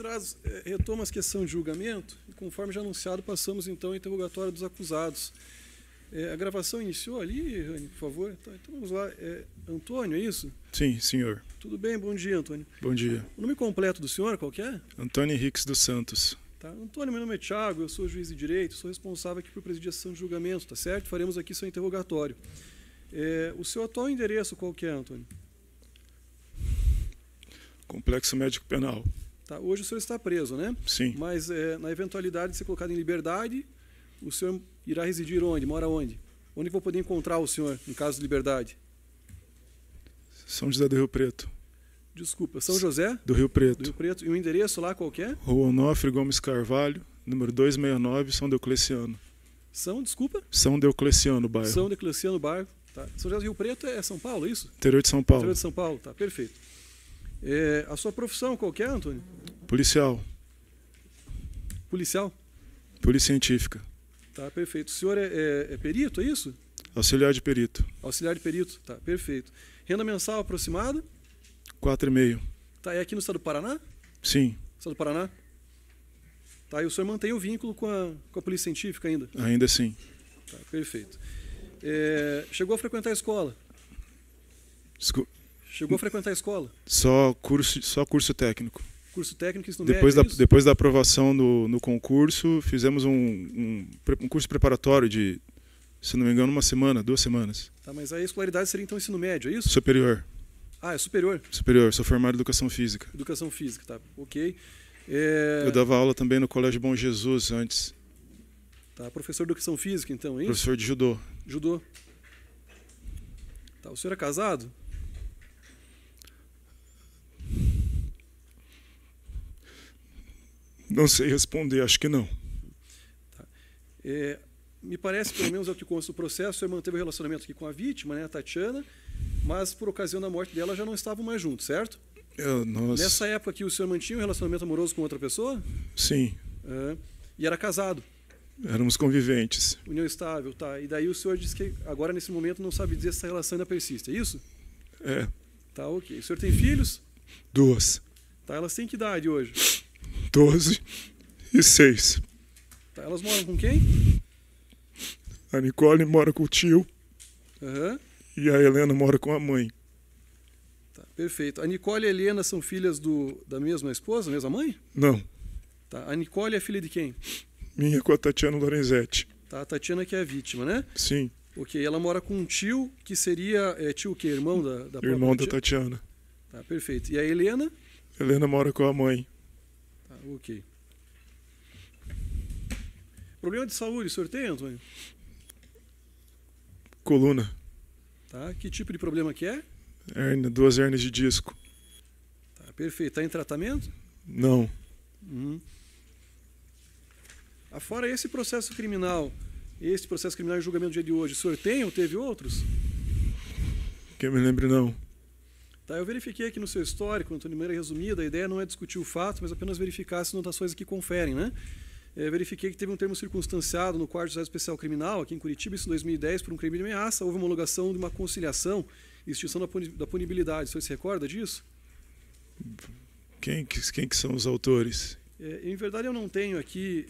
magistrados, retoma as questões de julgamento e, conforme já anunciado, passamos então ao interrogatório dos acusados. A gravação iniciou ali, Rani, por favor? Então vamos lá. Antônio, é isso? Sim, senhor. Tudo bem, bom dia, Antônio. Bom dia. O nome completo do senhor, qual que é? Antônio Henriques dos Santos. Tá. Antônio, meu nome é Thiago, eu sou juiz de direito, sou responsável aqui por presidir a sessão de julgamento, tá certo? Faremos aqui seu interrogatório. O seu atual endereço qual que é, Antônio? Complexo Médico Penal. Tá. Hoje o senhor está preso, né? Sim. Mas na eventualidade de ser colocado em liberdade, o senhor irá residir onde? Mora onde? Onde vou poder encontrar o senhor, em caso de liberdade? São José do Rio Preto. Desculpa, São José? Do Rio Preto. Do Rio Preto. E o endereço lá qual que é? Rua Onofre Gomes Carvalho, número 269, São Diocleciano. Desculpa? São Diocleciano, bairro. São Diocleciano, bairro. Tá. São José do Rio Preto é São Paulo, é isso? Interior de São Paulo. Interior de São Paulo, tá, perfeito. A sua profissão qual que é, Antônio? Policial. Policial? Polícia Científica. Tá, perfeito. O senhor é perito, é isso? Auxiliar de perito. Auxiliar de perito, tá, perfeito. Renda mensal aproximada? 4,5. Tá, é aqui no estado do Paraná? Sim. Estado do Paraná? Tá, e o senhor mantém o vínculo com a Polícia Científica ainda? Ainda sim. Tá, perfeito. Chegou a frequentar a escola? Chegou a frequentar a escola? Só curso técnico. Curso técnico, ensino Depois médio, depois da aprovação no concurso, fizemos um curso preparatório de, se não me engano, 1 semana, 2 semanas. Tá, mas a escolaridade seria então ensino médio, é isso? Superior. Ah, é superior? Superior, sou formado em Educação Física. Educação Física, tá, ok. Eu dava aula também no Colégio Bom Jesus antes. Tá, professor de Educação Física então, é isso? Professor de Judô. Judô. Tá, o senhor é casado? Não sei responder, acho que não. Tá. Me parece, pelo menos é o que consta do processo, o senhor manteve o relacionamento aqui com a vítima, né, a Tatiana, mas por ocasião da morte dela já não estavam mais juntos, certo? Nessa época aqui o senhor mantinha um relacionamento amoroso com outra pessoa? Sim. E era casado? Éramos conviventes. União estável, tá. E daí o senhor disse que agora nesse momento não sabe dizer se essa relação ainda persiste, é isso? É. Tá, ok. O senhor tem filhos? 2. Tá, elas têm que idade hoje? 12 e 6. Tá, elas moram com quem? A Nicole mora com o tio. E a Helena mora com a mãe. Tá, perfeito. A Nicole e a Helena são filhas da mesma esposa, da mesma mãe? Não. Tá, a Nicole é filha de quem? Minha com a Tatiana Lorenzetti. Tá, a Tatiana que é a vítima, né? Sim. Ok, ela mora com um tio que seria... tio o quê? Irmão da própria Irmão da tia? Tatiana. Tá, perfeito. E a Helena? Helena mora com a mãe. Tá, ok. Problema de saúde, o senhor tem, Antônio? Coluna. Tá, que tipo de problema que é? Hérnia, 2 hérnias de disco. Tá, perfeito. Está em tratamento? Não. Afora esse processo criminal em julgamento do dia de hoje, o senhor tem ou teve outros? Que eu me lembre, não. Tá, eu verifiquei aqui no seu histórico, Antônio, de maneira resumida, a ideia não é discutir o fato, mas apenas verificar se anotações aqui conferem, né? Verifiquei que teve um termo circunstanciado no quarto de juizado especial criminal, aqui em Curitiba, isso em 2010, por um crime de ameaça. Houve uma homologação de uma conciliação e extinção da punibilidade. O senhor se recorda disso? Quem que são os autores? Em verdade, eu não tenho aqui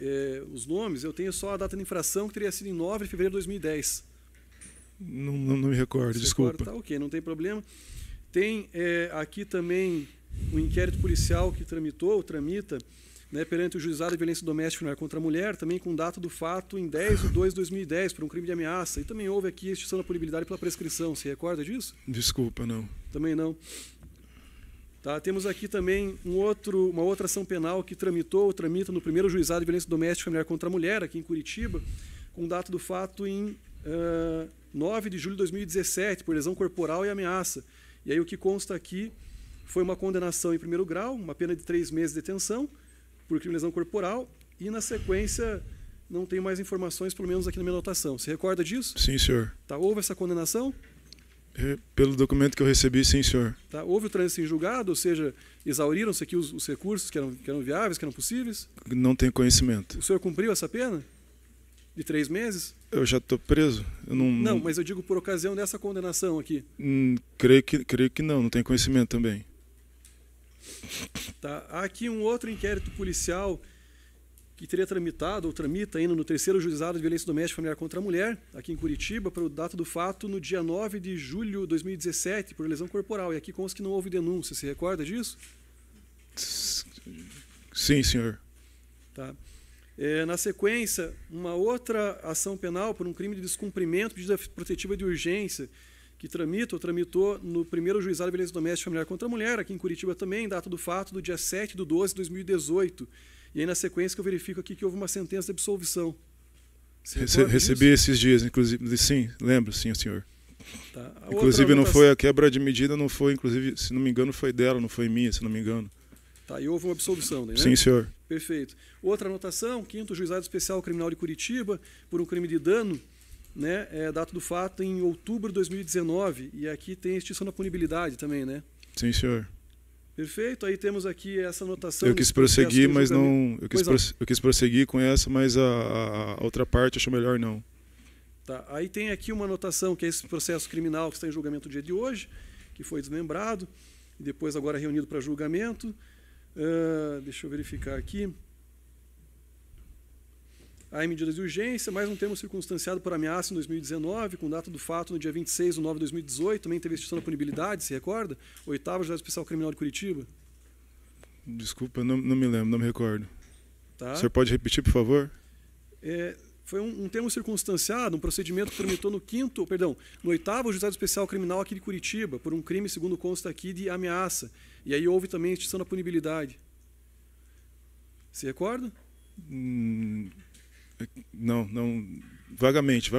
os nomes, eu tenho só a data de infração, que teria sido em 9 de fevereiro de 2010. Não me recordo, desculpa. Recorda? Tá, ok, não tem problema. Tem aqui também um inquérito policial que tramita, né, perante o juizado de violência doméstica contra a mulher, também com data do fato em 10 de 2 de 2010, por um crime de ameaça. E também houve aqui a extinção da punibilidade pela prescrição. Se recorda disso? Desculpa, não. Também não. Tá, temos aqui também uma outra ação penal que tramita no primeiro juizado de violência doméstica contra a mulher, aqui em Curitiba, com data do fato em 9 de julho de 2017, por lesão corporal e ameaça. E aí o que consta aqui foi uma condenação em primeiro grau, uma pena de 3 meses de detenção, por crime de lesão corporal, e na sequência não tenho mais informações, pelo menos aqui na minha anotação. Você recorda disso? Sim, senhor. Tá, houve essa condenação? Pelo documento que eu recebi, sim, senhor. Tá, houve o trânsito em julgado, ou seja, exauriram-se aqui os recursos que eram viáveis, que eram possíveis? Não tenho conhecimento. O senhor cumpriu essa pena? De 3 meses? Eu já estou preso? Não, mas eu digo por ocasião dessa condenação aqui. Creio que não tenho conhecimento também. Tá? Há aqui um outro inquérito policial que teria tramitado, ou tramita ainda no 3º Juizado de Violência Doméstica e Familiar contra a Mulher, aqui em Curitiba, para o data do fato no dia 9 de julho de 2017, por lesão corporal. E aqui consta que não houve denúncia. Se recorda disso? Sim, senhor. Tá. Na sequência, uma outra ação penal por um crime de descumprimento de medida protetiva de urgência, que tramitou no 1º Juizado de Violência Doméstica e Familiar contra a Mulher, aqui em Curitiba também, data do fato do dia 7 de 12 de 2018. E aí, na sequência, que eu verifico aqui que houve uma sentença de absolvição. Recebi esses dias, inclusive. Sim, lembro, sim, senhor. Tá. Inclusive, não foi a quebra de medida, não foi, inclusive, se não me engano, foi dela, não foi minha, se não me engano. Tá, e houve uma absolvição, né? Sim, senhor. Perfeito. Outra anotação, 5º Juizado Especial Criminal de Curitiba, por um crime de dano, né? Data do fato em outubro de 2019. E aqui tem extinção da punibilidade também, né? Sim, senhor. Perfeito. Aí temos aqui essa anotação. Eu quis prosseguir, mas não. Eu quis prosseguir com essa, mas a outra parte achou melhor não. Tá. Aí tem aqui uma anotação que é esse processo criminal que está em julgamento no dia de hoje, que foi desmembrado, e depois agora reunido para julgamento. Deixa eu verificar aqui. Há medidas de urgência, mais um termo circunstanciado por ameaça em 2019, com data do fato no dia 26 de 9 de 2018, também teve extinção da punibilidade, se recorda? 8º Juizado Especial Criminal de Curitiba. Desculpa, não me lembro, não me recordo. Tá. O senhor pode repetir, por favor? Foi um termo circunstanciado, um procedimento que tramitou no 8º Juizado Especial Criminal aqui de Curitiba, por um crime, segundo consta aqui, de ameaça. E aí houve também extinção da punibilidade. Se recorda? Não, vagamente.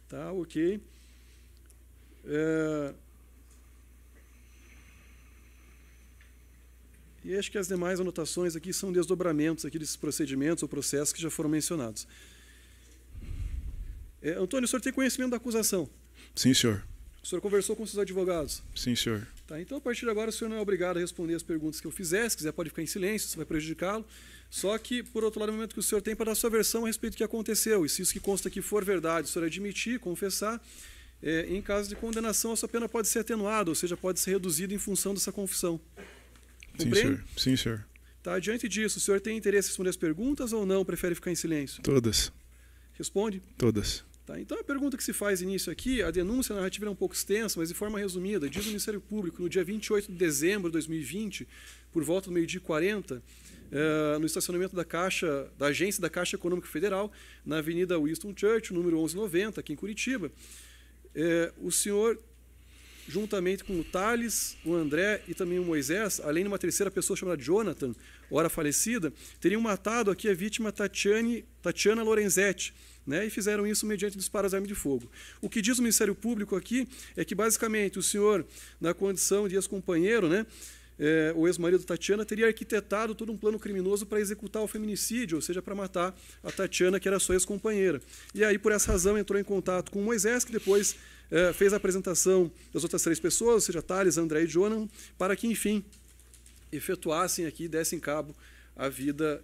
Tá, ok. E acho que as demais anotações aqui são desdobramentos aqui desses procedimentos ou processos que já foram mencionados. Antônio, o senhor tem conhecimento da acusação? Sim, senhor. O senhor conversou com seus advogados? Sim, senhor. Tá, então, a partir de agora, o senhor não é obrigado a responder as perguntas que eu fizer. Se quiser, pode ficar em silêncio, isso vai prejudicá-lo. Só que, por outro lado, é o momento que o senhor tem para dar sua versão a respeito do que aconteceu. E se isso que consta aqui for verdade, o senhor admitir, confessar, em caso de condenação, a sua pena pode ser atenuada, ou seja, pode ser reduzida em função dessa confissão. Compreende? Sim, senhor. Tá, diante disso, o senhor tem interesse em responder as perguntas ou não? Prefere ficar em silêncio? Todas. Responde? Todas. Tá, então, a pergunta que se faz início aqui, a denúncia narrativa é um pouco extensa, mas de forma resumida, diz o Ministério Público, no dia 28 de dezembro de 2020, por volta do 12h40, no estacionamento da agência da Caixa Econômica Federal, na Avenida Winston Churchill, número 1190, aqui em Curitiba, o senhor, juntamente com o Thales, o André e também o Moisés, além de uma terceira pessoa chamada Jonathan, ora falecida, teriam matado aqui a vítima Tatiana Lorenzetti, né, e fizeram isso mediante disparos de arma de fogo. O que diz o Ministério Público aqui é que, basicamente, o senhor, na condição de ex-companheiro, né, o ex-marido da Tatiana, teria arquitetado todo um plano criminoso para executar o feminicídio, ou seja, para matar a Tatiana, que era sua ex-companheira. E aí, por essa razão, entrou em contato com o Moisés, que depois fez a apresentação das outras 3 pessoas, ou seja, Thales, André e Jonathan, para que, enfim, efetuassem aqui e dessem cabo à vida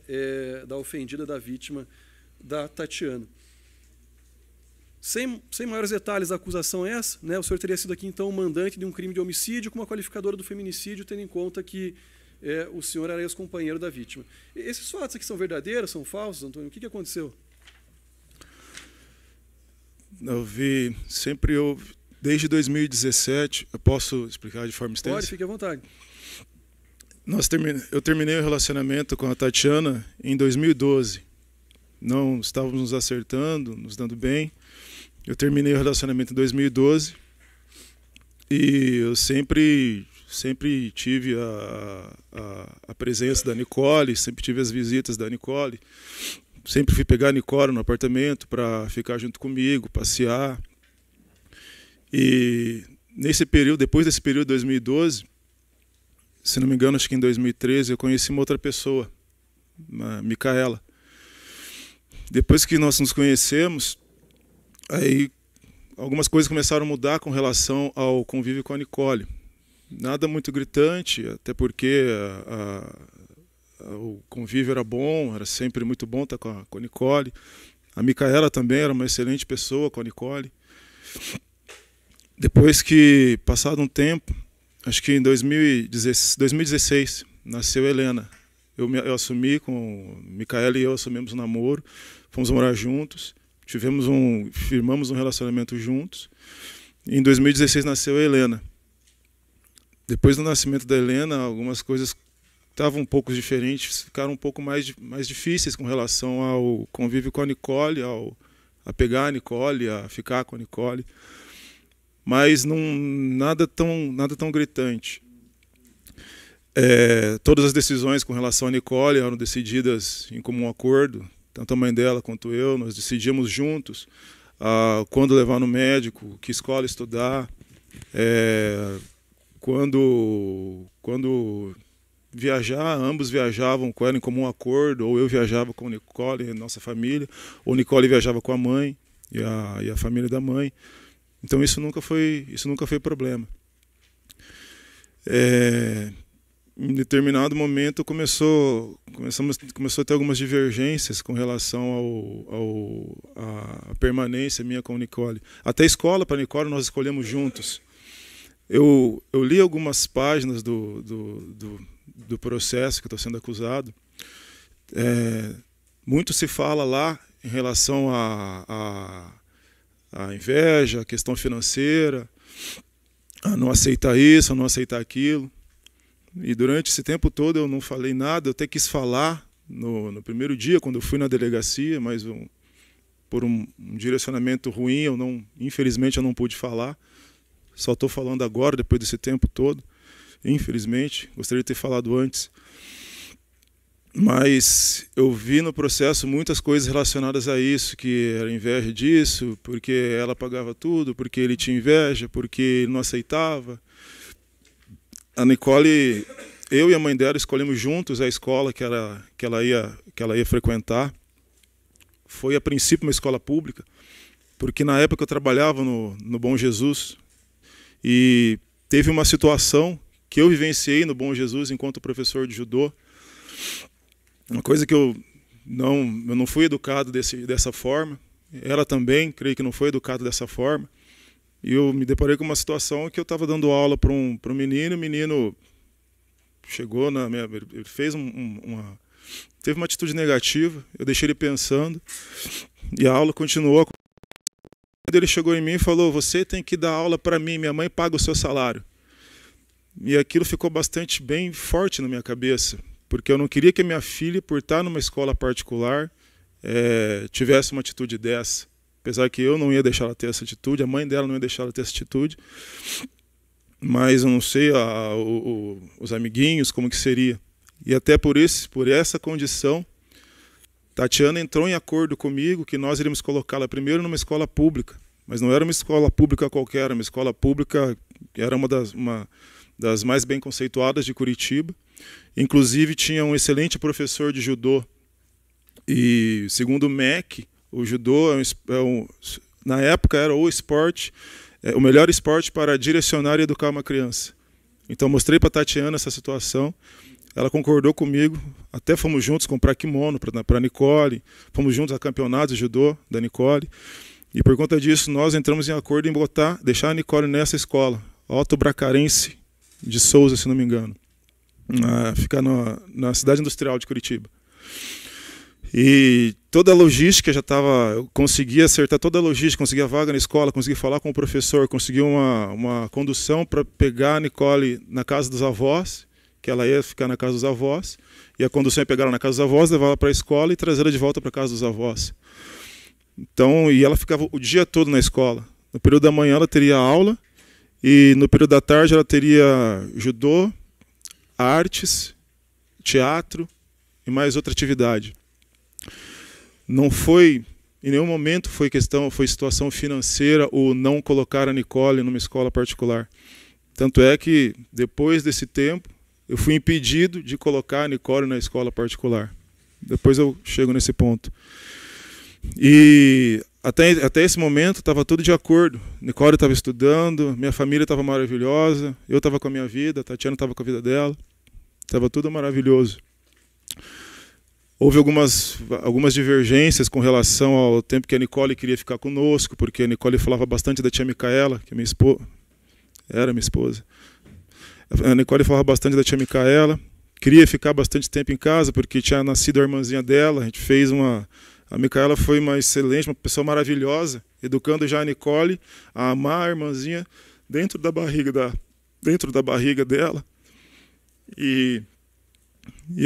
da ofendida, da vítima, da Tatiana. Sem maiores detalhes, a acusação é essa, né? O senhor teria sido aqui, então, o mandante de um crime de homicídio com uma qualificadora do feminicídio, tendo em conta que o senhor era ex-companheiro da vítima. Esses fatos aqui são verdadeiros, são falsos, Antônio? O que aconteceu? Desde 2017, eu posso explicar de forma extensa? Pode, fique à vontade. Eu terminei o relacionamento com a Tatiana em 2012. Não estávamos nos acertando, nos dando bem. Eu terminei o relacionamento em 2012 e eu sempre tive a presença da Nicole, sempre tive as visitas da Nicole, sempre fui pegar a Nicole no apartamento para ficar junto comigo, passear. E depois desse período de 2012, se não me engano, acho que em 2013, eu conheci uma outra pessoa, a Micaela. Depois que nós nos conhecemos, aí algumas coisas começaram a mudar com relação ao convívio com a Nicole. Nada muito gritante, até porque o convívio era bom, era sempre muito bom estar com a Nicole. A Micaela também era uma excelente pessoa com a Nicole. Depois que, passado um tempo, acho que em 2016 nasceu Helena. Eu assumi com Micaela, e eu assumimos um namoro, fomos morar juntos, firmamos um relacionamento juntos. E em 2016 nasceu a Helena. Depois do nascimento da Helena, algumas coisas estavam um pouco diferentes, ficaram um pouco mais difíceis com relação ao convívio com a Nicole, a pegar a Nicole, a ficar com a Nicole. Mas nada tão gritante. Todas as decisões com relação a Nicole eram decididas em comum acordo, tanto a mãe dela quanto eu, nós decidimos juntos quando levar no médico, que escola estudar, quando viajar, ambos viajavam com ela em comum acordo, ou eu viajava com Nicole, nossa família, ou Nicole viajava com a mãe e a família da mãe. Então isso nunca foi problema. Em determinado momento começou a ter algumas divergências com relação à permanência minha com Nicole. Até a escola para Nicole nós escolhemos juntos. Eu li algumas páginas do processo que estou sendo acusado. Muito se fala lá em relação à inveja, à questão financeira, a não aceitar isso, a não aceitar aquilo. E durante esse tempo todo eu não falei nada, eu até quis falar no primeiro dia, quando eu fui na delegacia, mas por um direcionamento ruim, infelizmente eu não pude falar. Só estou falando agora, depois desse tempo todo, infelizmente. Gostaria de ter falado antes. Mas eu vi no processo muitas coisas relacionadas a isso, que era inveja disso, porque ela pagava tudo, porque ele tinha inveja, porque ele não aceitava. A Nicole, eu e a mãe dela escolhemos juntos a escola que ela ia frequentar. Foi a princípio uma escola pública, porque na época eu trabalhava no Bom Jesus e teve uma situação que eu vivenciei no Bom Jesus enquanto professor de judô. Uma coisa que eu não fui educado dessa forma. Ela também, creio que não foi educada dessa forma. E eu me deparei com uma situação que eu estava dando aula para um menino, o menino chegou ele fez teve uma atitude negativa, eu deixei ele pensando, e a aula continuou. Ele chegou em mim e falou: você tem que dar aula para mim, minha mãe paga o seu salário. E aquilo ficou bem forte na minha cabeça, porque eu não queria que a minha filha, por estar numa escola particular, tivesse uma atitude dessa. Apesar que eu não ia deixar ela ter essa atitude, a mãe dela não ia deixar ela ter essa atitude. Mas eu não sei os amiguinhos, como que seria. E até por essa condição, Tatiana entrou em acordo comigo que nós iríamos colocá-la primeiro numa escola pública. Mas não era uma escola pública qualquer, era uma escola pública que era uma das mais bem conceituadas de Curitiba. Inclusive tinha um excelente professor de judô. E segundo o MEC, o judô, na época, era o melhor esporte para direcionar e educar uma criança. Então, mostrei para a Tatiana essa situação. Ela concordou comigo. Até fomos juntos comprar kimono para a Nicole. Fomos juntos a campeonatos de judô da Nicole. E, por conta disso, nós entramos em acordo em deixar a Nicole nessa escola, Otto Bracarense de Souza, se não me engano. Fica na cidade industrial de Curitiba. E toda a logística eu consegui acertar toda a logística, consegui a vaga na escola, consegui falar com o professor, consegui uma condução para pegar a Nicole na casa dos avós, que ela ia ficar na casa dos avós, e a condução ia pegar ela na casa dos avós, levar ela para a escola e trazer ela de volta para a casa dos avós. Então, e ela ficava o dia todo na escola. No período da manhã ela teria aula, e no período da tarde ela teria judô, artes, teatro e mais outra atividade. Não foi, em nenhum momento foi situação financeira ou não colocar a Nicole numa escola particular. Tanto é que, depois desse tempo, eu fui impedido de colocar a Nicole na escola particular. Depois eu chego nesse ponto. E até esse momento estava tudo de acordo. Nicole estava estudando, minha família estava maravilhosa, eu estava com a minha vida, a Tatiana estava com a vida dela. Estava tudo maravilhoso. Houve algumas divergências com relação ao tempo que a Nicole queria ficar conosco, porque a Nicole falava bastante da tia Micaela, que era minha esposa. A Nicole falava bastante da tia Micaela, queria ficar bastante tempo em casa, porque tinha nascido a irmãzinha dela, a gente fez uma... A Micaela foi uma excelente, uma pessoa maravilhosa, educando já a Nicole a amar a irmãzinha dentro da barriga dela. E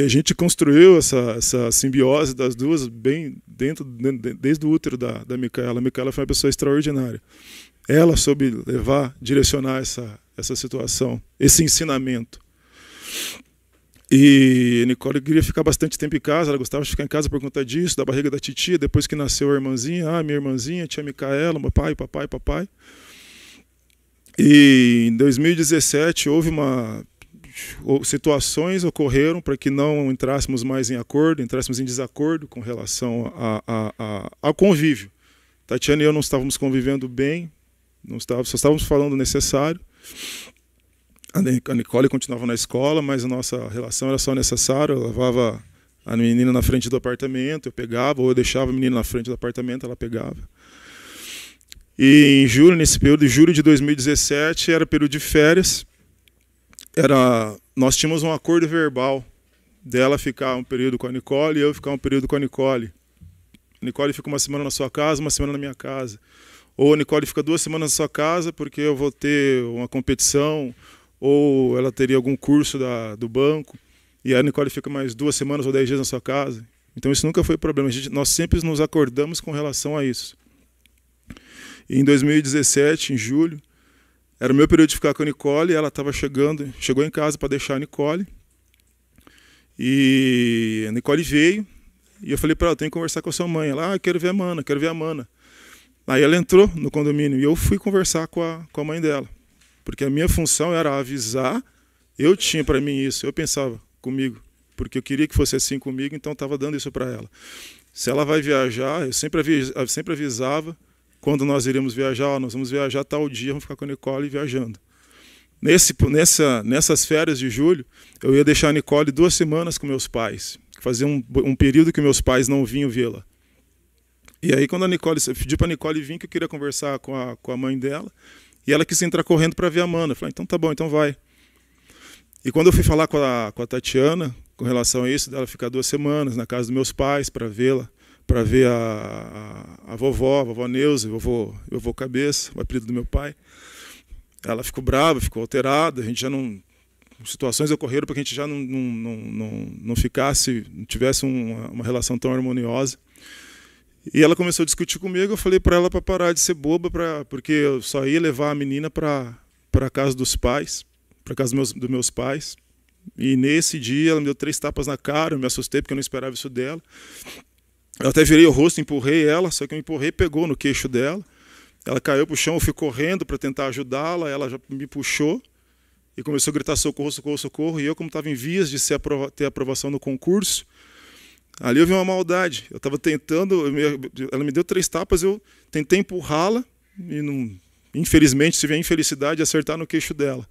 a gente construiu essa simbiose das duas bem desde o útero da Micaela. A Micaela foi uma pessoa extraordinária. Ela soube direcionar essa situação, esse ensinamento. E a Nicole queria ficar bastante tempo em casa, ela gostava de ficar em casa por conta disso, da barriga da titia, depois que nasceu a irmãzinha, minha irmãzinha, tia Micaela, papai. E em 2017 situações ocorreram para que não entrássemos mais em acordo, entrássemos em desacordo com relação ao convívio. Tatiana e eu não estávamos convivendo bem, só estávamos falando o necessário. A Nicole continuava na escola, mas a nossa relação era só necessária. Eu levava a menina na frente do apartamento, eu pegava, ou eu deixava a menina na frente do apartamento, ela pegava. E em julho, nesse período de julho de 2017, era período de férias. Nós tínhamos um acordo verbal dela ficar um período com a Nicole e eu ficar um período com a Nicole. A Nicole fica uma semana na sua casa, uma semana na minha casa. Ou a Nicole fica 2 semanas na sua casa porque eu vou ter uma competição, ou ela teria algum curso do banco, e a Nicole fica mais 2 semanas ou 10 dias na sua casa. Então isso nunca foi problema, nós sempre nos acordamos com relação a isso. E em 2017, em julho, era o meu período de ficar com a Nicole, e ela chegou em casa para deixar a Nicole, e a Nicole veio, e eu falei para ela, tenho que conversar com a sua mãe. Ela, eu quero ver a Mana. Aí ela entrou no condomínio, e eu fui conversar com a mãe dela. Porque a minha função era avisar, eu tinha para mim isso, eu pensava comigo, porque eu queria que fosse assim comigo, então estava dando isso para ela. Se ela vai viajar, eu sempre avisava, quando nós iríamos viajar, nós vamos viajar tal dia, vamos ficar com a Nicole viajando. Nessas férias de julho, eu ia deixar a Nicole 2 semanas com meus pais, fazia um período que meus pais não vinham vê-la. E aí quando eu pedi para a Nicole vir, que eu queria conversar com a mãe dela, e ela quis entrar correndo para ver a Mana. Eu falei, então tá bom, então vai. E quando eu fui falar com a Tatiana, com relação a isso, dela ficar 2 semanas na casa dos meus pais para vê-la, para ver a vovó Neuza, vovô Cabeça, o apelido do meu pai, ela ficou brava, ficou alterada, a gente já não... Situações ocorreram para que a gente já não tivesse uma relação tão harmoniosa. E ela começou a discutir comigo, eu falei para ela para parar de ser boba, porque eu só ia levar a menina para a casa dos pais, para a casa dos meus pais. E nesse dia ela me deu 3 tapas na cara, eu me assustei porque eu não esperava isso dela. Eu até virei o rosto, empurrei ela, só que eu empurrei, pegou no queixo dela. Ela caiu para o chão, eu fui correndo para tentar ajudá-la, ela já me puxou e começou a gritar socorro, socorro, socorro. E eu, como estava em vias de ter aprovação no concurso, ali eu vi uma maldade. Eu estava tentando, ela me deu 3 tapas, eu tentei empurrá-la e, infelizmente, tive a infelicidade de acertar no queixo dela.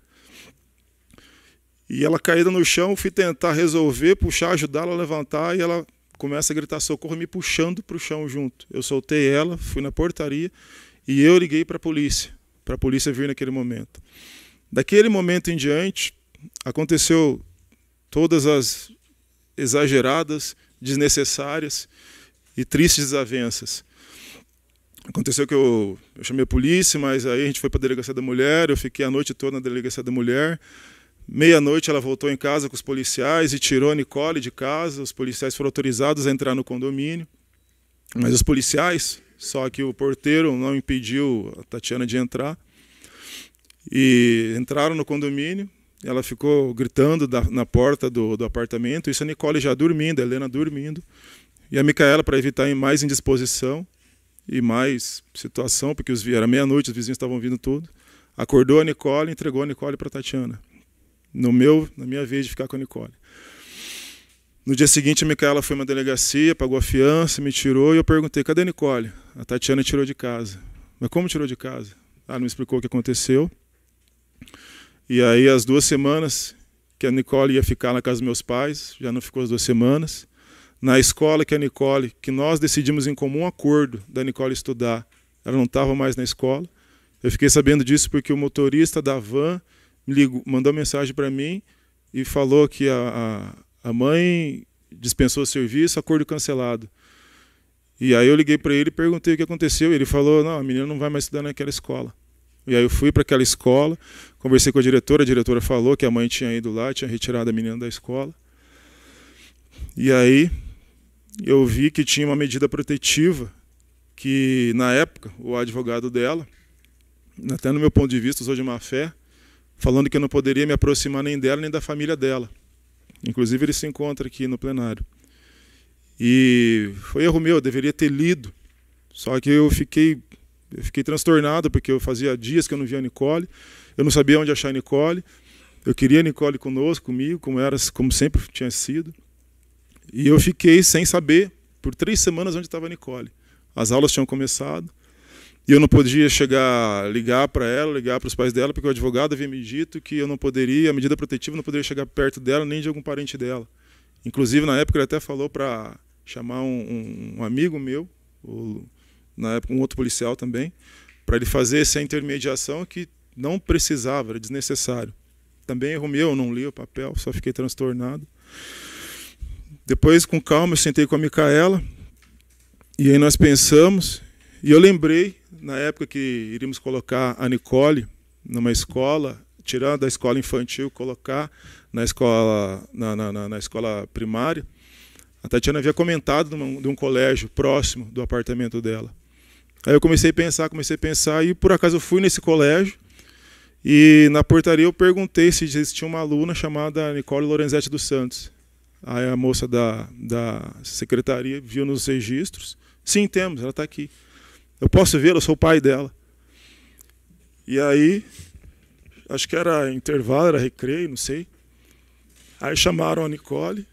E ela caída no chão, fui tentar resolver, puxar, ajudá-la a levantar, e ela começa a gritar socorro, me puxando para o chão junto. Eu soltei ela, fui na portaria e eu liguei para a polícia vir naquele momento. Daquele momento em diante, aconteceu todas as exageradas, desnecessárias e tristes desavenças. Aconteceu que eu chamei a polícia, mas aí a gente foi para a delegacia da mulher, eu fiquei a noite toda na delegacia da mulher. Meia-noite ela voltou em casa com os policiais e tirou a Nicole de casa. Os policiais foram autorizados a entrar no condomínio, mas os policiais, só que o porteiro não impediu a Tatiana de entrar. E entraram no condomínio, ela ficou gritando na porta do apartamento, isso a Nicole já dormindo, a Helena dormindo, e a Micaela, para evitar mais indisposição e mais situação, porque era meia-noite, os vizinhos estavam vindo tudo, acordou a Nicole e entregou a Nicole para a Tatiana, na minha vez de ficar com a Nicole. No dia seguinte, a Micaela foi a uma delegacia, pagou a fiança, me tirou, e eu perguntei, cadê a Nicole? A Tatiana tirou de casa. Mas como tirou de casa? Ela me explicou o que aconteceu. E aí, as 2 semanas que a Nicole ia ficar na casa dos meus pais, já não ficou as 2 semanas. Na escola que nós decidimos em comum acordo da Nicole estudar, ela não estava mais na escola. Eu fiquei sabendo disso porque o motorista da van mandou mensagem para mim e falou que a mãe dispensou o serviço, acordo cancelado. E aí eu liguei para ele e perguntei o que aconteceu. Ele falou, não, a menina não vai mais estudar naquela escola. E aí eu fui para aquela escola, conversei com a diretora falou que a mãe tinha ido lá, tinha retirado a menina da escola. E aí eu vi que tinha uma medida protetiva que, na época, o advogado dela, até no meu ponto de vista, usou de má fé, falando que eu não poderia me aproximar nem dela nem da família dela. Inclusive ele se encontra aqui no plenário. E foi erro meu, eu deveria ter lido. Só que eu fiquei transtornado, porque eu fazia dias que eu não via a Nicole, eu não sabia onde achar a Nicole, eu queria a Nicole comigo, como sempre tinha sido. E eu fiquei sem saber, por 3 semanas, onde estava a Nicole. As aulas tinham começado, e eu não podia ligar para ela, ligar para os pais dela, porque o advogado havia me dito que eu não poderia, a medida protetiva não poderia chegar perto dela, nem de algum parente dela. Inclusive, na época, ele até falou para chamar um amigo meu, na época um outro policial também, para ele fazer essa intermediação que não precisava, era desnecessário. Também erro meu, eu não li o papel, só fiquei transtornado. Depois, com calma, eu sentei com a Micaela, e aí nós pensamos, e eu lembrei, na época que iríamos colocar a Nicole numa escola, tirar da escola infantil, colocar na escola, na escola primária, a Tatiana havia comentado de um colégio próximo do apartamento dela. Aí eu comecei a pensar, e por acaso eu fui nesse colégio, e na portaria eu perguntei se existia uma aluna chamada Nicole Lorenzetti dos Santos. Aí a moça da secretaria viu nos registros, sim, temos, ela está aqui. Eu posso vê-la, eu sou o pai dela. E aí, acho que era intervalo, era recreio, não sei. Aí chamaram a Nicole.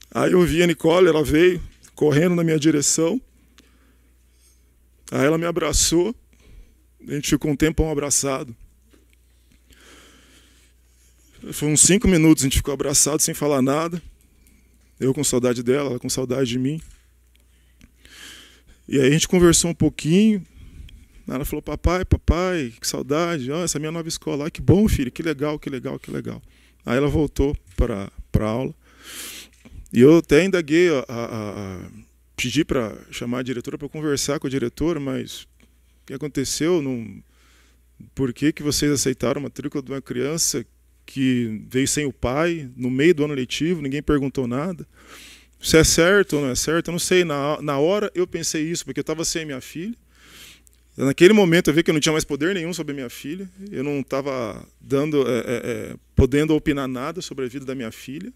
Aí eu vi a Nicole, ela veio correndo na minha direção. Aí ela me abraçou. A gente ficou um tempão abraçado. Foi uns 5 minutos, a gente ficou abraçado sem falar nada. Eu com saudade dela, ela com saudade de mim. E aí a gente conversou um pouquinho. Ela falou, papai, que saudade. Oh, essa é a minha nova escola. Ah, que bom, filho, que legal. Aí ela voltou para a aula. E eu até indaguei, pedi para chamar a diretora para conversar com a diretora, mas o que aconteceu? Por que vocês aceitaram a matrícula de uma criança que veio sem o pai, no meio do ano letivo, ninguém perguntou nada? Se é certo ou não é certo, eu não sei. Na hora eu pensei isso, porque eu estava sem a minha filha. Naquele momento eu vi que eu não tinha mais poder nenhum sobre a minha filha. Eu não estava podendo opinar nada sobre a vida da minha filha,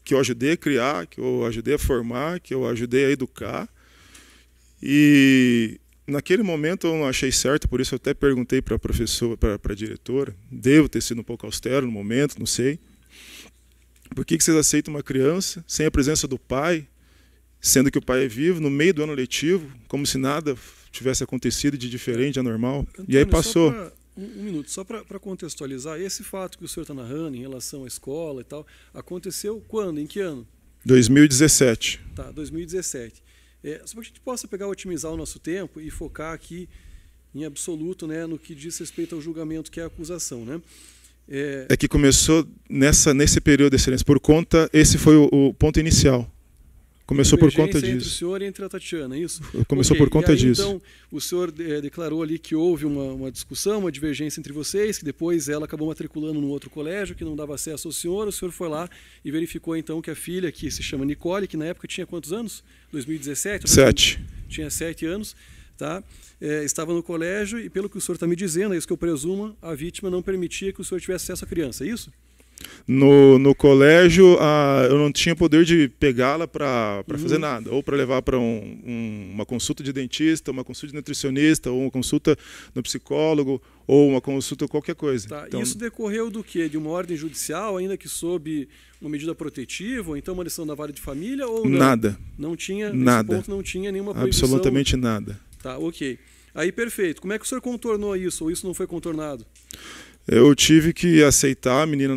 que eu ajudei a criar, que eu ajudei a formar, que eu ajudei a educar. E naquele momento eu não achei certo, por isso eu até perguntei para a professora, para a diretora, devo ter sido um pouco austero no momento, não sei. Por que vocês aceitam uma criança sem a presença do pai, sendo que o pai é vivo, no meio do ano letivo, como se nada tivesse acontecido de diferente, anormal? Antônio, e aí passou. Um minuto, só para contextualizar, esse fato que o senhor está narrando em relação à escola e tal, aconteceu quando? Em que ano? 2017. Tá, 2017. Só para que a gente possa otimizar o nosso tempo e focar aqui em absoluto, né, no que diz respeito ao julgamento, que é a acusação, né? É que começou nesse período, excelência, por conta, esse foi o ponto inicial. Começou por conta disso. Entre o senhor e entre a Tatiana, é isso? Começou por conta disso. Então, o senhor declarou ali que houve uma discussão, uma divergência entre vocês, que depois ela acabou matriculando num outro colégio, que não dava acesso ao senhor. O senhor foi lá e verificou, então, que a filha, que se chama Nicole, que na época tinha quantos anos? 2017? 7. Tinha 7 anos. Tá? Estava no colégio e, pelo que o senhor está me dizendo, é isso que eu presumo, a vítima não permitia que o senhor tivesse acesso à criança, é isso? No colégio, eu não tinha poder de pegá-la para fazer nada, ou para levar para uma consulta de dentista, uma consulta de nutricionista, ou uma consulta no psicólogo, ou uma consulta qualquer coisa. Tá. Então, isso decorreu do quê? De uma ordem judicial, ainda que sob uma medida protetiva, ou então uma decisão da vara de família, ou não? Nada. Não tinha, nada. Nesse ponto não tinha nenhuma proibição? Absolutamente nada. Tá, ok. Aí, perfeito. Como é que o senhor contornou isso, ou isso não foi contornado? Eu tive que aceitar a menina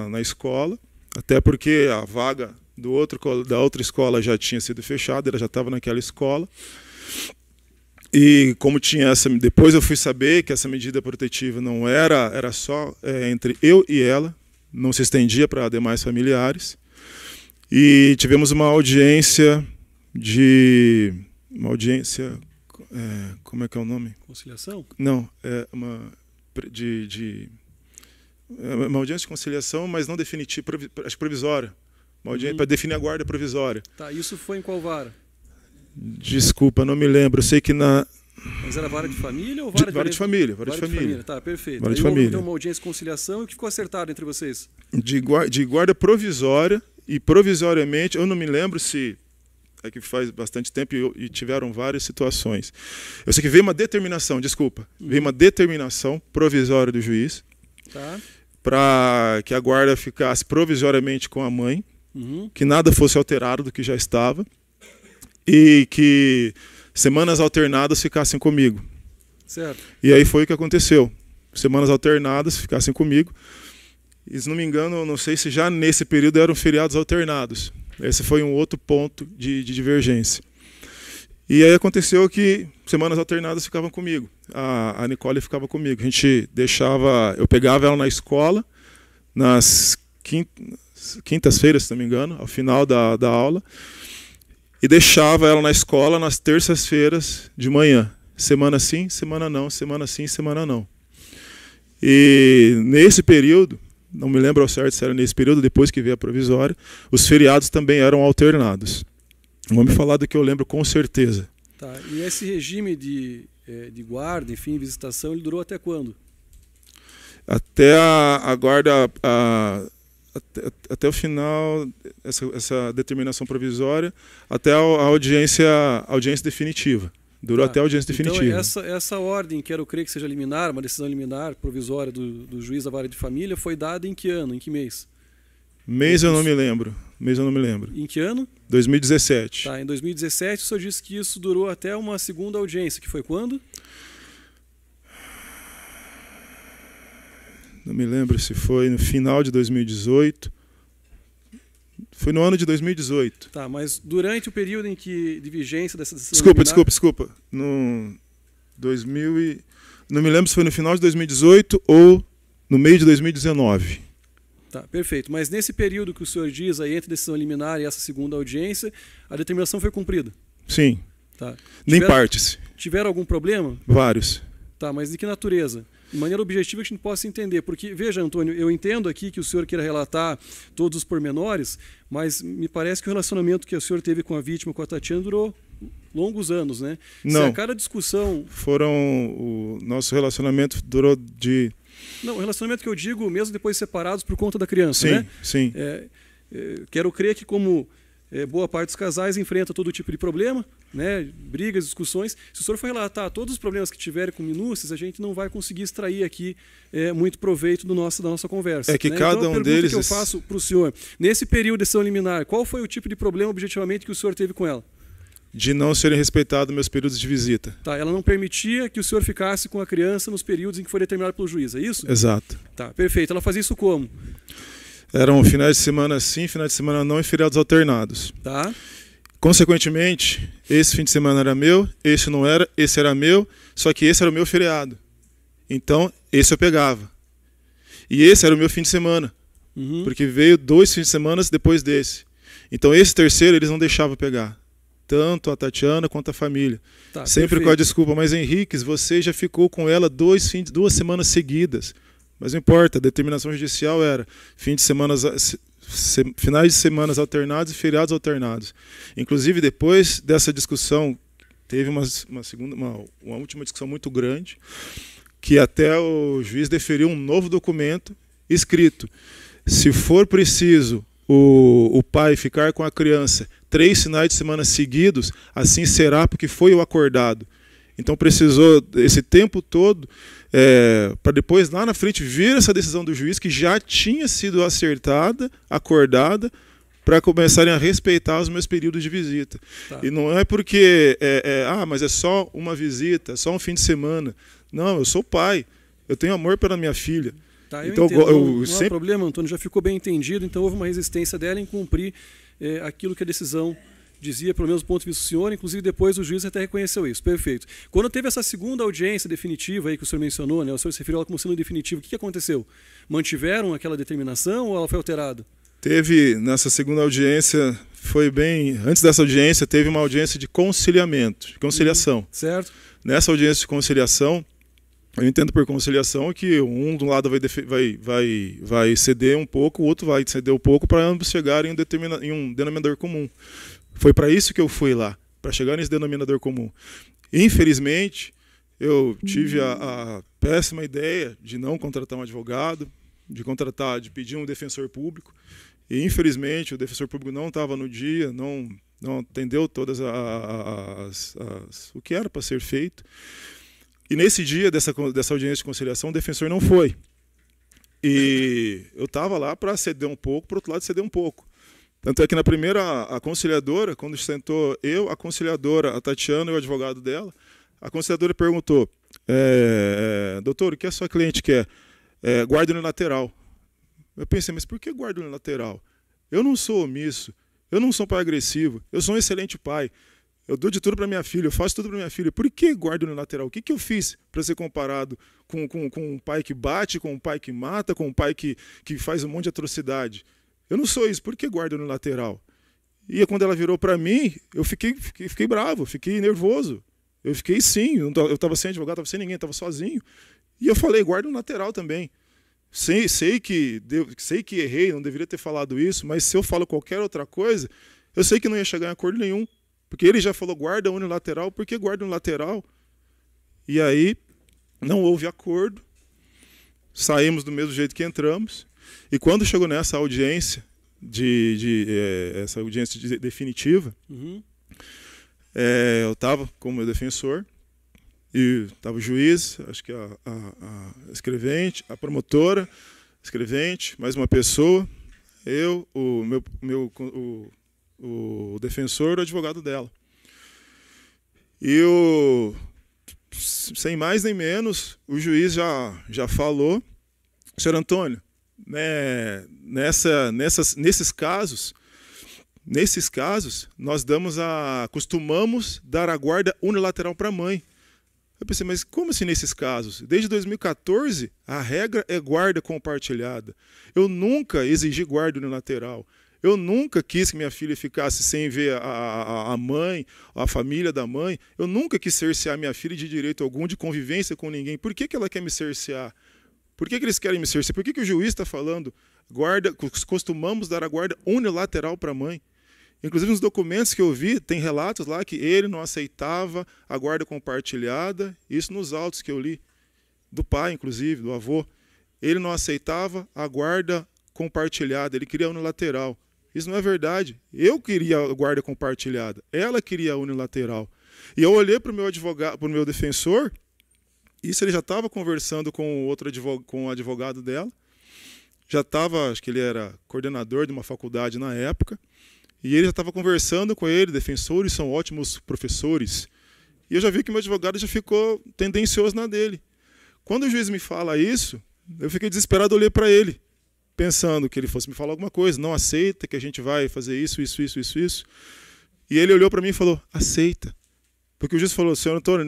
na escola, até porque a vaga da outra escola já tinha sido fechada, ela já estava naquela escola. E como tinha essa, depois eu fui saber que essa medida protetiva não era só entre eu e ela, não se estendia para demais familiares. E tivemos uma audiência como é que é o nome? Conciliação? Não, é uma audiência de conciliação, mas não definitiva, acho provisória. Uma audiência para definir a guarda provisória. Tá, isso foi em qual vara? Desculpa, não me lembro. Eu sei que Mas era vara de família ou vara de família? Vara de família. Tá, perfeito. Vara de família. família. Então, uma audiência de conciliação e o que ficou acertado entre vocês? De guarda provisória e provisoriamente, eu não me lembro se é que faz bastante tempo e tiveram várias situações. Eu sei que veio uma determinação, veio uma determinação provisória do juiz para que a guarda ficasse provisoriamente com a mãe, que nada fosse alterado do que já estava e que semanas alternadas ficassem comigo. Certo. E aí foi o que aconteceu. Semanas alternadas ficassem comigo. E, se não me engano, não sei se já nesse período eram feriados alternados. Esse foi um outro ponto de divergência. E aí aconteceu que semanas alternadas ficavam comigo. A Nicole ficava comigo. A gente eu pegava ela na escola, nas quintas-feiras, se não me engano, ao final da aula, e deixava ela na escola nas terças-feiras de manhã. Semana sim, semana não, semana sim, semana não. E nesse período, não me lembro ao certo se era nesse período, depois que veio a provisória, os feriados também eram alternados. Vou me falar do que eu lembro com certeza. Tá. E esse regime de guarda, enfim, visitação, ele durou até quando? Até a guarda, até o final, essa determinação provisória, até a audiência definitiva. Durou até a audiência definitiva. Então, essa ordem, quero crer que seja liminar, uma decisão liminar provisória do juiz da vara de família, foi dada em que ano, em que mês? Mês eu não me lembro. Em que ano? 2017. Tá, em 2017 o senhor disse que isso durou até uma segunda audiência, que foi quando? Não me lembro se foi no final de 2018. Foi no ano de 2018. Tá, mas durante o período de vigência dessa decisão Desculpa. Não me lembro se foi no final de 2018 ou no meio de 2019. Tá, perfeito. Mas nesse período que o senhor diz aí, entre decisão liminar e essa segunda audiência, a determinação foi cumprida? Sim. Tá. Nem partes. Tiveram algum problema? Vários. Tá, mas de que natureza? De maneira objetiva que a gente possa entender. Porque, veja, Antônio, eu entendo aqui que o senhor queira relatar todos os pormenores, mas me parece que o relacionamento que o senhor teve com a vítima, com a Tatiana, durou longos anos, né? Não. Se a cada discussão... O nosso relacionamento durou de... Não, o relacionamento que eu digo, mesmo depois separados por conta da criança, sim, né? Sim. Quero crer que, como boa parte dos casais enfrenta todo tipo de problema, né? Brigas, discussões. Se o senhor for relatar todos os problemas que tiverem com minúcias, a gente não vai conseguir extrair aqui muito proveito da nossa conversa. É que né? cada então, um deles... que eu faço para o senhor, nesse período de decisão liminar, qual foi o tipo de problema, objetivamente, que o senhor teve com ela? De não serem respeitados meus períodos de visita. Tá, ela não permitia que o senhor ficasse com a criança nos períodos em que foi determinado pelo juiz, é isso? Exato. Tá, perfeito. Ela fazia isso como? Eram finais de semana sim, finais de semana não e feriados alternados. Tá. Consequentemente, esse fim de semana era meu, esse não era, esse era meu, só que esse era o meu feriado. Então, esse eu pegava. E esse era o meu fim de semana, porque veio 2 fins de semana depois desse. Então, esse terceiro eles não deixavam pegar. Tanto a Tatiana quanto a família. Tá, sempre perfeito. com a desculpa, mas Henriques, você já ficou com ela 2 semanas seguidas. Mas não importa, a determinação judicial era finais de semanas alternados e feriados alternados. Inclusive, depois dessa discussão, teve uma última discussão muito grande, que até o juiz deferiu um novo documento escrito: se for preciso o pai ficar com a criança 3 finais de semana seguidos, assim será, porque foi o acordado. Então precisou esse tempo todo para depois, lá na frente, vir essa decisão do juiz que já tinha sido acertada, acordada, para começarem a respeitar os meus períodos de visita. Tá. E não é porque, mas é só uma visita, só um fim de semana. Não, eu sou pai, eu tenho amor pela minha filha. Tá, eu entendo. Não há problema, Antônio, já ficou bem entendido, então houve uma resistência dela em cumprir aquilo que a decisão dizia, pelo menos do ponto de vista do senhor, inclusive depois o juiz até reconheceu isso. Perfeito. Quando teve essa segunda audiência definitiva aí que o senhor mencionou, né, o senhor se referiu a ela como sendo definitiva, o que aconteceu? Mantiveram aquela determinação ou ela foi alterada? Teve, nessa segunda audiência, foi bem... Antes dessa audiência, teve uma audiência de conciliamento, de conciliação. Certo. Nessa audiência de conciliação, eu entendo por conciliação que um do lado vai ceder um pouco, o outro vai ceder um pouco para ambos chegarem em um denominador comum. Foi para isso que eu fui lá, para chegar nesse denominador comum. Infelizmente, eu tive a péssima ideia de não contratar um advogado, de pedir um defensor público, e infelizmente o defensor público não estava no dia, não atendeu todas o que era para ser feito. E nesse dia dessa audiência de conciliação, o defensor não foi. E eu estava lá para ceder um pouco, para o outro lado ceder um pouco. Tanto é que na primeira, a conciliadora, quando sentou eu, a conciliadora, a Tatiana e o advogado dela, a conciliadora perguntou, doutor, o que a sua cliente quer? Guarda unilateral. Eu pensei, mas por que guarda unilateral? Eu não sou omisso, eu não sou um pai agressivo, eu sou um excelente pai. Eu dou de tudo para minha filha, eu faço tudo para minha filha. Por que guarda unilateral? O que eu fiz para ser comparado com um pai que bate, com um pai que mata, com um pai que faz um monte de atrocidade? Eu não sou isso, por que guarda unilateral? E quando ela virou para mim, eu fiquei bravo, fiquei nervoso. Eu fiquei sim, eu estava sem advogado, estava sem ninguém, estava sozinho. E eu falei, guarda unilateral também. Sei que errei, não deveria ter falado isso, mas se eu falo qualquer outra coisa, eu sei que não ia chegar em acordo nenhum. Porque ele já falou guarda unilateral, por que guarda unilateral? E aí não houve acordo, saímos do mesmo jeito que entramos, e quando chegou nessa audiência, essa audiência definitiva, eu estava como meu defensor, e estava o juiz, acho que a escrevente, a promotora, escrevente, mais uma pessoa, eu, o defensor, o advogado dela. E sem mais nem menos, o juiz já falou, senhor Antônio, né, nesses casos, nós costumamos dar a guarda unilateral para a mãe. Eu pensei, mas como assim nesses casos? Desde 2014, a regra é guarda compartilhada. Eu nunca exigi guarda unilateral. Eu nunca quis que minha filha ficasse sem ver a mãe, a família da mãe. Eu nunca quis cercear minha filha de direito algum, de convivência com ninguém. Por que ela quer me cercear? Por que eles querem me cercear? Por que o juiz está falando costumamos dar a guarda unilateral para a mãe? Inclusive, nos documentos que eu vi, tem relatos lá que ele não aceitava a guarda compartilhada. Isso nos autos que eu li, do pai, inclusive, do avô. Ele não aceitava a guarda compartilhada, ele queria unilateral. Isso não é verdade. Eu queria a guarda compartilhada, ela queria a unilateral. E eu olhei para o meu advogado, para o meu defensor, isso ele já estava conversando com o advogado dela, já estava, acho que ele era coordenador de uma faculdade na época, e ele já estava conversando com ele, defensores são ótimos professores. E eu já vi que meu advogado já ficou tendencioso na dele. Quando o juiz me fala isso, eu fiquei desesperado, olhei para ele, pensando que ele fosse me falar alguma coisa, não aceita que a gente vai fazer isso. E ele olhou para mim e falou, aceita. Porque o juiz falou, senhor Antônio,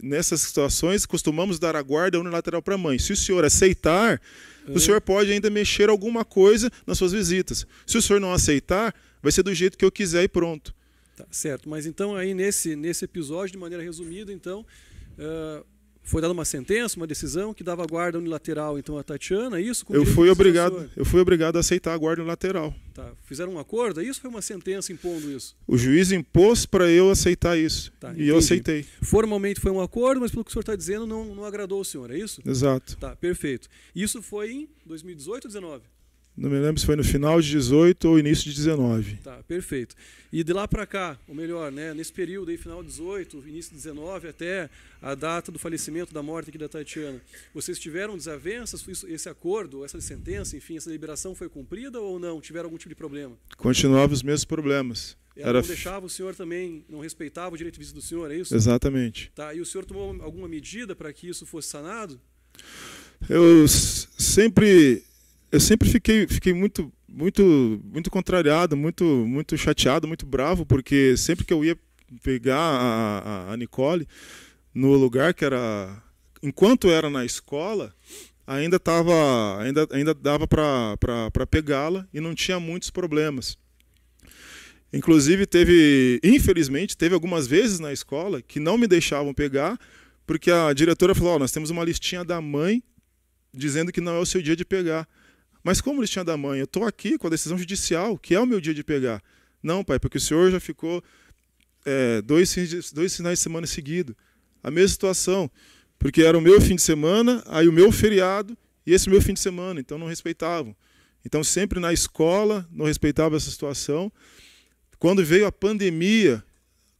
nessas situações costumamos dar a guarda unilateral para a mãe. Se o senhor aceitar, o senhor pode ainda mexer alguma coisa nas suas visitas. Se o senhor não aceitar, vai ser do jeito que eu quiser e pronto. Tá, certo, mas então aí nesse episódio, de maneira resumida, então, foi dada uma sentença, uma decisão que dava a guarda unilateral então a Tatiana, isso? Eu fui obrigado a aceitar a guarda unilateral. Tá, fizeram um acordo? Isso foi uma sentença impondo isso? O juiz impôs para eu aceitar isso, tá, e eu aceitei. Formalmente foi um acordo, mas pelo que o senhor está dizendo não agradou o senhor, é isso? Exato. Tá, perfeito. Isso foi em 2018 ou 2019? Não me lembro se foi no final de 18 ou início de 19. Tá, perfeito. E de lá para cá, ou melhor, né, nesse período aí, final de 18, início de 19, até a data do falecimento, da morte aqui da Tatiana, vocês tiveram desavenças? Esse acordo, essa sentença, enfim, essa liberação foi cumprida ou não? Tiveram algum tipo de problema? Continuava os mesmos problemas. Ela não deixava o senhor também, não respeitava o direito de visita do senhor, é isso? Exatamente. Tá, e o senhor tomou alguma medida para que isso fosse sanado? Eu sempre fiquei muito muito contrariado, muito chateado, muito bravo, porque sempre que eu ia pegar a Nicole no lugar que era, enquanto era na escola, ainda dava para pegá-la e não tinha muitos problemas. Inclusive infelizmente teve algumas vezes na escola que não me deixavam pegar, porque a diretora falou: nós temos uma listinha da mãe dizendo que não é o seu dia de pegar. Mas como listinha da mãe? Eu estou aqui com a decisão judicial, que é o meu dia de pegar. Não, pai, porque o senhor já ficou 2 finais de semana seguidos. A mesma situação, porque era o meu fim de semana, aí o meu feriado e esse meu fim de semana, então não respeitavam. Então sempre na escola não respeitava essa situação. Quando veio a pandemia,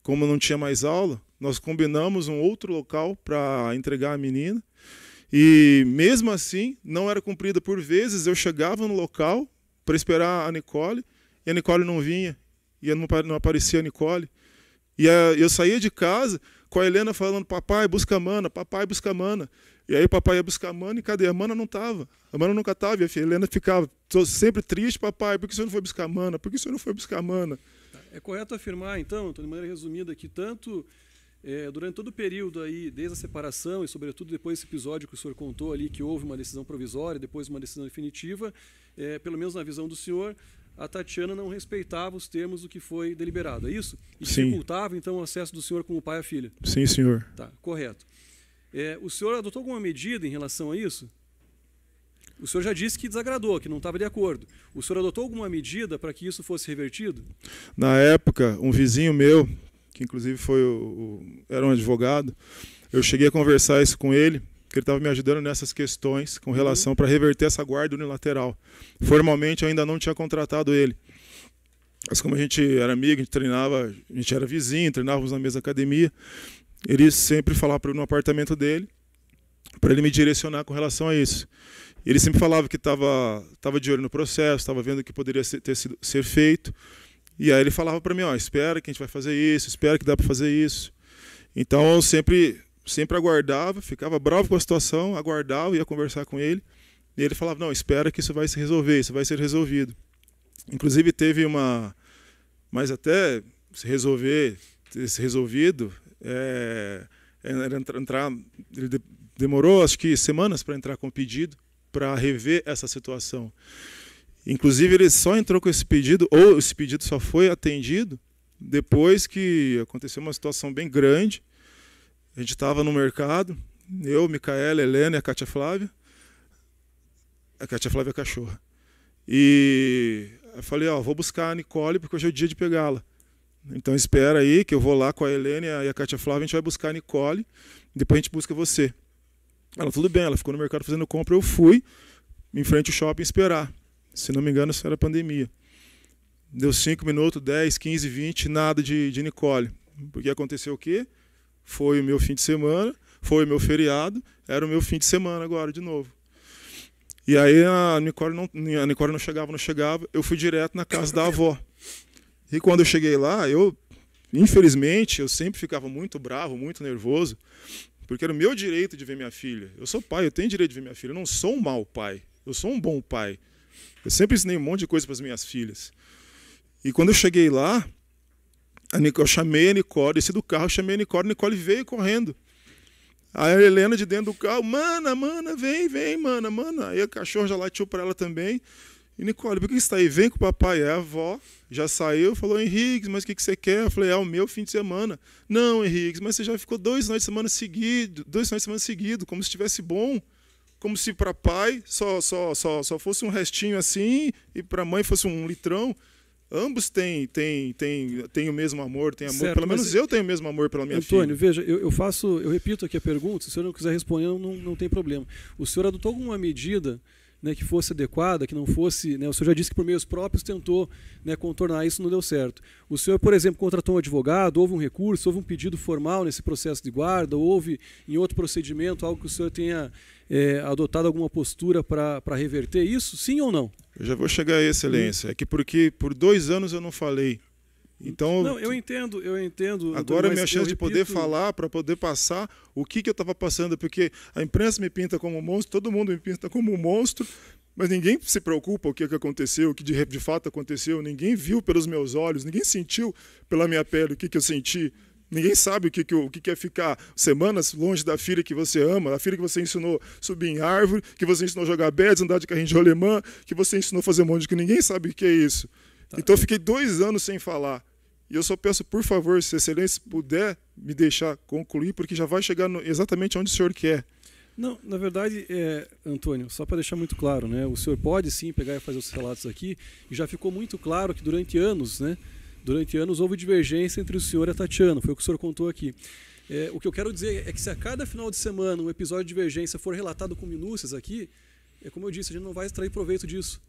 como não tinha mais aula, nós combinamos um outro local para entregar a menina. E mesmo assim, não era cumprida. Por vezes eu chegava no local para esperar a Nicole e a Nicole não vinha. E não aparecia a Nicole. E eu saía de casa com a Helena falando: papai, busca a Mana, papai, busca a Mana. E aí o papai ia buscar a Mana e cadê? A Mana não estava. A Mana nunca estava. E a Helena ficava sempre triste: papai, por que o senhor não foi buscar a Mana? Por que o senhor não foi buscar a Mana? É correto afirmar, então, de maneira resumida, que tanto durante todo o período aí, desde a separação e sobretudo depois desse episódio que o senhor contou ali, que houve uma decisão provisória, depois uma decisão definitiva, pelo menos na visão do senhor, a Tatiana não respeitava os termos do que foi deliberado, é isso? E dificultava, então, o acesso do senhor como pai à filha? Sim, senhor. Tá, correto. O senhor adotou alguma medida em relação a isso? O senhor já disse que desagradou, que não estava de acordo. O senhor adotou alguma medida para que isso fosse revertido? Na época, um vizinho meu, que inclusive era um advogado, eu cheguei a conversar isso com ele, que ele estava me ajudando nessas questões com relação para reverter essa guarda unilateral. Formalmente eu ainda não tinha contratado ele. Mas como a gente era amigo, a gente treinava, a gente era vizinho, treinávamos na mesma academia, ele sempre falava para no apartamento dele, para ele me direcionar com relação a isso. Ele sempre falava que estava de olho no processo, estava vendo o que poderia ser feito. E aí ele falava para mim: espera que a gente vai fazer isso, espera que dá para fazer isso. Então eu sempre aguardava, ficava bravo com a situação, aguardava, ia conversar com ele. E ele falava: não, espera que isso vai se resolver, isso vai ser resolvido. Inclusive teve mas até se resolvido, ele demorou acho que semanas para entrar com o pedido para rever essa situação. Inclusive ele só entrou com esse pedido, ou esse pedido só foi atendido depois que aconteceu uma situação bem grande. A gente estava no mercado, eu, Micaela, Helena e a Cátia Flávia. A Cátia Flávia é a cachorra. E eu falei: vou buscar a Nicole porque hoje é o dia de pegá-la. Então espera aí que eu vou lá com a Helena e a Cátia Flávia, a gente vai buscar a Nicole, depois a gente busca você. Ela: tudo bem, ela ficou no mercado fazendo compra, eu fui em frente ao shopping esperar. Se não me engano, isso era pandemia. Deu 5 minutos, 10, 15, 20, nada de Nicole. Porque aconteceu o quê? Foi o meu fim de semana, foi o meu feriado, era o meu fim de semana agora, de novo. E aí a Nicole não chegava, eu fui direto na casa da avó. E quando eu cheguei lá, infelizmente, eu sempre ficava muito bravo, muito nervoso, porque era o meu direito de ver minha filha. Eu sou pai, eu tenho direito de ver minha filha. Eu não sou um mau pai, eu sou um bom pai. Eu sempre ensinei um monte de coisa para as minhas filhas. E quando eu cheguei lá, eu chamei a Nicole, desci do carro, chamei a Nicole veio correndo. Aí a Helena de dentro do carro: Mana, vem, Mana. Aí a cachorra já latiu para ela também. E Nicole: por que você está aí? Vem com o papai. A avó já saiu, falou: Henrique, mas o que você quer? Eu falei: é o meu fim de semana. Não, Henrique, mas você já ficou 2 finais de semana seguidos, como se estivesse bom. Como se para pai só fosse um restinho assim e para mãe fosse um litrão. Ambos têm o mesmo amor, têm amor. Certo, pelo menos eu tenho o mesmo amor pela minha filha. Antônio, veja, eu repito aqui a pergunta, se o senhor não quiser responder, não tem problema. O senhor adotou alguma medida, né, que fosse adequada, que não fosse... Né, o senhor já disse que por meios próprios tentou, né, contornar isso, não deu certo. O senhor, por exemplo, contratou um advogado, houve um recurso, houve um pedido formal nesse processo de guarda, houve em outro procedimento algo que o senhor tenha adotado alguma postura para reverter isso, sim ou não? Eu já vou chegar a excelência. É que porque por 2 anos eu não falei. Então, não, eu entendo. Agora é minha chance de poder falar, para poder passar o que eu estava passando, porque a imprensa me pinta como um monstro, todo mundo me pinta como um monstro, Mas ninguém se preocupa o que aconteceu, o que de fato aconteceu. Ninguém viu pelos meus olhos, ninguém sentiu pela minha pele o que eu senti. Ninguém sabe o que é ficar semanas longe da filha que você ama, a filha que você ensinou a subir em árvore, que você ensinou a jogar beds, andar de carrinho de rolemã, que você ensinou a fazer um monte de que ninguém sabe o que é isso. Tá. Então eu fiquei 2 anos sem falar. E eu só peço, por favor, se a Excelência puder me deixar concluir, porque já vai chegar exatamente onde o senhor quer. Não, na verdade, Antônio, só para deixar muito claro, né, o senhor pode sim pegar e fazer os relatos aqui, e já ficou muito claro que durante anos, né, houve divergência entre o senhor e a Tatiana, foi o que o senhor contou aqui. O que eu quero dizer é que se a cada final de semana um episódio de divergência for relatado com minúcias aqui, como eu disse, a gente não vai extrair proveito disso.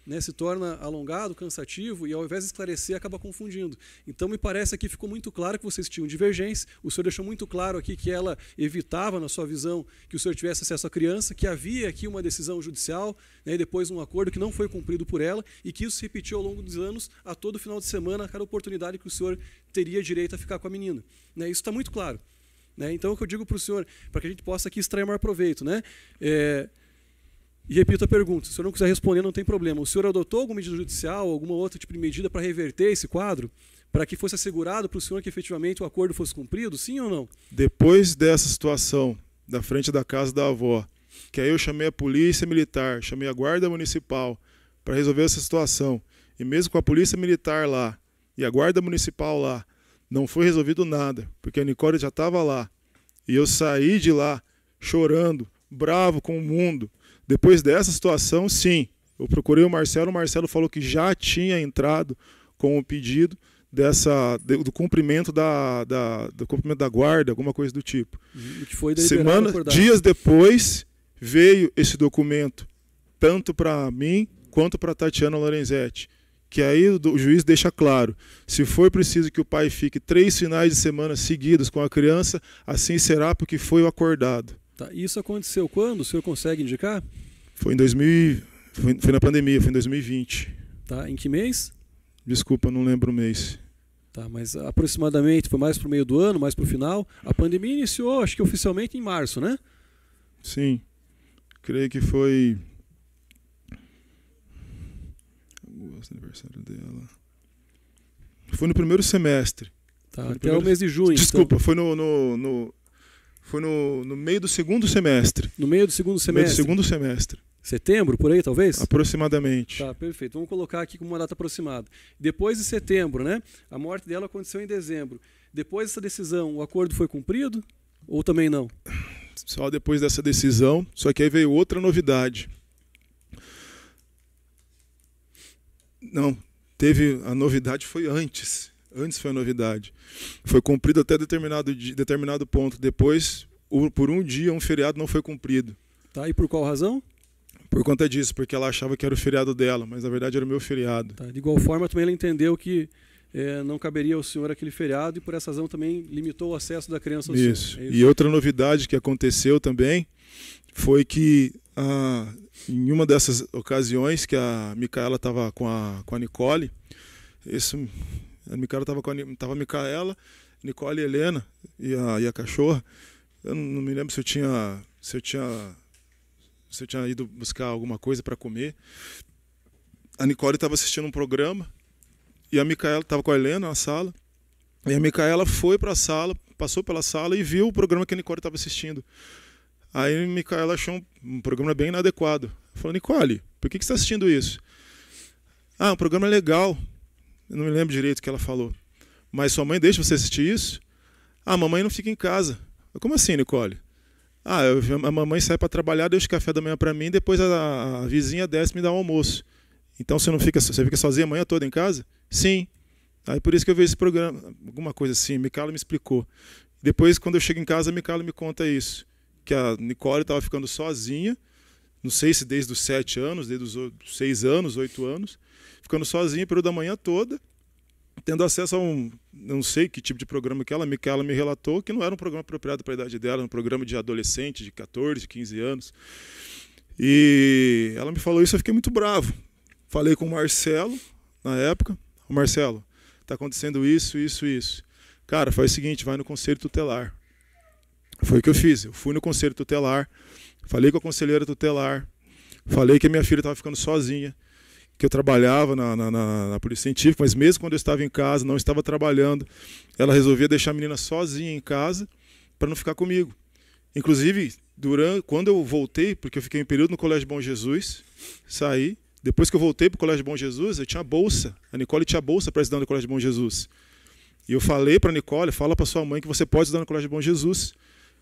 Né, se torna alongado, cansativo e ao invés de esclarecer acaba confundindo. Então me parece que ficou muito claro que vocês tinham divergência, o senhor deixou muito claro aqui que ela evitava, na sua visão, que o senhor tivesse acesso à criança, que havia aqui uma decisão judicial, né, e depois um acordo que não foi cumprido por ela e que isso se repetiu ao longo dos anos, a todo final de semana, a cada oportunidade que o senhor teria direito a ficar com a menina. Né, isso está muito claro. Né, então o que eu digo para o senhor, para que a gente possa aqui extrair maior proveito, né, e repito a pergunta, se o senhor não quiser responder, não tem problema. O senhor adotou alguma medida judicial, alguma outra tipo de medida para reverter esse quadro? Para que fosse assegurado para o senhor que efetivamente o acordo fosse cumprido, sim ou não? Depois dessa situação, da frente da casa da avó, que aí eu chamei a polícia militar, chamei a guarda municipal para resolver essa situação. E mesmo com a polícia militar lá e a guarda municipal lá, não foi resolvido nada, porque a Nicole já estava lá. E eu saí de lá chorando, bravo com o mundo. Depois dessa situação, sim, eu procurei o Marcelo falou que já tinha entrado com o pedido do cumprimento do cumprimento da guarda, alguma coisa do tipo. Que foi dias depois veio esse documento, tanto para mim quanto para Tatiana Lorenzetti, que aí o juiz deixa claro, se for preciso que o pai fique 3 finais de semana seguidos com a criança, assim será porque foi o acordado. Tá, isso aconteceu quando? O senhor consegue indicar? Foi foi na pandemia, foi em 2020. Tá, em que mês? Desculpa, não lembro o mês. Tá, mas aproximadamente foi mais para o meio do ano, mais para o final. A pandemia iniciou, acho que oficialmente em março, né? Sim, creio que foi o aniversário dela. Foi no primeiro semestre. Tá, até o mês de junho. Desculpa, então. Foi no meio do segundo semestre. No meio do segundo semestre? No meio do segundo semestre. Setembro, por aí, talvez? Aproximadamente. Tá, perfeito. Vamos colocar aqui como uma data aproximada. Depois de setembro, né? A morte dela aconteceu em dezembro. Depois dessa decisão, o acordo foi cumprido? Ou também não? Só depois dessa decisão, só que aí veio outra novidade. Não, a novidade foi antes. Antes foi a novidade. Foi cumprido até determinado ponto. Depois, por um dia, um feriado não foi cumprido. Tá, e por qual razão? Por conta disso, porque ela achava que era o feriado dela, mas na verdade era o meu feriado. Tá, de igual forma, também ela entendeu que não caberia ao senhor aquele feriado e por essa razão também limitou o acesso da criança ao senhor. Isso. E outra novidade que aconteceu também foi que em uma dessas ocasiões que a Micaela estava com a Nicole, a Micaela estava a Micaela, Nicole e Helena e a cachorra. Eu não me lembro se eu tinha ido buscar alguma coisa para comer. A Nicole estava assistindo um programa e a Micaela estava com a Helena na sala. E a Micaela foi para a sala, passou pela sala e viu o programa que a Nicole estava assistindo. Aí a Micaela achou um programa bem inadequado. Falou: Nicole, por que você está assistindo isso? Ah, um programa legal. Eu não me lembro direito o que ela falou. Mas sua mãe deixa você assistir isso? Ah, a mamãe não fica em casa. Como assim, Nicole? Ah, a mamãe sai para trabalhar, deixa o café da manhã para mim, depois a vizinha desce e me dá um almoço. Então você fica sozinha a manhã toda em casa? Sim. Aí por isso que eu vejo esse programa, alguma coisa assim, Micaela me explicou. Depois, quando eu chego em casa, a Micaela me conta isso, que a Nicole estava ficando sozinha, não sei se desde os 7 anos, desde os 6 anos, 8 anos, ficando sozinha o período da manhã toda, tendo acesso a não sei que tipo de programa que a Micaela me relatou, que não era um programa apropriado para a idade dela, era um programa de adolescente, de 14, 15 anos. E ela me falou isso, eu fiquei muito bravo. Falei com o Marcelo, na época: o Marcelo, está acontecendo isso. Cara, faz o seguinte, vai no conselho tutelar. Foi o que eu fiz, eu fui no conselho tutelar, falei com a conselheira tutelar, Falei que a minha filha estava ficando sozinha, que eu trabalhava na Polícia Científica, mas mesmo quando eu estava em casa, não estava trabalhando, ela resolvia deixar a menina sozinha em casa para não ficar comigo. Inclusive, quando eu voltei, porque eu fiquei um período no Colégio Bom Jesus, saí. Depois que eu voltei para o Colégio Bom Jesus, eu tinha bolsa. A Nicole tinha bolsa para estudar no Colégio Bom Jesus. E eu falei para a Nicole, fala para sua mãe que você pode estudar no Colégio Bom Jesus.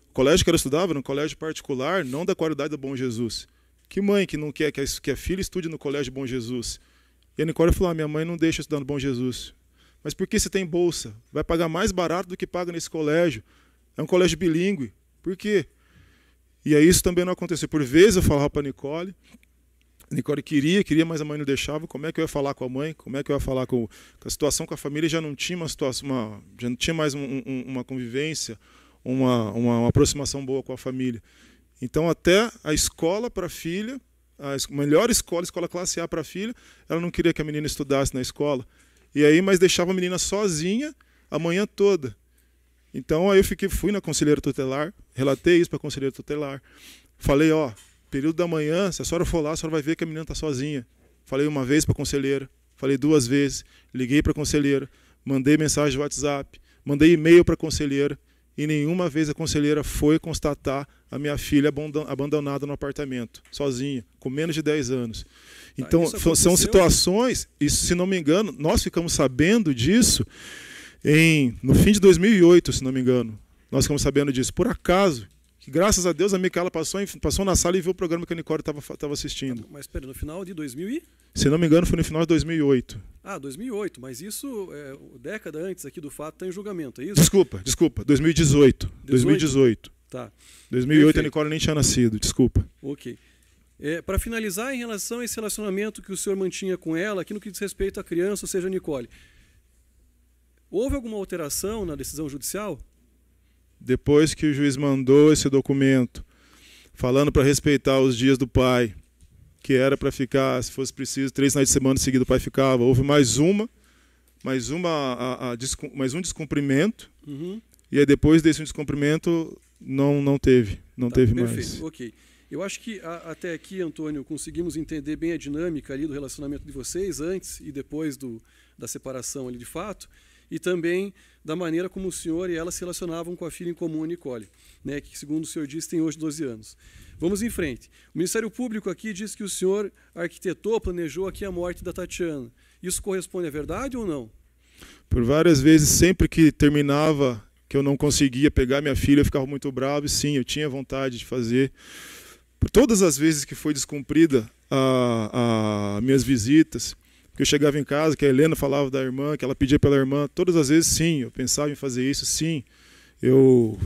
O colégio que ela estudava era um colégio particular, não da qualidade do Bom Jesus. Que mãe que não quer que a filha estude no Colégio Bom Jesus? E a Nicole falou, minha mãe não deixa eu estudar no Bom Jesus. Mas por que você tem bolsa? Vai pagar mais barato do que paga nesse colégio. É um colégio bilíngue. Por quê? E aí isso também não aconteceu. Por vezes eu falava para a Nicole queria, mas a mãe não deixava. Como é que eu ia falar com a mãe? Como é que eu ia falar com a situação com a família? Já não tinha já não tinha mais uma convivência, uma aproximação boa com a família. Então até a escola para a filha, a melhor escola classe A para a filha, ela não queria que a menina estudasse na escola. E aí, mas deixava a menina sozinha a manhã toda. Então aí eu fui na conselheira tutelar, relatei isso para a conselheira tutelar. Falei, período da manhã, se a senhora for lá, a senhora vai ver que a menina está sozinha. Falei uma vez para a conselheira, falei 2 vezes, liguei para a conselheira, mandei mensagem no WhatsApp, mandei e-mail para a conselheira, e nenhuma vez a conselheira foi constatar a minha filha abandonada no apartamento, sozinha, com menos de 10 anos. Então, são situações, isso, se não me engano, nós ficamos sabendo disso no fim de 2008, se não me engano. Nós ficamos sabendo disso, por acaso. Que, graças a Deus, a Micaela passou na sala e viu o programa que a Nicole estava assistindo. Mas espera, no final de 2000 e... Se não me engano, foi no final de 2008. 2008, mas isso, década antes aqui do fato, está em julgamento, é isso? Desculpa, 2018. 2018. Tá. 2008 Perfeito. A Nicole nem tinha nascido, desculpa. Ok. Para finalizar, em relação a esse relacionamento que o senhor mantinha com ela, aqui no que diz respeito à criança, ou seja, a Nicole, houve alguma alteração na decisão judicial? Depois que o juiz mandou esse documento, falando para respeitar os dias do pai, que era para ficar, se fosse preciso, 3 finais de semana seguidos o pai ficava, houve mais um descumprimento, e aí depois desse descumprimento não teve perfeito, mais. Ok. Eu acho que até aqui, Antônio, conseguimos entender bem a dinâmica ali do relacionamento de vocês, antes e depois da separação ali de fato, e também da maneira como o senhor e ela se relacionavam com a filha em comum, a Nicole, né, que, segundo o senhor disse, tem hoje 12 anos. Vamos em frente. O Ministério Público aqui diz que o senhor arquitetou, planejou aqui a morte da Tatiana. Isso corresponde à verdade ou não? Por várias vezes, sempre que terminava, que eu não conseguia pegar minha filha, eu ficava muito bravo, e sim, eu tinha vontade de fazer. Por todas as vezes que foi descumprida as minhas visitas, que eu chegava em casa, que a Helena falava da irmã, que ela pedia pela irmã, todas as vezes, sim, eu pensava em fazer isso, sim.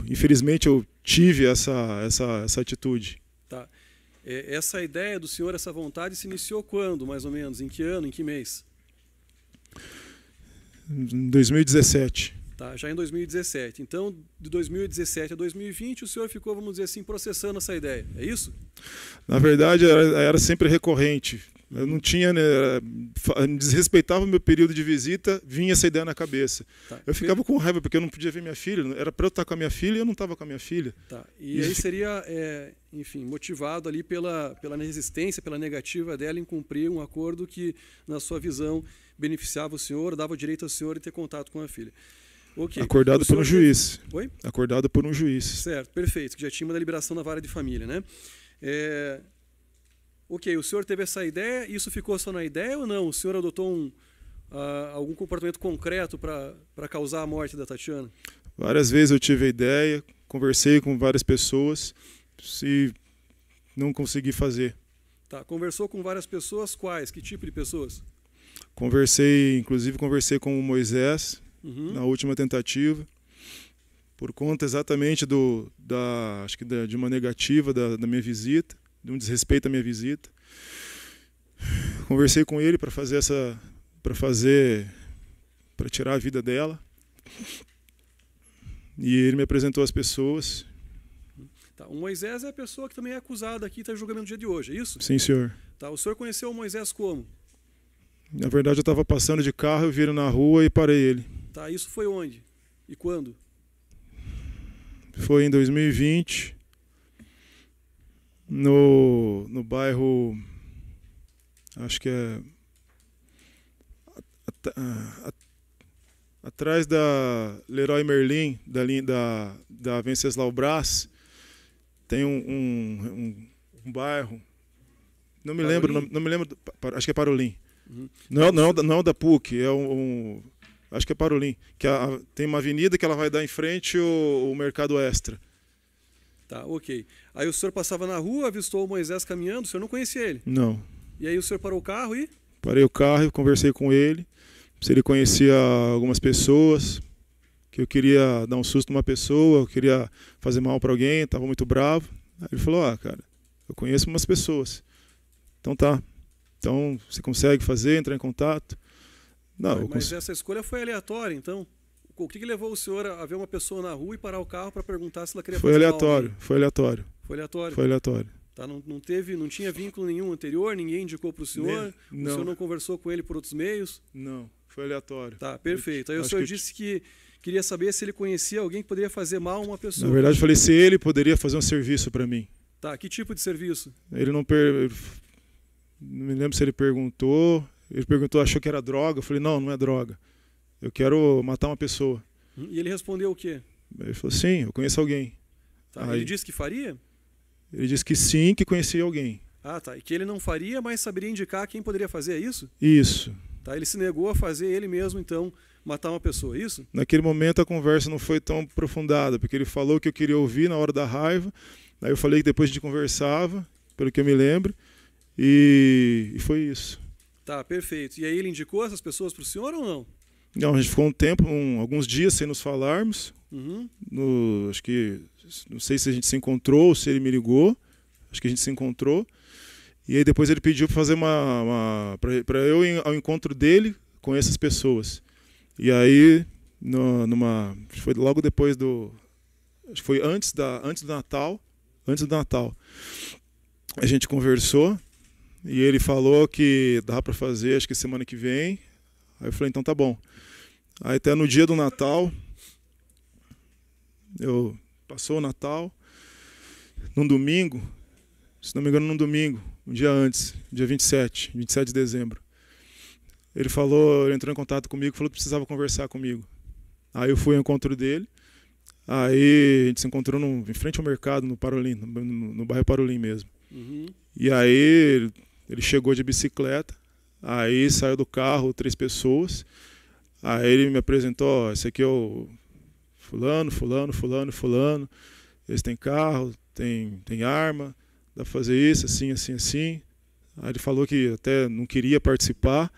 Infelizmente, eu tive essa atitude. Tá. Essa ideia do senhor, essa vontade, se iniciou quando, mais ou menos? Em que ano, em que mês? Em 2017. Tá, já em 2017. Então, de 2017 a 2020, o senhor ficou, vamos dizer assim, processando essa ideia. É isso? Na verdade, era sempre recorrente. Eu não tinha, né, desrespeitava o meu período de visita, vinha essa ideia na cabeça. Tá. Eu ficava com raiva, porque eu não podia ver minha filha. Era para eu estar com a minha filha e eu não estava com a minha filha. Tá. E aí seria, enfim, motivado ali pela resistência, pela negativa dela em cumprir um acordo que, na sua visão, beneficiava o senhor, dava o direito ao senhor de ter contato com a filha. Okay. Acordado por um juiz. Oi? Acordado por um juiz. Certo, perfeito, que já tinha uma deliberação na vara de família, né? Ok, o senhor teve essa ideia, isso ficou só na ideia ou não? O senhor adotou algum comportamento concreto para causar a morte da Tatiana? Várias vezes eu tive a ideia, conversei com várias pessoas e não consegui fazer. Tá, conversou com várias pessoas, quais? Que tipo de pessoas? Inclusive conversei com o Moisés, na última tentativa, por conta exatamente de uma negativa da minha visita, de um desrespeito à minha visita. Conversei com ele para tirar a vida dela. E ele me apresentou as pessoas. Tá, o Moisés é a pessoa que também é acusada aqui, está em julgamento no dia de hoje, é isso? Sim, senhor. Tá, o senhor conheceu o Moisés como? Na verdade, eu estava passando de carro, eu vi ele na rua e parei ele. Tá, isso foi onde? E quando? Foi em 2020. no bairro, acho que é atrás da Leroy Merlin, da Venceslau Brás, tem um bairro, não me lembro, acho que é Parolim. Uhum. Não é o da PUC, acho que é Parolim, que tem uma avenida que ela vai dar em frente o Mercado Extra. Tá, ok. Aí o senhor passava na rua, avistou o Moisés caminhando, o senhor não conhecia ele? Não. E aí o senhor parou o carro e? Parei o carro e conversei com ele, se ele conhecia algumas pessoas, que eu queria dar um susto numa pessoa, eu queria fazer mal para alguém, estava muito bravo. Aí ele falou, cara, eu conheço umas pessoas. Então tá. Então você consegue fazer, entrar em contato? Não, mas essa escolha foi aleatória, então? O que levou o senhor a ver uma pessoa na rua e parar o carro para perguntar se ela queria fazer mal? Foi aleatório. Foi aleatório? Foi aleatório. Tá, não tinha vínculo nenhum anterior, ninguém indicou para o senhor? O senhor não conversou com ele por outros meios? Não, foi aleatório. Tá, perfeito. Aí o senhor disse que queria saber se ele conhecia alguém que poderia fazer mal a uma pessoa. Na verdade, eu falei se ele poderia fazer um serviço para mim. Tá, que tipo de serviço? Ele não me lembro se ele perguntou. Ele perguntou, achou que era droga. Eu falei, não é droga. Eu quero matar uma pessoa. E ele respondeu o quê? Ele falou, sim, eu conheço alguém. Tá, ele disse que faria? Ele disse que sim, que conhecia alguém. Ah, tá. E que ele não faria, mas saberia indicar quem poderia fazer, é isso? Isso. Tá, ele se negou a fazer ele mesmo, então, matar uma pessoa, é isso? Naquele momento a conversa não foi tão aprofundada, porque ele falou o que eu queria ouvir na hora da raiva. Aí eu falei que depois a gente conversava, pelo que eu me lembro, e foi isso. Tá, perfeito. E aí ele indicou essas pessoas para o senhor ou não? Não, a gente ficou um tempo, alguns dias sem nos falarmos. Acho que, não sei se a gente se encontrou ou se ele me ligou. Acho que a gente se encontrou. E aí depois ele pediu para fazer para eu ir ao encontro dele com essas pessoas. E aí, foi logo depois acho que foi antes do Natal. Antes do Natal, a gente conversou e ele falou que dá para fazer, acho que semana que vem. Aí eu falei, então tá bom. Aí até no dia do Natal, passou o Natal, num domingo, se não me engano, num domingo, um dia antes, dia 27 de dezembro. Ele entrou em contato comigo, falou que precisava conversar comigo. Aí eu fui ao encontro dele. Aí a gente se encontrou em frente ao mercado, no Parolim, no bairro Parolim mesmo. E aí ele chegou de bicicleta, aí saiu do carro 3 pessoas, aí ele me apresentou, esse aqui é o fulano, eles têm carro, tem arma, dá pra fazer isso, assim. Aí ele falou que até não queria participar,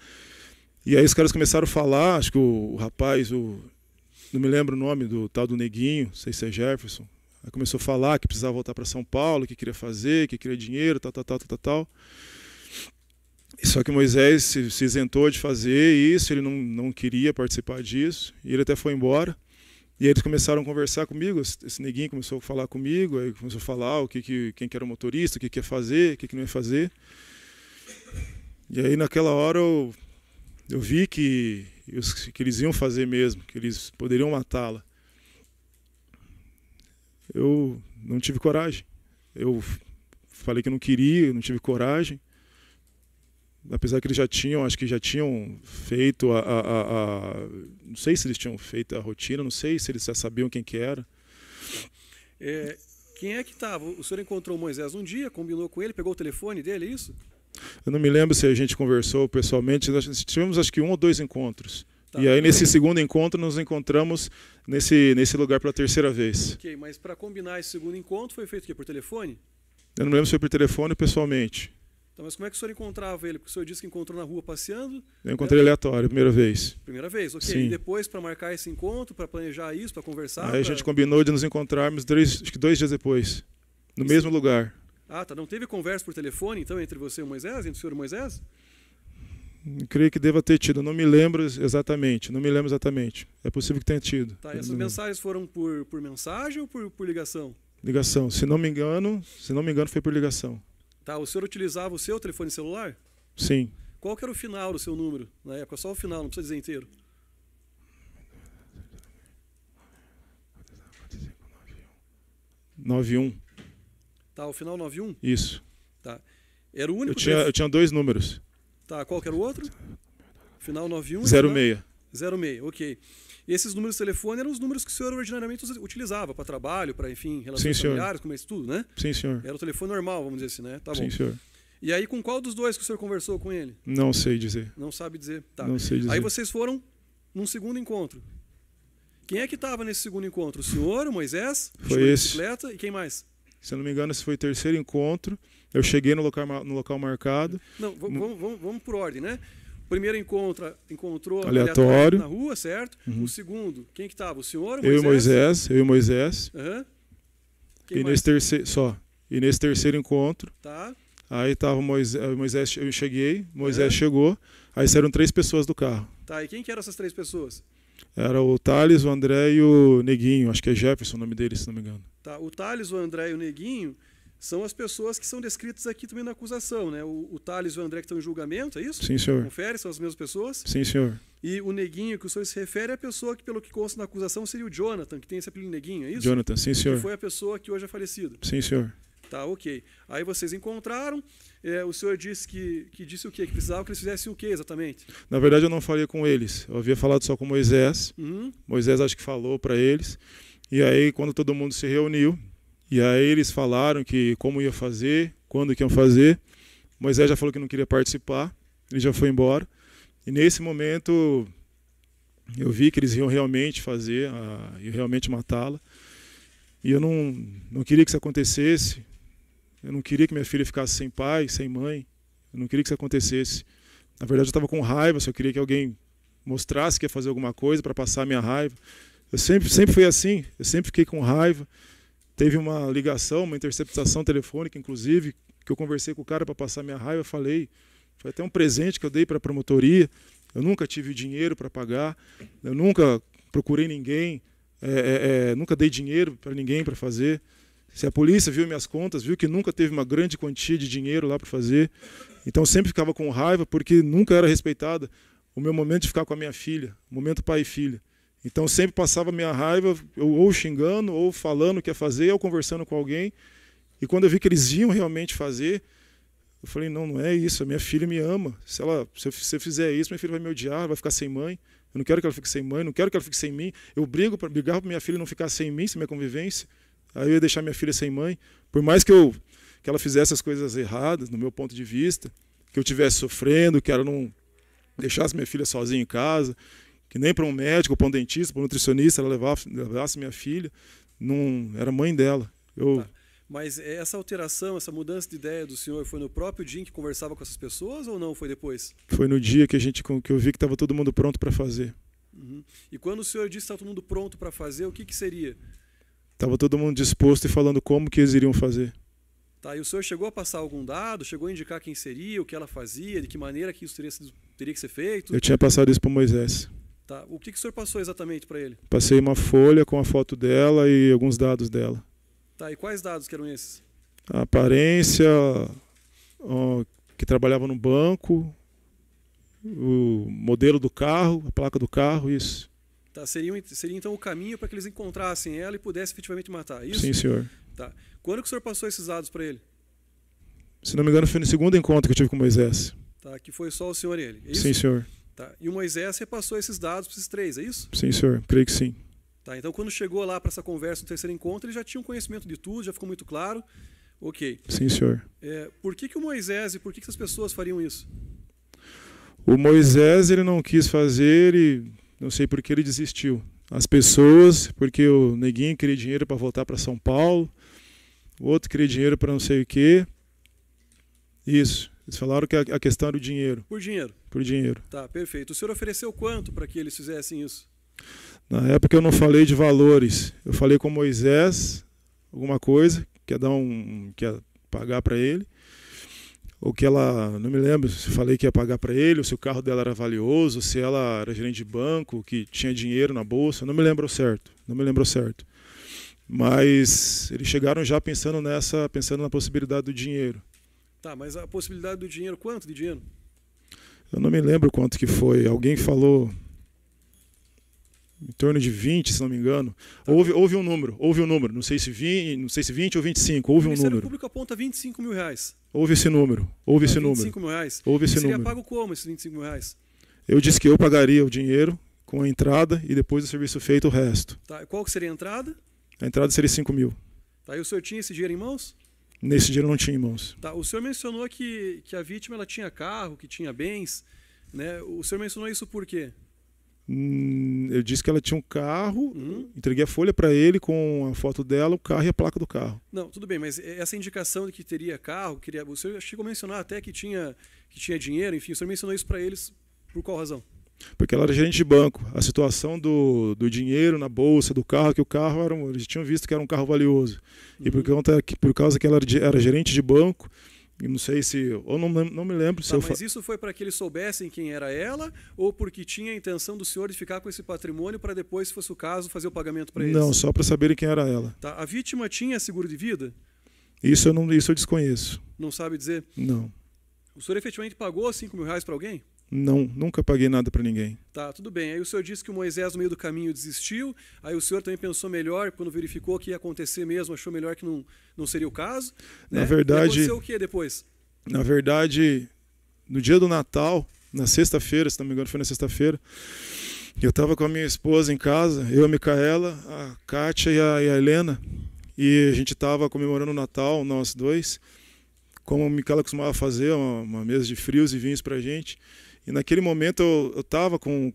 e aí os caras começaram a falar, acho que o rapaz, não me lembro o nome do tal do Neguinho, não sei se é Jefferson. Aí começou a falar que precisava voltar para São Paulo, que queria fazer, que queria dinheiro, tal. Só que Moisés se isentou de fazer isso, ele não queria participar disso, e ele até foi embora. E aí eles começaram a conversar comigo, esse Neguinho começou a falar comigo, aí começou a falar quem que era o motorista, o que ia fazer, o que não ia fazer. E aí naquela hora eu vi que eles iam fazer mesmo, que eles poderiam matá-la. Eu não tive coragem. Eu falei que não queria, não tive coragem. Apesar que eles acho que já tinham feito não sei se eles tinham feito a rotina, não sei se eles já sabiam quem que era. Quem é que estava? O senhor encontrou o Moisés um dia, combinou com ele, pegou o telefone dele, é isso? Eu não me lembro se a gente conversou pessoalmente, nós tivemos acho que 1 ou 2 encontros. Tá, e aí nesse segundo encontro nos encontramos nesse lugar pela 3ª vez. Ok, mas para combinar esse segundo encontro foi feito o quê? Por telefone? Eu não me lembro se foi por telefone ou pessoalmente. Então, mas como é que o senhor encontrava ele? Porque o senhor disse que encontrou na rua passeando. Eu encontrei aleatório, primeira vez. Primeira vez, ok. Sim. E depois, para marcar esse encontro, para planejar isso, para conversar? Aí a gente combinou de nos encontrarmos acho que 2 dias depois, no mesmo lugar. Ah, tá. Não teve conversa por telefone, então, entre você e o Moisés, entre o senhor e o Moisés? Creio que deva ter tido, não me lembro exatamente. É possível que tenha tido. Tá, e essas mensagens foram por mensagem ou por ligação? Ligação. Se não me engano, foi por ligação. Tá, o senhor utilizava o seu telefone celular? Sim. Qual que era o final do seu número na época? Só o final, não precisa dizer inteiro. 91. Tá, o final 91? Isso. Tá. Era o único... Eu tinha 2 números. Tá, qual que era o outro? Final 91? 06. 06, ok. E esses números de telefone eram os números que o senhor ordinariamente utilizava para trabalho, para, enfim, relações familiares, como isso tudo, né? Sim, senhor. Era o telefone normal, vamos dizer assim, né? Tá bom. Sim, senhor. E aí, com qual dos dois que o senhor conversou com ele? Não sei dizer. Não sabe dizer. Tá. Não sei dizer. Aí vocês foram num segundo encontro. Quem é que estava nesse segundo encontro? O senhor, o Moisés? Foi esse. Bicicleta, e quem mais? Se eu não me engano, esse foi o terceiro encontro. Eu cheguei no local marcado. Não, vamos por ordem, né? O primeiro encontrou aleatório na rua, certo? O segundo, quem que estava? O senhor, o Moisés? Eu e Moisés. Uhum. E nesse terceiro, E nesse terceiro encontro, tá. Aí tava Moisés, eu cheguei, Moisés chegou, aí saíram 3 pessoas do carro. Tá, e quem que eram essas 3 pessoas? Era o Thales, o André e o Neguinho, acho que é Jefferson o nome dele, se não me engano. Tá, o Thales, o André e o Neguinho são as pessoas que são descritas aqui também na acusação, né? O Thales e o André que estão em julgamento, é isso? Sim, senhor. Confere, são as mesmas pessoas? Sim, senhor. E o Neguinho que o senhor se refere é a pessoa que, pelo que consta na acusação, seria o Jonathan, que tem esse apelido Neguinho, é isso? Jonathan, sim, senhor. Que foi a pessoa que hoje é falecida. Sim, senhor. Tá, ok. Aí vocês encontraram, o senhor disse que disse o quê? Que precisava que eles fizessem o quê exatamente? Na verdade eu não falei com eles, eu havia falado só com Moisés. Moisés acho que falou para eles, e aí quando todo mundo se reuniu, e aí eles falaram que como ia fazer, quando que iam fazer, Moisés já falou que não queria participar, ele já foi embora, e nesse momento eu vi que eles iam realmente fazer, iam realmente matá-la, e eu não queria que isso acontecesse. Eu não queria que minha filha ficasse sem pai, sem mãe. Eu não queria que isso acontecesse. Na verdade, eu estava com raiva, só queria que alguém mostrasse que ia fazer alguma coisa para passar a minha raiva. Eu sempre fui assim, eu sempre fiquei com raiva. Teve uma ligação, uma interceptação telefônica, inclusive, que eu conversei com o cara para passar a minha raiva. Falei, foi até um presente que eu dei para a promotoria. Eu nunca tive dinheiro para pagar, eu nunca procurei ninguém, nunca dei dinheiro para ninguém para fazer. Se a polícia viu minhas contas, viu que nunca teve uma grande quantia de dinheiro lá para fazer. Então sempre ficava com raiva porque nunca era respeitada o meu momento de ficar com a minha filha, o momento pai e filha. Então sempre passava a minha raiva, ou xingando, ou falando o que ia fazer, ou conversando com alguém. E quando eu vi que eles iam realmente fazer, eu falei, não é isso, a minha filha me ama. Se eu fizer isso, minha filha vai me odiar, vai ficar sem mãe. Eu não quero que ela fique sem mãe, não quero que ela fique sem mim. Eu brigo para brigar para minha filha não ficar sem mim, sem minha convivência. Aí eu ia deixar minha filha sem mãe. Por mais que ela fizesse as coisas erradas, no meu ponto de vista, que eu estivesse sofrendo, que ela não deixasse minha filha sozinha em casa, que nem para um médico, para um dentista, para um nutricionista, ela levasse minha filha, não era mãe dela. Tá. Mas essa alteração, essa mudança de ideia do senhor foi no próprio dia em que conversava com essas pessoas ou não? Foi depois? Foi no dia que eu vi que estava todo mundo pronto para fazer. E quando o senhor disse que estava todo mundo pronto para fazer, o que seria? Estava todo mundo disposto e falando como que eles iriam fazer. Tá, e o senhor chegou a passar algum dado? Chegou a indicar quem seria, o que ela fazia, de que maneira que isso teria que ser feito? Eu tinha passado isso para Moisés. Tá, o que o senhor passou exatamente para ele? Passei uma folha com a foto dela e alguns dados dela. Tá, e quais dados que eram esses? A aparência, que trabalhava no banco, o modelo do carro, a placa do carro, isso. Tá, seria então o caminho para que eles encontrassem ela e pudessem efetivamente matar, isso? Sim, senhor. Tá. Quando que o senhor passou esses dados para ele? Se não me engano, foi no segundo encontro que eu tive com Moisés. Tá, que foi só o senhor e ele, é isso? Sim, senhor. Tá. E o Moisés repassou esses dados para esses 3, é isso? Sim, senhor. Creio que sim. Tá, então quando chegou lá para essa conversa no terceiro encontro, ele já tinha um conhecimento de tudo, já ficou muito claro. Ok. Sim, senhor. Por que o Moisés e por que essas pessoas fariam isso? O Moisés ele não quis fazer e não sei por que ele desistiu. As pessoas, porque o Neguinho queria dinheiro para voltar para São Paulo, o outro queria dinheiro para não sei o quê. Isso. Eles falaram que a questão era o dinheiro. Por dinheiro? Por dinheiro. Tá, perfeito. O senhor ofereceu quanto para que eles fizessem isso? Na época eu não falei de valores. Eu falei com Moisés alguma coisa, que ia pagar para ele. Ou que ela, não me lembro se falei que ia pagar para ele, ou se o carro dela era valioso, ou se ela era gerente de banco, que tinha dinheiro na bolsa, não me lembro certo. Mas eles chegaram já pensando na possibilidade do dinheiro. Tá, mas a possibilidade do dinheiro, quanto de dinheiro? Eu não me lembro quanto que foi. Alguém falou em torno de 20, se não me engano. Tá. Houve um número, não sei se 20 ou 25, houve um número. O Ministério Público aponta R$25 mil. Houve esse número, houve esse número. R$25 mil. Houve esse Seria número. pago como esses R$25 mil? Eu disse que eu pagaria o dinheiro com a entrada e depois do serviço feito o resto. Tá. Qual que seria a entrada? A entrada seria 5 mil. Tá. E o senhor tinha esse dinheiro em mãos? Nesse dinheiro não tinha em mãos. Tá. O senhor mencionou que a vítima ela tinha carro, que tinha bens, né? O senhor mencionou isso por quê? Eu disse que ela tinha um carro, entreguei a folha para ele com a foto dela, o carro e a placa do carro. Não, tudo bem, mas essa indicação de que teria carro, o senhor chegou a mencionar até que tinha dinheiro, enfim, o senhor mencionou isso para eles por qual razão? Porque ela era gerente de banco. A situação do dinheiro na bolsa, do carro, que o carro eles tinham visto que era um carro valioso. E por causa que ela era gerente de banco, e não sei se... Ou não me lembro se mas isso foi para que eles soubessem quem era ela ou porque tinha a intenção do senhor de ficar com esse patrimônio para depois, se fosse o caso, fazer o pagamento para eles? Não, só para saberem quem era ela. Tá. A vítima tinha seguro de vida? Isso eu desconheço. Não sabe dizer? Não. O senhor efetivamente pagou R$5 mil para alguém? Não, nunca paguei nada para ninguém. Tá, tudo bem. Aí o senhor disse que o Moisés no meio do caminho desistiu, aí o senhor também pensou melhor, quando verificou que ia acontecer mesmo, achou melhor que não seria o caso. Né? Na verdade... E aconteceu o que depois? Na verdade, no dia do Natal, na sexta-feira, se não me engano foi na sexta-feira, eu estava com a minha esposa em casa, eu, a Micaela, a Kátia e a Helena, e a gente estava comemorando o Natal, nós dois, como a Micaela costumava fazer, uma mesa de frios e vinhos para a gente. E naquele momento eu estava com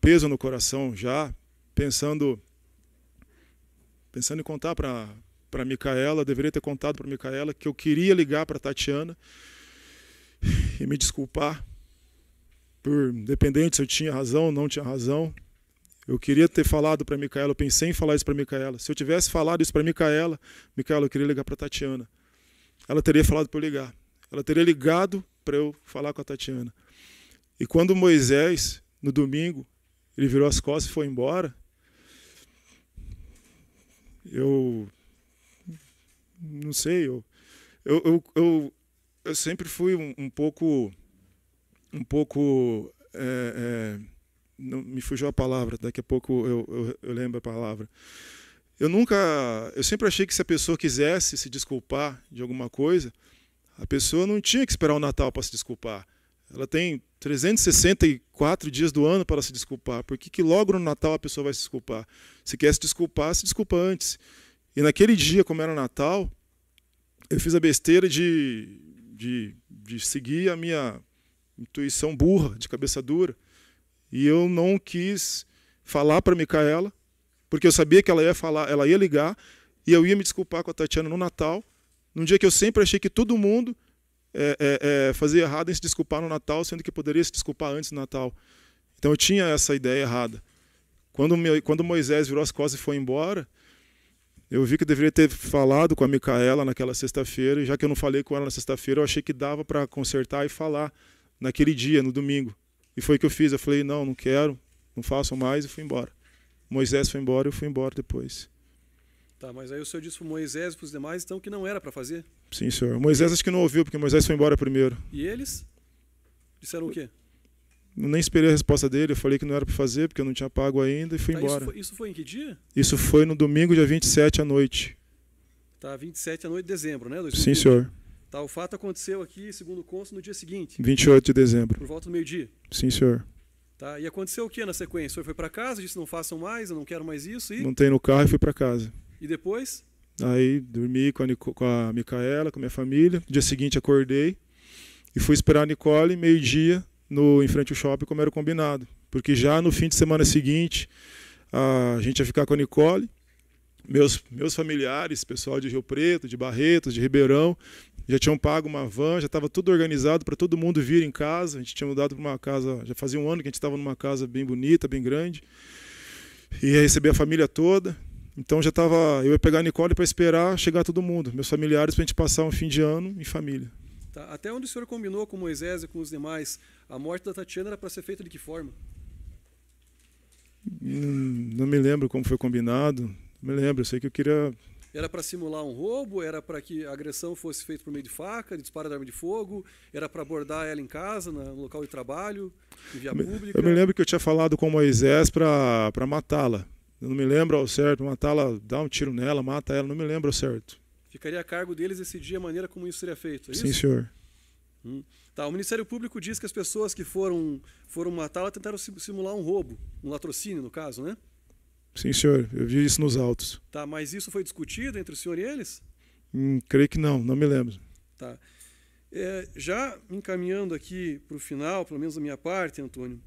peso no coração já, pensando em contar para a Micaela, deveria ter contado para a Micaela que eu queria ligar para a Tatiana e me desculpar, independente se eu tinha razão ou não tinha razão. Eu queria ter falado para a Micaela, eu pensei em falar isso para a Micaela. Se eu tivesse falado isso para a Micaela, eu queria ligar para a Tatiana. Ela teria falado para eu ligar. Ela teria ligado para eu falar com a Tatiana. E quando Moisés, no domingo, ele virou as costas e foi embora, eu não sei, eu sempre fui um pouco não, me fugiu a palavra, daqui a pouco eu lembro a palavra. Eu sempre achei que se a pessoa quisesse se desculpar de alguma coisa, a pessoa não tinha que esperar o Natal para se desculpar. Ela tem 364 dias do ano para se desculpar. Por que logo no Natal a pessoa vai se desculpar? Se quer se desculpar, se desculpa antes. E naquele dia, como era Natal, eu fiz a besteira de seguir a minha intuição burra, de cabeça dura. E eu não quis falar para a Micaela, porque eu sabia que ela ia falar, ela ia ligar, e eu ia me desculpar com a Tatiana no Natal, num dia que eu sempre achei que todo mundo fazia errado em se desculpar no Natal, sendo que poderia se desculpar antes do Natal. Então eu tinha essa ideia errada. Quando Moisés virou as costas e foi embora, eu vi que eu deveria ter falado com a Micaela naquela sexta-feira, e já que eu não falei com ela na sexta-feira, eu achei que dava para consertar e falar naquele dia, no domingo. E foi o que eu fiz. Eu falei, não quero, não faço mais, e fui embora. Moisés foi embora, eu fui embora depois. Tá, mas aí o senhor disse para Moisés e para os demais, então, que não era para fazer? Sim, senhor. Moisés acho que não ouviu, porque Moisés foi embora primeiro. E eles? Disseram o quê? Eu nem esperei a resposta dele, eu falei que não era para fazer, porque eu não tinha pago ainda, e fui embora. Isso foi em que dia? Isso foi no domingo, dia 27 à noite. Tá, 27 à noite de dezembro, né? 2020. Sim, senhor. Tá, o fato aconteceu aqui, segundo o cônsul, no dia seguinte. 28 de dezembro. Por volta do meio-dia. Sim, senhor. Tá, e aconteceu o que na sequência? O senhor foi para casa, disse não façam mais, eu não quero mais isso, e... Montei no carro e fui para casa. E depois? Aí dormi com a Micaela, com a minha família. No dia seguinte acordei e fui esperar a Nicole, meio-dia, em frente ao shopping, como era combinado. Porque já no fim de semana seguinte, a gente ia ficar com a Nicole. Meus familiares, pessoal de Rio Preto, de Barretos, de Ribeirão, já tinham pago uma van, já estava tudo organizado para todo mundo vir em casa. A gente tinha mudado para uma casa, já fazia um ano que a gente estava numa casa bem bonita, bem grande. E ia receber a família toda. Então eu ia pegar a Nicole para esperar chegar todo mundo, meus familiares, para a gente passar um fim de ano em família. Tá, até onde o senhor combinou com Moisés e com os demais, a morte da Tatiana era para ser feita de que forma? Não me lembro como foi combinado. Não me lembro, eu sei que eu queria... Era para simular um roubo? Era para que a agressão fosse feita por meio de faca, de disparo de arma de fogo? Era para abordar ela em casa, no local de trabalho, em via pública? Eu me lembro que eu tinha falado com Moisés para matá-la. Eu não me lembro ao certo, matá-la, dar um tiro nela, mata ela, não me lembro ao certo. Ficaria a cargo deles decidir a maneira como isso seria feito, é isso? Sim, senhor. Tá, o Ministério Público diz que as pessoas que foram matá-la tentaram simular um roubo, um latrocínio, no caso, né? Sim, senhor. Eu vi isso nos autos. Tá, mas isso foi discutido entre o senhor e eles? Creio que não me lembro. Tá. Já encaminhando aqui para o final, pelo menos da minha parte, Antônio,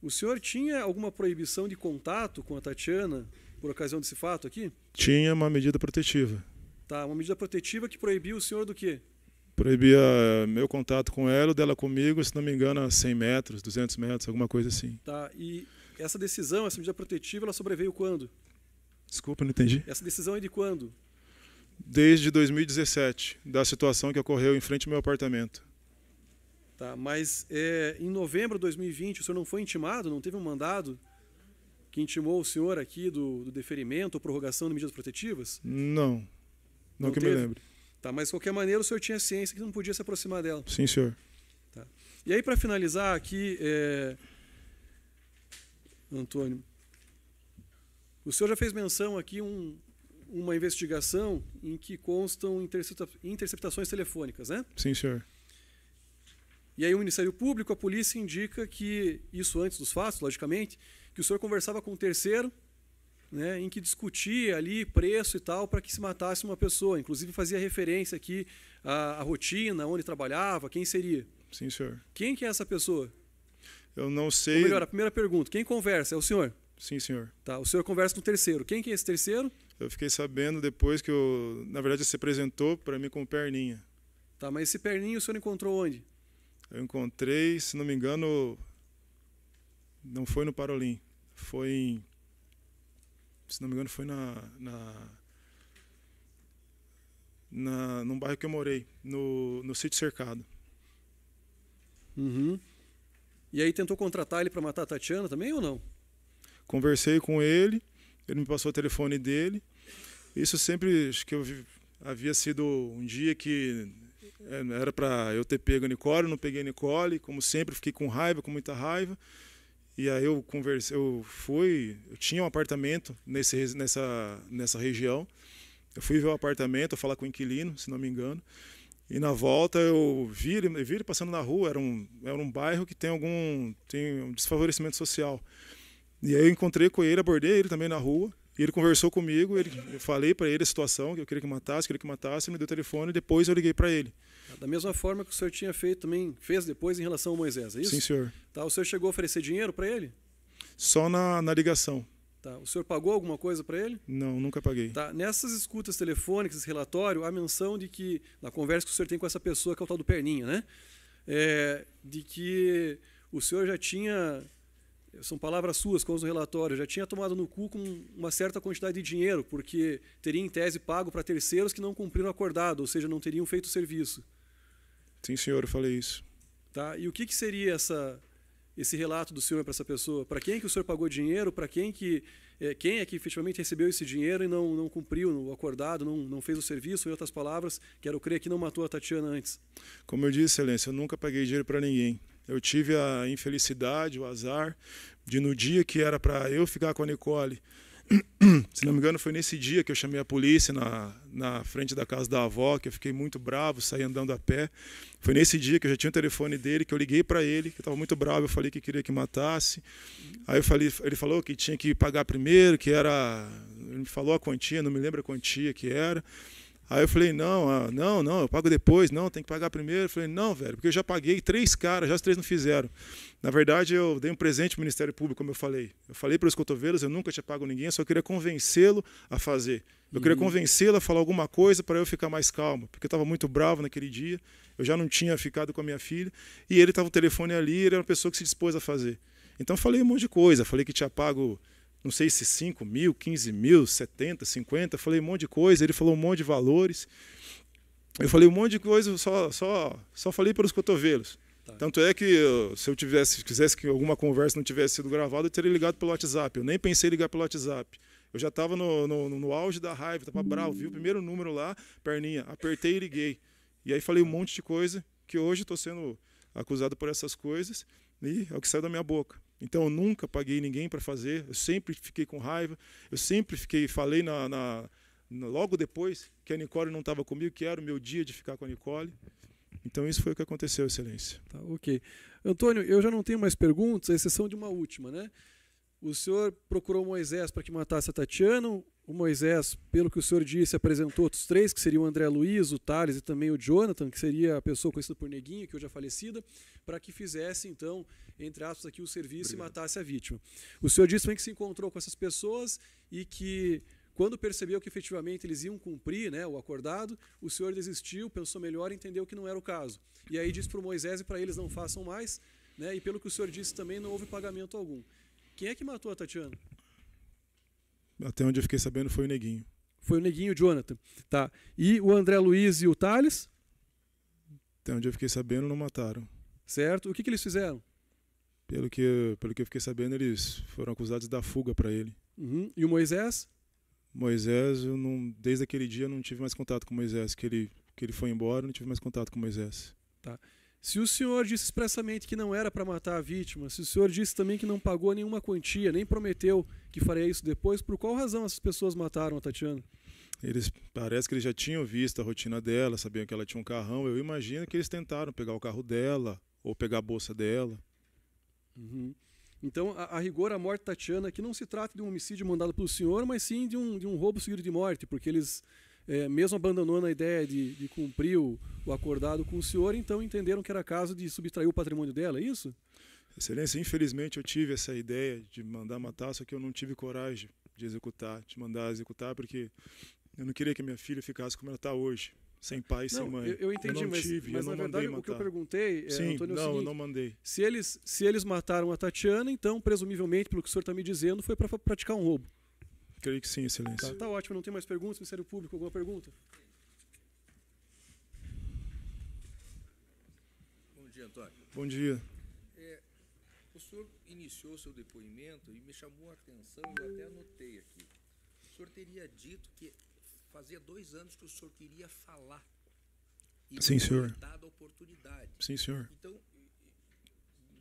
o senhor tinha alguma proibição de contato com a Tatiana por ocasião desse fato aqui? Tinha uma medida protetiva. Tá, uma medida protetiva que proibia o senhor do quê? Proibia meu contato com ela, dela comigo, se não me engano, a 100 metros, 200 metros, alguma coisa assim. Tá, e essa decisão, essa medida protetiva, ela sobreveio quando? Desculpa, não entendi. Essa decisão é de quando? Desde 2017, da situação que ocorreu em frente ao meu apartamento. Tá, mas em novembro de 2020 o senhor não foi intimado, não teve um mandado que intimou o senhor aqui do deferimento ou prorrogação de medidas protetivas? Não que teve? me lembre. Tá, mas de qualquer maneira o senhor tinha ciência que não podia se aproximar dela? Sim, senhor. Tá. E aí, para finalizar aqui, Antônio, o senhor já fez menção aqui uma investigação em que constam interceptações telefônicas, né? Sim, senhor. E aí o Ministério Público, a polícia indica que, isso antes dos fatos, logicamente, que o senhor conversava com um terceiro, né, em que discutia ali preço e tal para que se matasse uma pessoa. Inclusive fazia referência aqui à rotina, onde trabalhava, quem seria. Sim, senhor. Quem que é essa pessoa? Eu não sei. Ou melhor, a primeira pergunta, quem conversa? É o senhor? Sim, senhor. Tá, o senhor conversa com o terceiro. Quem que é esse terceiro? Eu fiquei sabendo depois que na verdade, se apresentou para mim como Perninha. Tá, mas esse Perninha o senhor encontrou onde? Eu encontrei, se não me engano, não foi no Parolim, foi se não me engano, foi num bairro que eu morei, no Sítio Cercado. Uhum. E aí tentou contratar ele para matar a Tatiana também ou não? Conversei com ele, ele me passou o telefone dele. Isso sempre, acho que havia sido um dia que era para eu ter pego a Nicole, eu não peguei a Nicole, como sempre, fiquei com raiva, com muita raiva. E aí eu conversei, eu tinha um apartamento nessa região. Eu fui ver o apartamento, falar com o inquilino, se não me engano. E na volta eu vi ele passando na rua, era um bairro que tem um desfavorecimento social. E aí eu encontrei com ele, abordei ele também na rua. E ele conversou comigo, eu falei para ele a situação, que eu queria que matasse, ele me deu o telefone e depois eu liguei para ele. Da mesma forma que o senhor tinha feito também, fez depois em relação ao Moisés, é isso? Sim, senhor. Tá, o senhor chegou a oferecer dinheiro para ele? Só na ligação. Tá, o senhor pagou alguma coisa para ele? Não, nunca paguei. Tá, nessas escutas telefônicas, esse relatório, há menção de que, na conversa que o senhor tem com essa pessoa, que é o tal do Perninha, né? De que o senhor já tinha, são palavras suas, como no relatório, já tinha tomado no cu com uma certa quantidade de dinheiro, porque teria em tese pago para terceiros que não cumpriram o acordado, ou seja, não teriam feito o serviço. Sim, senhor, eu falei isso. Tá, e o que seria esse relato do senhor para essa pessoa? Para quem que o senhor pagou dinheiro? Para quem é que efetivamente recebeu esse dinheiro e não cumpriu o acordado, não fez o serviço? Em outras palavras, quero crer que não matou a Tatiana antes. Como eu disse, excelência, eu nunca paguei dinheiro para ninguém. Eu tive a infelicidade, o azar, de no dia que era para eu ficar com a Nicole, se não me engano, foi nesse dia que eu chamei a polícia na frente da casa da avó, que eu fiquei muito bravo, saí andando a pé. Foi nesse dia que eu já tinha o telefone dele, que eu liguei para ele, que eu estava muito bravo, eu falei que queria que matasse. Aí ele falou que tinha que pagar primeiro, ele me falou a quantia, não me lembro a quantia que era. Aí eu falei, não, eu pago depois, não, tem que pagar primeiro. Eu falei, não, velho, porque eu já paguei 3 caras, já os 3 não fizeram. Na verdade, eu dei um presente para o Ministério Público, como eu falei. Eu falei para os cotovelos, eu nunca tinha pago ninguém, eu só queria convencê-lo a fazer. Eu queria convencê-lo a falar alguma coisa para eu ficar mais calmo, porque eu estava muito bravo naquele dia, eu já não tinha ficado com a minha filha, e ele estava o telefone ali, ele era uma pessoa que se dispôs a fazer. Então eu falei um monte de coisa, falei que tinha pago, não sei se 5 mil, 15 mil, 70, 50, falei um monte de coisa, ele falou um monte de valores. Eu falei um monte de coisa, só falei pelos cotovelos. Tá. Tanto é que se eu quisesse que alguma conversa não tivesse sido gravada, eu teria ligado pelo WhatsApp. Eu nem pensei em ligar pelo WhatsApp. Eu já estava no auge da raiva, estava bravo, vi o primeiro número lá, perninha, apertei e liguei. E aí falei um monte de coisa que hoje estou sendo acusado por essas coisas e é o que saiu da minha boca. Então eu nunca paguei ninguém para fazer, eu sempre fiquei com raiva, eu sempre falei logo depois que a Nicole não estava comigo, que era o meu dia de ficar com a Nicole. Então isso foi o que aconteceu, Excelência. Tá, ok. Antônio, eu já não tenho mais perguntas, à exceção de uma última, né? O senhor procurou Moisés para que matasse a Tatiana. O Moisés, pelo que o senhor disse, apresentou outros 3, que seriam o André Luiz, o Thales e também o Jonathan, que seria a pessoa conhecida por Neguinho, que hoje é falecida, para que fizesse, então, entre aspas, aqui o serviço. Obrigado. E matasse a vítima. O senhor disse também que se encontrou com essas pessoas e que, quando percebeu que efetivamente eles iam cumprir, né, o acordado, o senhor desistiu, pensou melhor e entendeu que não era o caso. E aí disse para o Moisés e para eles não façam mais, né, e pelo que o senhor disse também não houve pagamento algum. Quem é que matou a Tatiana? Até onde eu fiquei sabendo foi o Neguinho. Foi o Neguinho e o Jonathan. Tá. E o André Luiz e o Thales? Até onde eu fiquei sabendo não mataram. Certo. O que eles fizeram? Pelo que eu fiquei sabendo, eles foram acusados da fuga para ele. Uhum. E o Moisés? Moisés, desde aquele dia eu não tive mais contato com Moisés. Que ele foi embora, eu não tive mais contato com Moisés. Tá. Se o senhor disse expressamente que não era para matar a vítima, se o senhor disse também que não pagou nenhuma quantia, nem prometeu que faria isso depois, por qual razão essas pessoas mataram a Tatiana? Parece que eles já tinham visto a rotina dela, sabiam que ela tinha um carrão. Eu imagino que eles tentaram pegar o carro dela ou pegar a bolsa dela. Uhum. Então, a rigor, a morte de Tatiana aqui não se trata de um homicídio mandado pelo senhor, mas sim de um roubo seguido de morte, porque eles, mesmo abandonando a ideia de cumprir o acordado com o senhor, então entenderam que era caso de subtrair o patrimônio dela, é isso? Excelência, infelizmente eu tive essa ideia de mandar matar, só que eu não tive coragem de executar, de mandar executar, porque eu não queria que minha filha ficasse como ela está hoje. Sem pai e sem mãe. Eu entendi, mas na verdade o que eu perguntei, Sim, Antônio, é o não, seguinte, eu não mandei. Se eles mataram a Tatiana, então, presumivelmente, pelo que o senhor está me dizendo, foi para praticar um roubo. Creio que sim, Excelência. Tá ótimo, não tem mais perguntas, Ministério Público, alguma pergunta? Bom dia, Antônio. Bom dia. O senhor iniciou seu depoimento e me chamou a atenção, eu até anotei aqui. O senhor teria dito que fazia 2 anos que o senhor queria falar. E sim, senhor. dado a oportunidade. Sim, senhor. Então,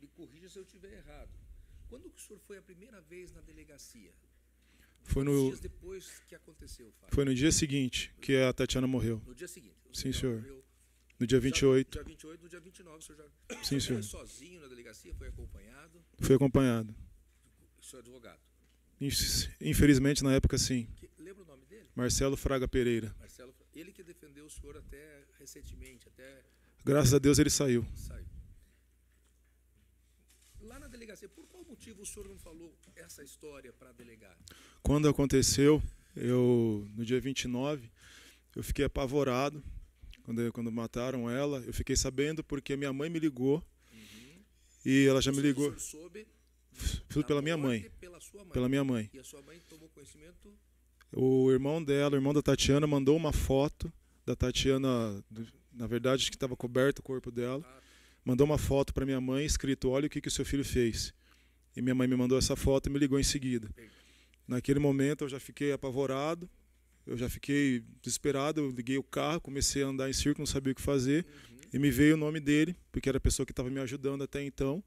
me corrija se eu estiver errado. Quando que o senhor foi a primeira vez na delegacia? Foi dias depois que aconteceu o fato? Foi no dia seguinte que a Tatiana morreu. No dia seguinte? Sim, senhor. No dia 28. Dia 28, no dia 29, o senhor já sim, senhor. foi sozinho na delegacia? Foi acompanhado? Foi acompanhado. O senhor é advogado? Infelizmente, na época, sim. Lembra o nome dele? Marcelo Fraga Pereira. Marcelo, ele que defendeu o senhor até recentemente, até... Graças a Deus ele saiu. Saiu. Lá na delegacia, por qual motivo o senhor não falou essa história para delegar? Quando aconteceu, no dia 29, eu fiquei apavorado. Quando mataram ela, eu fiquei sabendo porque minha mãe me ligou. E ela já me ligou. O senhor soube pela minha mãe. Pela sua mãe. Pela minha mãe. E a sua mãe tomou conhecimento? O irmão dela, o irmão da Tatiana, mandou uma foto da Tatiana, na verdade, que estava coberto o corpo dela. Mandou uma foto para minha mãe, escrito: olha o que o seu filho fez. E minha mãe me mandou essa foto e me ligou em seguida. Naquele momento eu já fiquei apavorado, eu já fiquei desesperado, eu liguei o carro, comecei a andar em círculo, não sabia o que fazer. E me veio o nome dele, porque era a pessoa que estava me ajudando até então,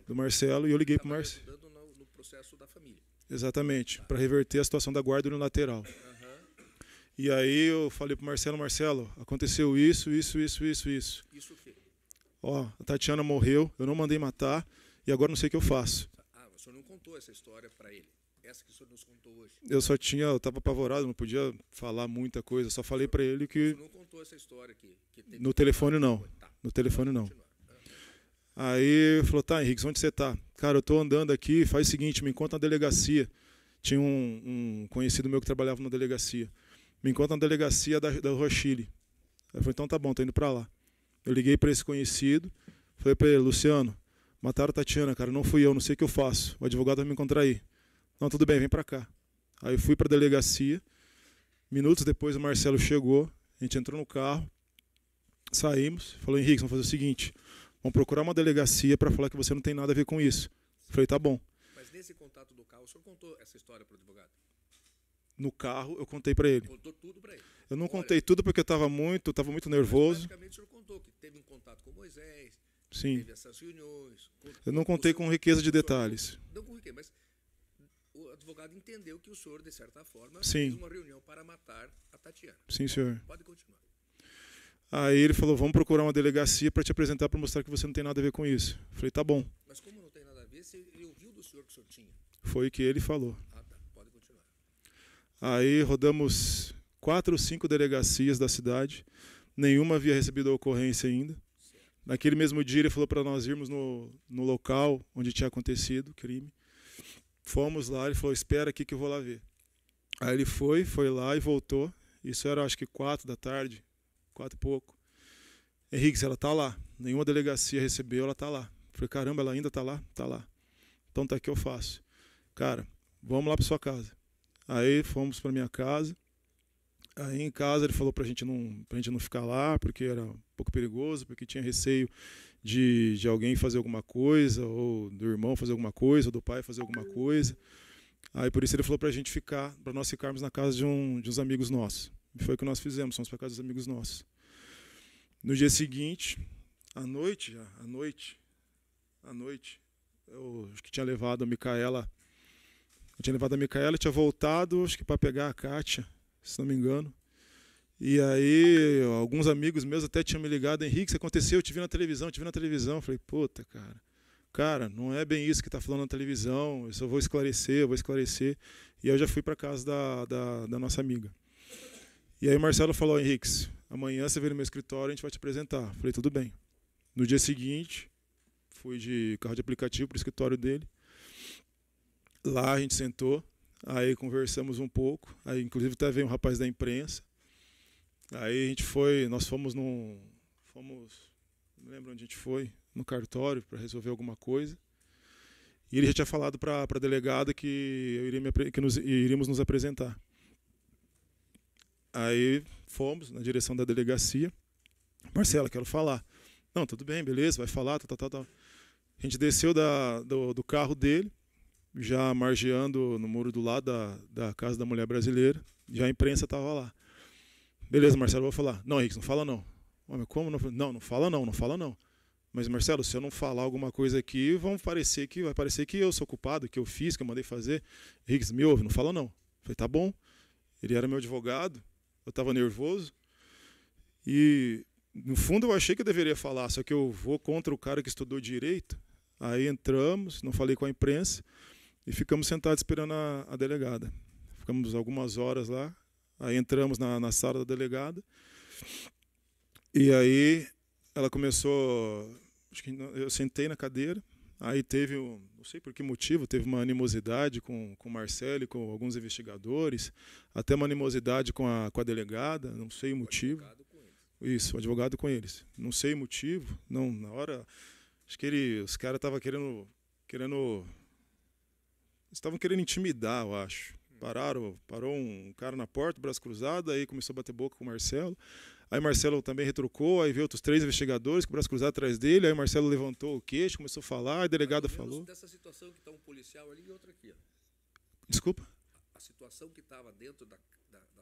do Marcelo, e eu liguei para o Marcelo. Ajudando no processo da família. Exatamente, para reverter a situação da guarda unilateral. E aí eu falei para o Marcelo: Marcelo, aconteceu isso. Isso o quê? Ó, a Tatiana morreu, eu não mandei matar e agora não sei o que eu faço. O senhor não contou essa história para ele? Essa que o senhor nos contou hoje? Eu estava apavorado, não podia falar muita coisa, só falei para ele que... O senhor não contou essa história aqui? No telefone não, no telefone não. Aí ele falou: tá, Henrique, onde você tá? Cara, eu tô andando aqui, faz o seguinte, me encontra na delegacia. Tinha um conhecido meu que trabalhava na delegacia. Me encontra na delegacia da Rua Chile. Aí eu falei: então tá bom, tô indo para lá. Eu liguei para esse conhecido, falei para ele: Luciano, mataram a Tatiana, cara, não fui eu, não sei o que eu faço. O advogado vai me encontrar aí. Não, tudo bem, vem para cá. Aí eu fui para a delegacia. Minutos depois o Marcelo chegou, a gente entrou no carro, saímos, falou: Henrique, vamos fazer o seguinte, vamos procurar uma delegacia para falar que você não tem nada a ver com isso. Eu falei: tá bom. Mas nesse contato do carro, o senhor contou essa história para o advogado? no carro, eu contei para ele. Contou tudo para ele. Eu não contei tudo porque eu estava muito nervoso. Praticamente o senhor contou que teve um contato com Moisés, Sim. teve essas reuniões. Eu não contei com riqueza de detalhes. Não com riqueza, mas o advogado entendeu que o senhor, de certa forma, Sim. fez uma reunião para matar a Tatiana. Sim, senhor. Pode continuar. Aí ele falou, vamos procurar uma delegacia para te apresentar, para mostrar que você não tem nada a ver com isso. Eu falei, tá bom. Mas como não tem nada a ver, ele ouviu do senhor que o senhor tinha? Foi o que ele falou. Ah, tá. Pode continuar. Aí rodamos 4 ou 5 delegacias da cidade. Nenhuma havia recebido a ocorrência ainda. Certo. Naquele mesmo dia ele falou para nós irmos no local onde tinha acontecido o crime. Fomos lá, ele falou, espera aqui que eu vou lá ver. Aí ele foi lá e voltou. Isso era acho que 4 da tarde, 4 e pouco. Henrique, ela tá lá. Nenhuma delegacia recebeu, ela tá lá. Eu falei, caramba, ela ainda tá lá? Tá lá. Então tá, que eu faço. Cara, vamos lá para sua casa. Aí fomos para minha casa. Aí em casa ele falou pra gente não ficar lá, porque era um pouco perigoso, porque tinha receio de alguém fazer alguma coisa, ou do irmão fazer alguma coisa, ou do pai fazer alguma coisa. Aí por isso ele falou pra gente ficar, para nós ficarmos na casa de uns amigos nossos. E foi o que nós fizemos, fomos para casa dos amigos nossos. No dia seguinte, à noite, eu acho que tinha levado a Micaela. Eu tinha levado a Micaela e tinha voltado, acho que para pegar a Kátia, se não me engano. E aí, alguns amigos meus até tinham me ligado, Henrique, isso aconteceu, eu te vi na televisão. Eu falei, puta, cara, não é bem isso que está falando na televisão, eu só vou esclarecer. E aí eu já fui para casa da nossa amiga. E aí o Marcelo falou, Henrique, amanhã você vem no meu escritório, a gente vai te apresentar. Eu falei, tudo bem. No dia seguinte, fui de carro de aplicativo para o escritório dele. Lá a gente sentou, aí conversamos um pouco, aí inclusive até veio um rapaz da imprensa. Aí a gente não lembro onde a gente foi, no cartório para resolver alguma coisa. E ele já tinha falado para a delegada que iríamos nos apresentar. Aí fomos na direção da delegacia. Marcela, quero falar. Não, tudo bem, beleza, vai falar, tal. A gente desceu do carro dele, já margeando no muro do lado da Casa da Mulher Brasileira. Já a imprensa estava lá. Beleza, Marcelo, vou falar. Não, Henrique, não fala não. Mas como não? Não fala não. Mas, Marcelo, se eu não falar alguma coisa aqui, vai parecer que eu sou culpado, que eu fiz, que eu mandei fazer. Henrique, me ouve, não fala não. Eu falei, tá bom. Ele era meu advogado, eu estava nervoso. E, no fundo, eu achei que eu deveria falar, só que eu vou contra o cara que estudou direito. Aí entramos, não falei com a imprensa, e ficamos sentados esperando a delegada. Ficamos algumas horas lá. Aí entramos na sala da delegada. E aí ela começou... Acho que eu sentei na cadeira. Aí teve, não sei por que motivo, teve uma animosidade com o Marcelo e com alguns investigadores. Até uma animosidade com a delegada, não sei o motivo. O advogado com eles. Isso, o advogado com eles. Não sei o motivo. Não, na hora... Acho que os caras estavam querendo... Estavam querendo intimidar, eu acho. Parou um cara na porta, braço cruzado, aí começou a bater boca com o Marcelo. Aí o Marcelo também retrucou, aí veio outros 3 investigadores com o braço cruzado atrás dele, aí o Marcelo levantou o queixo, começou a falar, a delegada falou. Dessa situação que está um policial ali e outro aqui. Ó. Desculpa? A situação que estava dentro da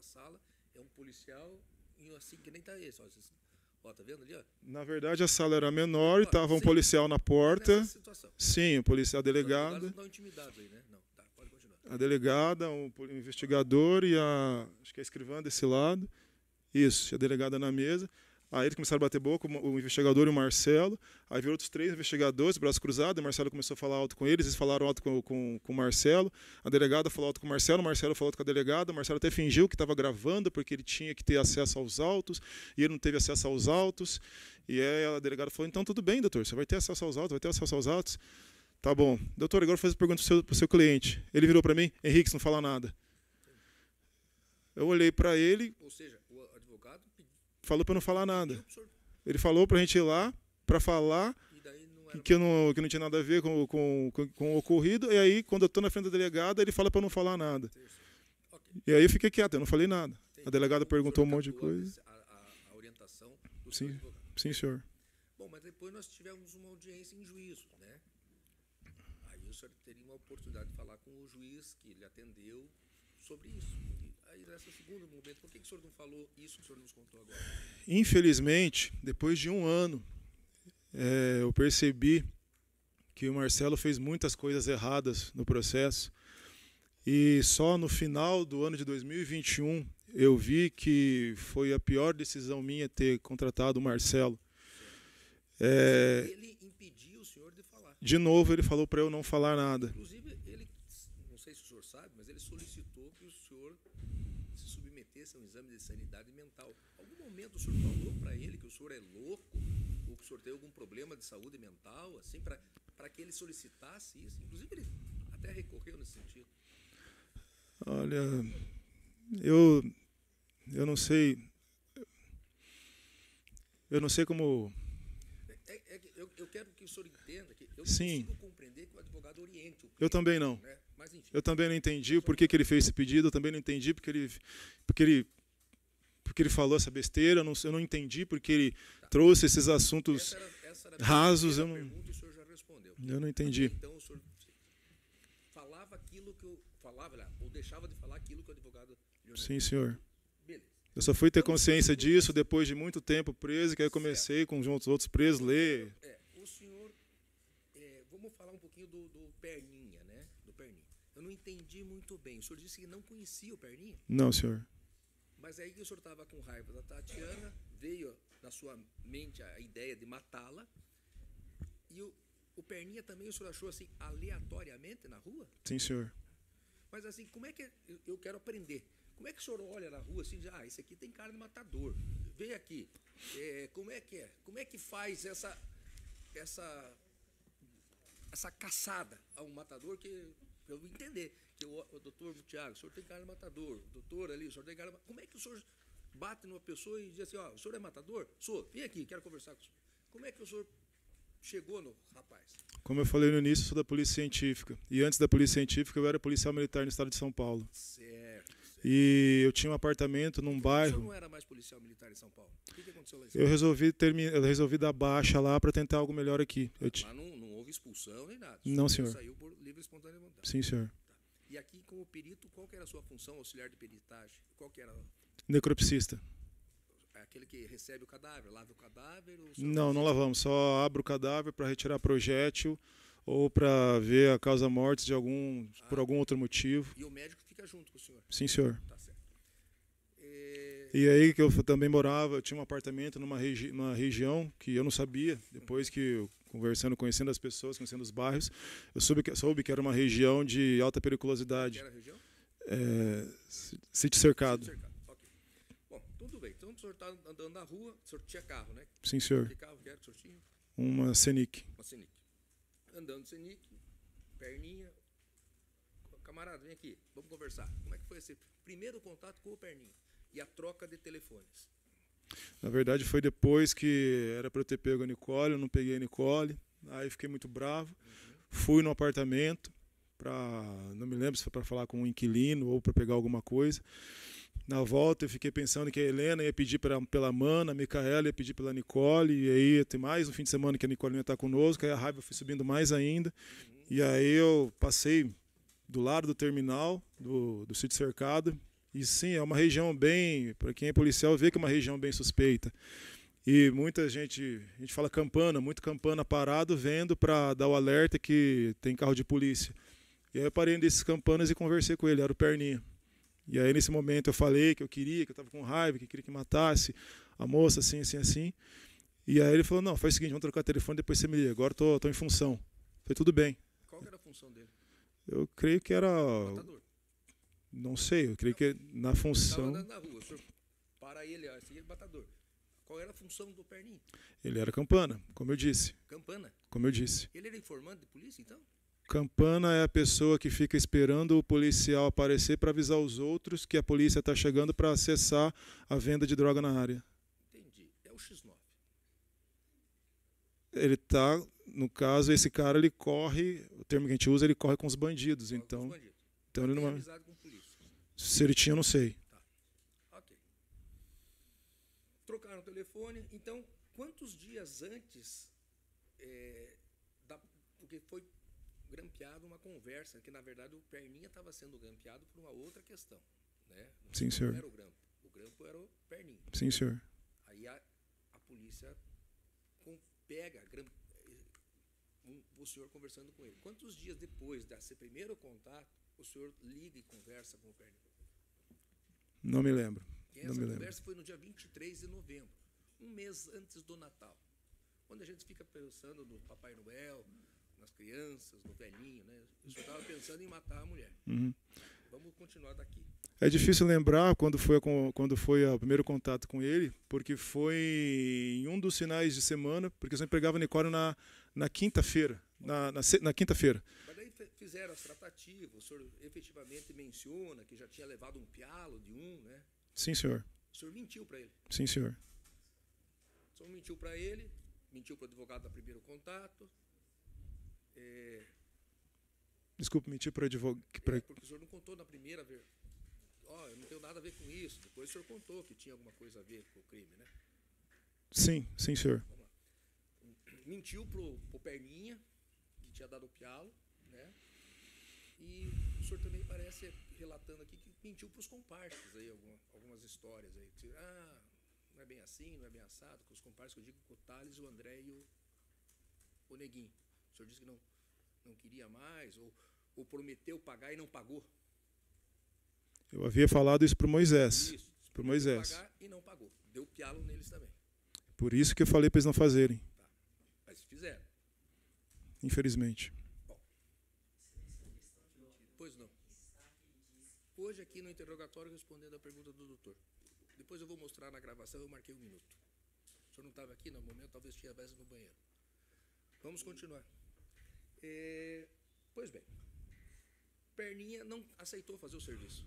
sala é um policial assim que nem está esse. Ó, tá vendo ali? Ó? Na verdade, a sala era menor e estava um policial na porta. Sim, o policial, a delegada. Não estão intimidados aí, né? Não, tá, pode continuar. A delegada, um investigador e acho que a escrivã desse lado. Isso, a delegada na mesa. Aí eles começaram a bater boca, o investigador e o Marcelo. Aí viram outros 3 investigadores, braço cruzado. O Marcelo começou a falar alto com eles falaram alto com o Marcelo. A delegada falou alto com o Marcelo falou alto com a delegada. O Marcelo até fingiu que estava gravando, porque ele tinha que ter acesso aos autos, e ele não teve acesso aos autos. E aí a delegada falou, então tudo bem, doutor, você vai ter acesso aos autos, Tá bom. Doutor, agora vou fazer pergunta para o seu cliente. Ele virou para mim, Henrique, você não fala nada. Eu olhei para ele... Ou seja, o advogado falou para não falar nada. Ele falou para a gente ir lá para falar que não tinha nada a ver com o ocorrido. E aí, quando eu estou na frente da delegada, ele fala para não falar nada. Okay. E aí eu fiquei quieto, eu não falei nada. Entendi. A delegada perguntou um monte de coisa. A orientação do sim, sim, senhor. Bom, mas depois nós tivemos uma audiência em juízo, né? Aí o senhor teria uma oportunidade de falar com o juiz que ele atendeu. O sobre isso. E aí, nesse segundo momento, por que o senhor não falou isso que o senhor nos contou agora? Infelizmente, depois de um ano, eu percebi que o Marcelo fez muitas coisas erradas no processo. E só no final do ano de 2021 eu vi que foi a pior decisão minha ter contratado o Marcelo. Ele impediu o senhor de falar. De novo, ele falou para eu não falar nada. Inclusive, ele, não sei se o senhor sabe, mas ele solicitou que o senhor se submetesse a um exame de sanidade mental. Algum momento o senhor falou para ele que o senhor é louco ou que o senhor tem algum problema de saúde mental, assim, para que ele solicitasse isso? Inclusive, ele até recorreu nesse sentido. Olha, eu não sei. Eu não sei como. Eu quero que o senhor entenda que eu não Sim. consigo compreender que o advogado oriente o cliente. Eu também não. Né? Mas, enfim, Eu também não entendi o porquê que ele fez esse pedido. Eu também não entendi porque ele falou essa besteira. Eu não entendi porque ele trouxe esses assuntos essa era a rasos. primeira pergunta, o senhor já respondeu. Eu não entendi. Então o senhor falava aquilo que eu falava, ou deixava de falar aquilo que o advogado lhe orientou. Sim, senhor. Beleza. Eu só fui ter consciência disso depois de muito tempo preso, que aí eu comecei com os outros presos ler. O senhor, vamos falar um pouquinho do Perninha, né? Do Perninha. Eu não entendi muito bem. O senhor disse que não conhecia o Perninha, Não, senhor. mas aí que o senhor estava com raiva da Tatiana, veio na sua mente a ideia de matá-la, e o Perninha também o senhor achou assim, aleatoriamente na rua? Sim, senhor. Mas assim, como é que eu quero aprender? Como é que o senhor olha na rua assim, esse aqui tem cara de matador, vem aqui, como é que é? Como é que faz essa caçada a um matador que eu vou entender que o doutor Tiago, o senhor tem cara de matador, o doutor ali, o senhor tem cara de... Como é que o senhor bate numa pessoa e diz assim, o senhor é matador? Sou, vem aqui, quero conversar com o senhor. Como é que o senhor chegou no rapaz? Como eu falei no início, eu sou da Polícia Científica. E antes da Polícia Científica, eu era policial militar no estado de São Paulo. Certo. E eu tinha um apartamento num O senhor bairro. não era mais policial militar em São Paulo? O que aconteceu lá em São Eu Paulo? resolvi dar baixa lá para tentar algo melhor aqui. Lá não houve expulsão nem nada. Não, O senhor. Saiu por livre e espontânea vontade. Sim, senhor. Tá. E aqui, como perito, qual que era a sua função, auxiliar de peritagem? Qual que era? Necropsista. Aquele que recebe o cadáver, lava o cadáver? Ou o senhor Não, faz não isso? lavamos. Só abro o cadáver para retirar projétil ou para ver a causa morte de por algum outro motivo. E o médico fica junto com o senhor? Sim, senhor. Tá certo. E aí que eu também morava, eu tinha um apartamento numa região que eu não sabia. Depois que eu conhecendo as pessoas, conhecendo os bairros, eu soube que era uma região de alta periculosidade. Que era a região? Sítio cercado. Cercado. Ok. Bom, tudo bem. Então o senhor está andando na rua, o senhor tinha carro, né? Sim, senhor. Que carro que era que o senhor tinha? Uma Scenic. Uma Scenic. Andando Scenic, Perninha. Camarada, vem aqui, vamos conversar. Como é que foi esse primeiro contato com o Perninha? E a troca de telefones? Na verdade, foi depois que era para eu ter pego a Nicole, eu não peguei a Nicole. Aí fiquei muito bravo. Fui no apartamento, não me lembro se foi para falar com um inquilino ou para pegar alguma coisa. Na volta, eu fiquei pensando que a Helena ia pedir pela Mana, a Micaela ia pedir pela Nicole, e aí ia ter mais um fim de semana que a Nicole ia estar conosco, aí a raiva foi subindo mais ainda. E aí eu passei do lado do terminal, do sítio cercado. E sim, é uma região bem, para quem é policial, vê que é uma região bem suspeita. E muita gente, a gente fala campana, muito campana parado, vendo para dar o alerta que tem carro de polícia. E aí eu parei desses campanas e conversei com ele, era o Perninha. E aí nesse momento eu falei que eu estava com raiva, que queria que matasse a moça, assim, assim, assim. E aí ele falou, não, faz o seguinte, vamos trocar telefone, depois você me liga, agora tô em função. Falei, tudo bem. Qual que era a função dele? Eu creio que era... Matador. Não sei, eu creio que na função... Estava andando na rua, o senhor para ele, esse é matador. Qual era a função do Perninha? Ele era campana, como eu disse. Campana. Como eu disse. Ele era informante de polícia, então? Campana é a pessoa que fica esperando o policial aparecer para avisar os outros que a polícia está chegando para acessar a venda de droga na área. Entendi. É o X9. Ele tá, no caso, esse cara, ele corre, o termo que a gente usa, ele corre com os bandidos. Com Então os bandidos. ele Tem não é... amizade com polícia. Se ele tinha, eu não sei. Tá. Ok. Trocaram o telefone. Então, quantos dias antes, porque foi grampeado uma conversa, que na verdade o Perninha estava sendo grampeado por uma outra questão. Né? Sim, senhor. Não era o grampo era o Perninha. Sim, senhor. Aí a polícia pega o senhor conversando com ele. Quantos dias depois desse primeiro contato, o senhor liga e conversa com o Perninha? Não me lembro. Essa conversa foi no dia 23 de novembro, um mês antes do Natal. Quando a gente fica pensando no Papai Noel, nas crianças, no velhinho, né? O senhor estava pensando em matar a mulher. Uhum. Vamos continuar daqui. É difícil lembrar quando foi o primeiro contato com ele, porque foi em um dos finais de semana, porque eu sempre pegava Nicole na quinta-feira. Na quinta-feira. Mas daí fizeram as tratativas, o senhor efetivamente menciona que já tinha levado um pialo de né? Sim, senhor. O senhor mentiu para ele. Sim, senhor. O senhor mentiu para ele, mentiu para o advogado do primeiro contato. Desculpe, mentir para o advogado. Porque o senhor não contou na primeira vez. Eu não tenho nada a ver com isso. Depois o senhor contou que tinha alguma coisa a ver com o crime, né? Sim, sim, senhor. Vamos lá. Mentiu pro Perninha, que tinha dado o pialo, né? E o senhor também parece, relatando aqui, que mentiu para os comparsas aí, algumas histórias aí. Não é bem assim, não é bem assado, com os comparsas que eu digo com o Thales, o André e o Neguinho. O senhor disse que não queria mais, ou prometeu pagar e não pagou. Eu havia falado isso para o Moisés. Isso, para Moisés. Pagar e não pagou. Deu pialo neles também. Por isso que eu falei para eles não fazerem. Tá. Mas fizeram. Infelizmente. Bom. Pois não. Hoje aqui no interrogatório respondendo a pergunta do doutor. Depois eu vou mostrar na gravação, eu marquei 1 minuto. O senhor não estava aqui no momento, talvez estivesse no banheiro. Vamos continuar. Pois bem. Perninha não aceitou fazer o serviço.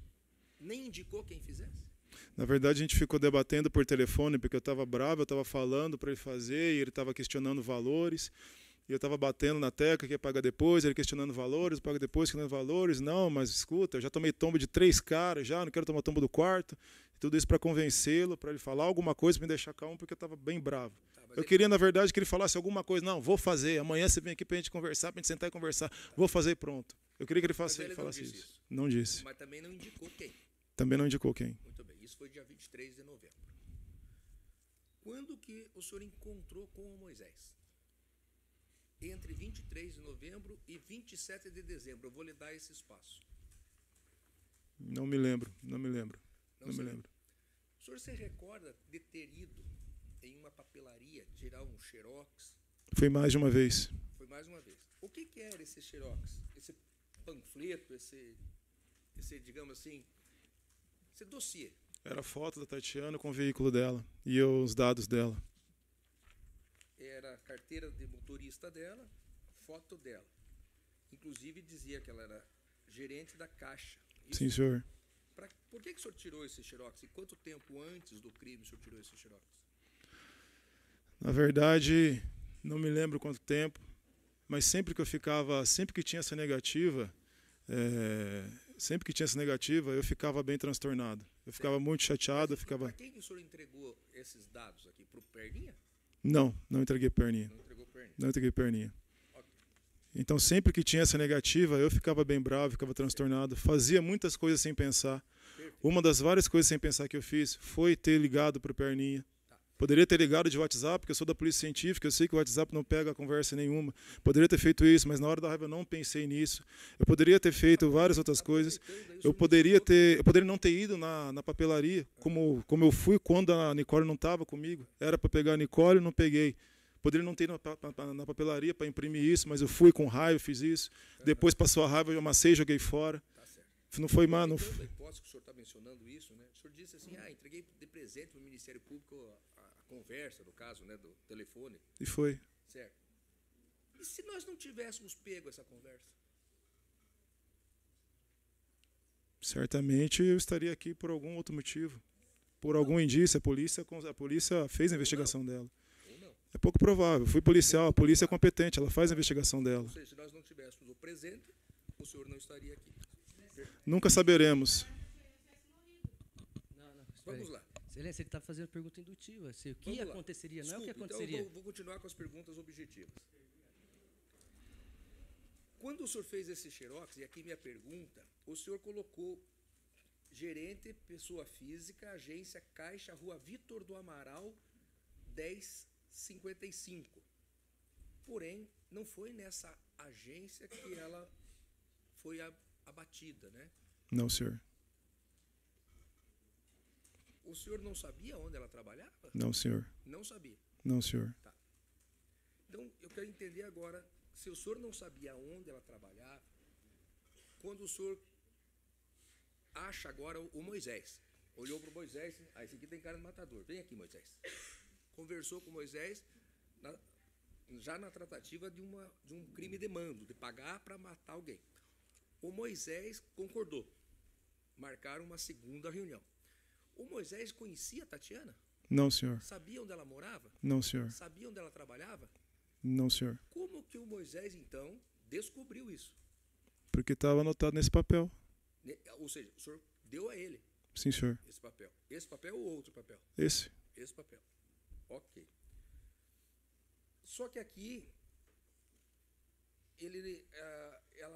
Nem indicou quem fizesse. Na verdade, a gente ficou debatendo por telefone, porque eu estava bravo, eu estava falando para ele fazer, e ele estava questionando valores, e eu estava batendo na tecla que ia pagar depois, ele questionando valores, paga depois, questionando valores. Não, mas escuta, eu já tomei tombo de 3 caras, já não quero tomar tombo do 4º. Tudo isso para convencê-lo, para ele falar alguma coisa, para me deixar calmo, porque eu estava bem bravo. Eu queria, na verdade, que ele falasse alguma coisa. Não, vou fazer, amanhã você vem aqui para a gente conversar, para a gente sentar e conversar. Vou fazer e pronto. Eu queria que ele falasse isso. Não disse. Mas também não indicou quem. Também não indicou quem. Muito bem, isso foi dia 23 de novembro. Quando que o senhor encontrou com o Moisés? Entre 23 de novembro e 27 de dezembro. Eu vou lhe dar esse espaço. Não me lembro. Não me lembro. O senhor se recorda de ter ido em uma papelaria tirar um xerox? Foi mais de uma vez. Foi mais uma vez. O que era esse xerox? Esse panfleto, esse digamos assim, esse dossiê? Era a foto da Tatiana com o veículo dela e os dados dela. Era a carteira de motorista dela, foto dela. Inclusive dizia que ela era gerente da Caixa. Isso. Sim, senhor. Por que o senhor tirou esse xerox? E quanto tempo antes do crime o senhor tirou esse xerox? Na verdade, não me lembro quanto tempo, mas sempre que tinha essa negativa, eu ficava bem transtornado. Eu ficava muito chateado. Para quem o senhor entregou esses dados aqui? Para o Perninha? Não entreguei Perninha. Não entregou Perninha? Não entreguei Perninha. Okay. Então, sempre que tinha essa negativa, eu ficava bem bravo, ficava transtornado, fazia muitas coisas sem pensar. Perfeito. Uma das várias coisas sem pensar que eu fiz foi ter ligado para o Perninha. Poderia ter ligado de WhatsApp, porque eu sou da polícia científica, eu sei que o WhatsApp não pega conversa nenhuma. Poderia ter feito isso, mas na hora da raiva eu não pensei nisso. Eu poderia ter feito várias outras coisas. Eu poderia não ter ido na papelaria, como eu fui quando a Nicole não estava comigo. Era para pegar a Nicole, não peguei. Poderia não ter ido na papelaria para imprimir isso, mas eu fui com raiva, fiz isso. Depois passou a raiva, eu amassei e joguei fora. Não foi mal. Não... Então, a hipótese que o senhor está mencionando isso, né? O senhor disse assim, entreguei de presente para o Ministério Público a conversa, no caso, né, do telefone. E foi. Certo. E se nós não tivéssemos pego essa conversa? Certamente eu estaria aqui por algum outro motivo. Por algum indício. A polícia fez a investigação dela. Ou não. É pouco provável. Fui policial, a polícia é competente, ela faz a investigação dela. Ou seja, se nós não tivéssemos o presente, o senhor não estaria aqui. Nunca saberemos. Não, vamos lá. Excelência, ele está fazendo pergunta indutiva. O que aconteceria, não é o que aconteceria. Então eu vou continuar com as perguntas objetivas. Quando o senhor fez esse xerox, e aqui minha pergunta, o senhor colocou gerente, pessoa física, agência Caixa, Rua Vitor do Amaral, 1055. Porém, não foi nessa agência que ela foi abatida, né? Não, senhor. O senhor não sabia onde ela trabalhava? Não, senhor. Não sabia. Não, senhor. Tá. Então, eu quero entender agora, se o senhor não sabia onde ela trabalhava, quando o senhor acha agora o Moisés, olhou para o Moisés, esse aqui tem cara de matador, vem aqui, Moisés. Conversou com o Moisés, já na tratativa de um crime de mando, de pagar para matar alguém. O Moisés concordou, marcaram uma segunda reunião. O Moisés conhecia a Tatiana? Não, senhor. Sabia onde ela morava? Não, senhor. Sabia onde ela trabalhava? Não, senhor. Como que o Moisés, então, descobriu isso? Porque estava anotado nesse papel. Ou seja, o senhor deu a ele Sim, senhor. esse papel. Esse papel ou outro papel? Esse. Esse papel. Ok. Só que aqui,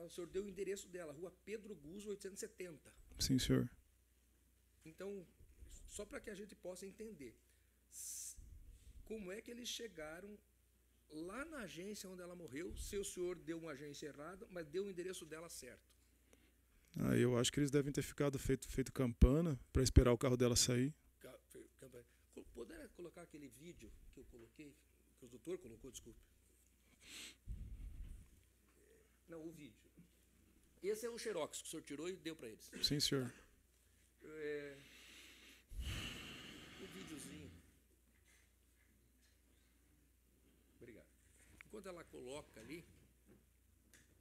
o senhor deu o endereço dela, Rua Pedro Guzzo, 870. Sim, senhor. Então, só para que a gente possa entender, como é que eles chegaram lá na agência onde ela morreu, se o senhor deu uma agência errada, mas deu o endereço dela certo? Eu acho que eles devem ter feito campana para esperar o carro dela sair. Poderia colocar aquele vídeo que eu coloquei, que o doutor colocou, desculpe. Não, o vídeo. Esse é o xerox que o senhor tirou e deu para eles. Sim, senhor. O videozinho. Obrigado. Enquanto ela coloca ali,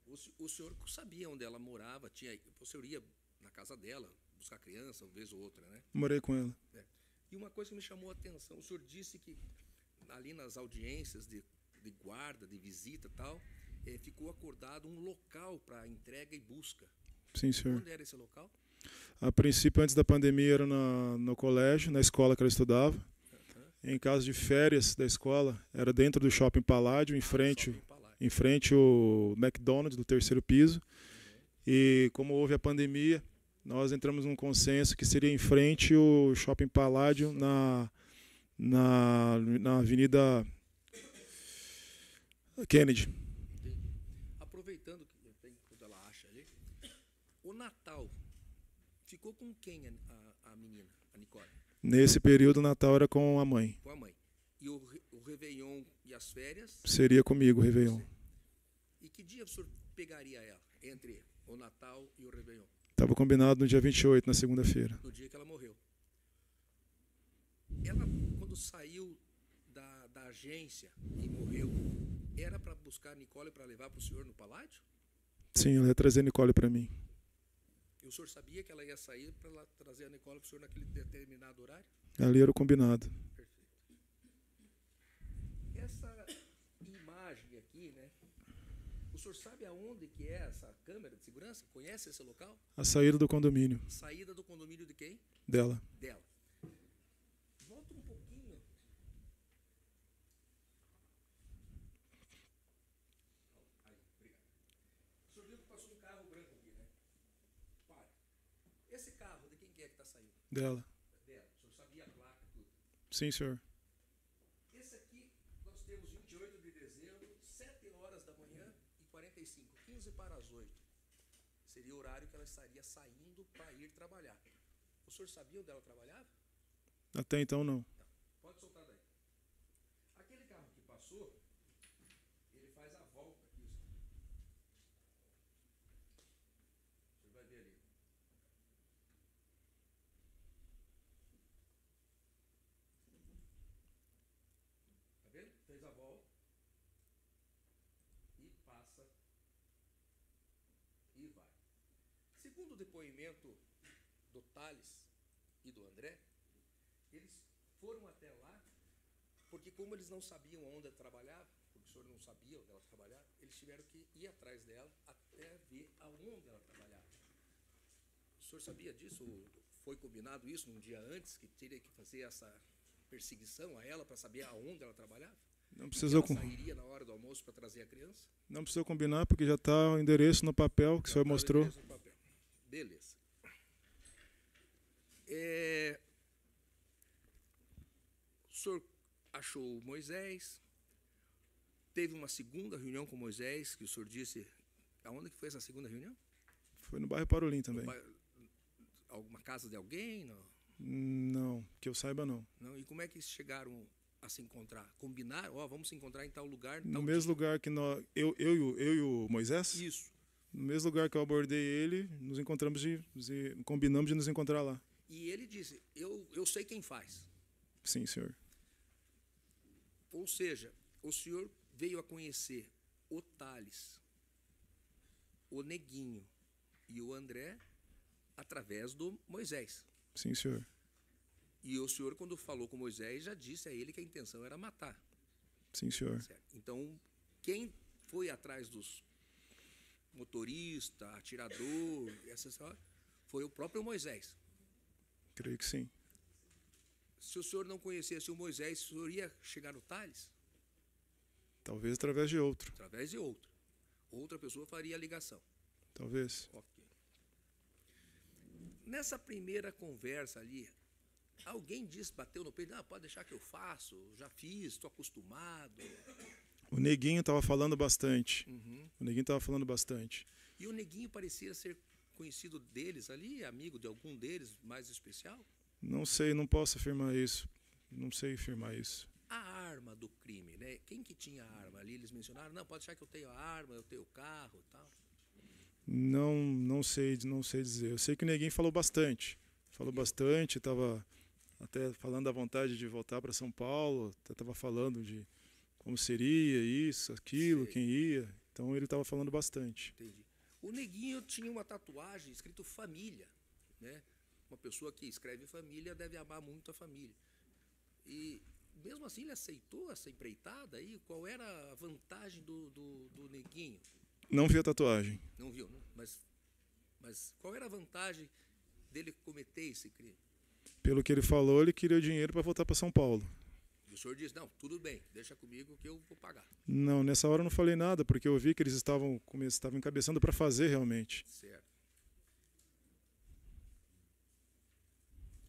o senhor sabia onde ela morava, o senhor ia na casa dela buscar criança, uma vez ou outra, né? Morei com ela. E uma coisa que me chamou a atenção, o senhor disse que ali nas audiências de guarda, de visita e tal, ficou acordado um local para entrega e busca. Sim, senhor. Onde era esse local? A princípio, antes da pandemia, era no colégio, na escola que ela estudava. Em caso de férias da escola, era dentro do Shopping Paládio, em frente ao McDonald's do 3º piso. E como houve a pandemia, nós entramos num consenso que seria em frente ao Shopping Paládio, na Avenida Kennedy. Aproveitando que tem quando ela acha ali, o Natal ficou com quem a menina, a Nicole? Nesse período, o Natal era com a mãe. Com a mãe. E o Réveillon e as férias? Seria comigo o Réveillon. E que dia o senhor pegaria ela, entre o Natal e o Réveillon? Estava combinado no dia 28, na segunda-feira. No dia que ela morreu. Ela, quando saiu da agência e morreu, era para buscar a Nicole para levar para o senhor no Paládio? Sim, ela ia trazer a Nicole para mim. E o senhor sabia que ela ia sair para trazer a Nicole para o senhor naquele determinado horário? Ali era o combinado. Perfeito. Essa imagem aqui, né? O senhor sabe aonde que é essa câmera de segurança? Conhece esse local? A saída do condomínio. Saída do condomínio de quem? Dela. Dela. Volta um pouquinho. Aí, obrigado. O senhor viu que passou um carro branco aqui, né? Para. Esse carro, de quem que é que está saindo? Dela. Dela. O senhor sabia a placa e tudo? Sim, senhor. Esse aqui, nós temos 28 de dezembro, 7 horas da manhã e 45, 15 para as 8. Seria o horário que ela estaria saindo para ir trabalhar. O senhor sabia onde ela trabalhava? Até então, não. Não. Pode soltar daí. Aquele carro que passou, ele faz a volta aqui. O senhor vai ver ali. Tá vendo? Fez a volta. E passa. E vai. Segundo o depoimento do Thales e do André, eles foram até lá, porque como eles não sabiam onde ela trabalhava, porque o senhor não sabia onde ela trabalhava, eles tiveram que ir atrás dela até ver aonde ela trabalhava. O senhor sabia disso? Foi combinado isso num dia antes, que teria que fazer essa perseguição a ela para saber aonde ela trabalhava? Não precisou, ela sairia na hora do almoço para trazer a criança? não precisou combinar, porque já está o endereço no papel que o senhor mostrou. No papel. Beleza. O senhor achou o Moisés, teve uma segunda reunião com Moisés, que o senhor disse... Aonde que foi essa segunda reunião? Foi no bairro Parolim também. Alguma casa de alguém? Não? Não, que eu saiba não. Não. E como é que chegaram a se encontrar? Combinaram? Vamos se encontrar em tal lugar. No mesmo lugar que nós, eu e o Moisés? Isso. No mesmo lugar que eu abordei ele, nos encontramos combinamos de nos encontrar lá. E ele disse, eu sei quem faz. Sim, senhor. Ou seja, o senhor veio a conhecer o Thales, o Neguinho e o André através do Moisés. Sim, senhor. E o senhor, quando falou com Moisés, já disse a ele que a intenção era matar. Sim, senhor. Certo. Então, quem foi atrás dos motorista, atirador, foi o próprio Moisés. Creio que sim. Se o senhor não conhecesse o Moisés, o senhor ia chegar no Thales? Talvez através de outro. Através de outro. Outra pessoa faria a ligação. Talvez. Ok. Nessa primeira conversa ali, alguém disse, bateu no peito, pode deixar que eu faço, já fiz, estou acostumado. O Neguinho estava falando bastante. Uhum. O Neguinho estava falando bastante. E o Neguinho parecia ser conhecido deles ali, amigo de algum deles mais especial? Não sei, não posso afirmar isso. Não sei afirmar isso. A arma do crime, né? Quem que tinha a arma ali? Eles mencionaram, não, pode achar que eu tenho a arma, eu tenho o carro e tal. Não sei dizer. Eu sei que o Neguinho falou bastante. Falou bastante, estava até falando da vontade de voltar para São Paulo, até estava falando de como seria isso, aquilo, Sei. quem ia. Então ele estava falando bastante. Entendi. O Neguinho tinha uma tatuagem escrito família, né? Uma pessoa que escreve família deve amar muito a família. E mesmo assim ele aceitou essa empreitada aí? Qual era a vantagem do Neguinho? Não vi a tatuagem. Não viu, né? Mas qual era a vantagem dele cometer esse crime? Pelo que ele falou, ele queria o dinheiro para voltar para São Paulo. E o senhor disse, não, tudo bem, deixa comigo que eu vou pagar. Não, nessa hora eu não falei nada, porque eu vi que eles estavam encabeçando para fazer realmente. Certo.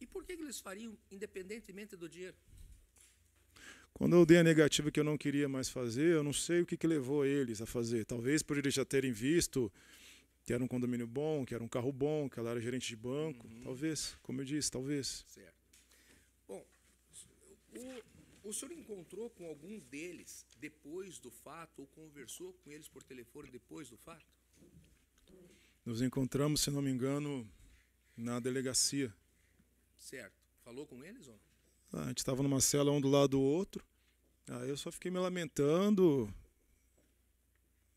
E por que eles fariam independentemente do dinheiro? Quando eu dei a negativa que eu não queria mais fazer, eu não sei o que levou eles a fazer. Talvez por eles já terem visto que era um condomínio bom, que era um carro bom, que ela era gerente de banco. Uhum. Talvez, como eu disse, talvez. Certo. Bom, o senhor encontrou com algum deles depois do fato ou conversou com eles por telefone depois do fato? Nos encontramos, se não me engano, na delegacia. Certo. Falou com eles ou não? A gente estava numa cela um do lado do outro. Aí eu só fiquei me lamentando.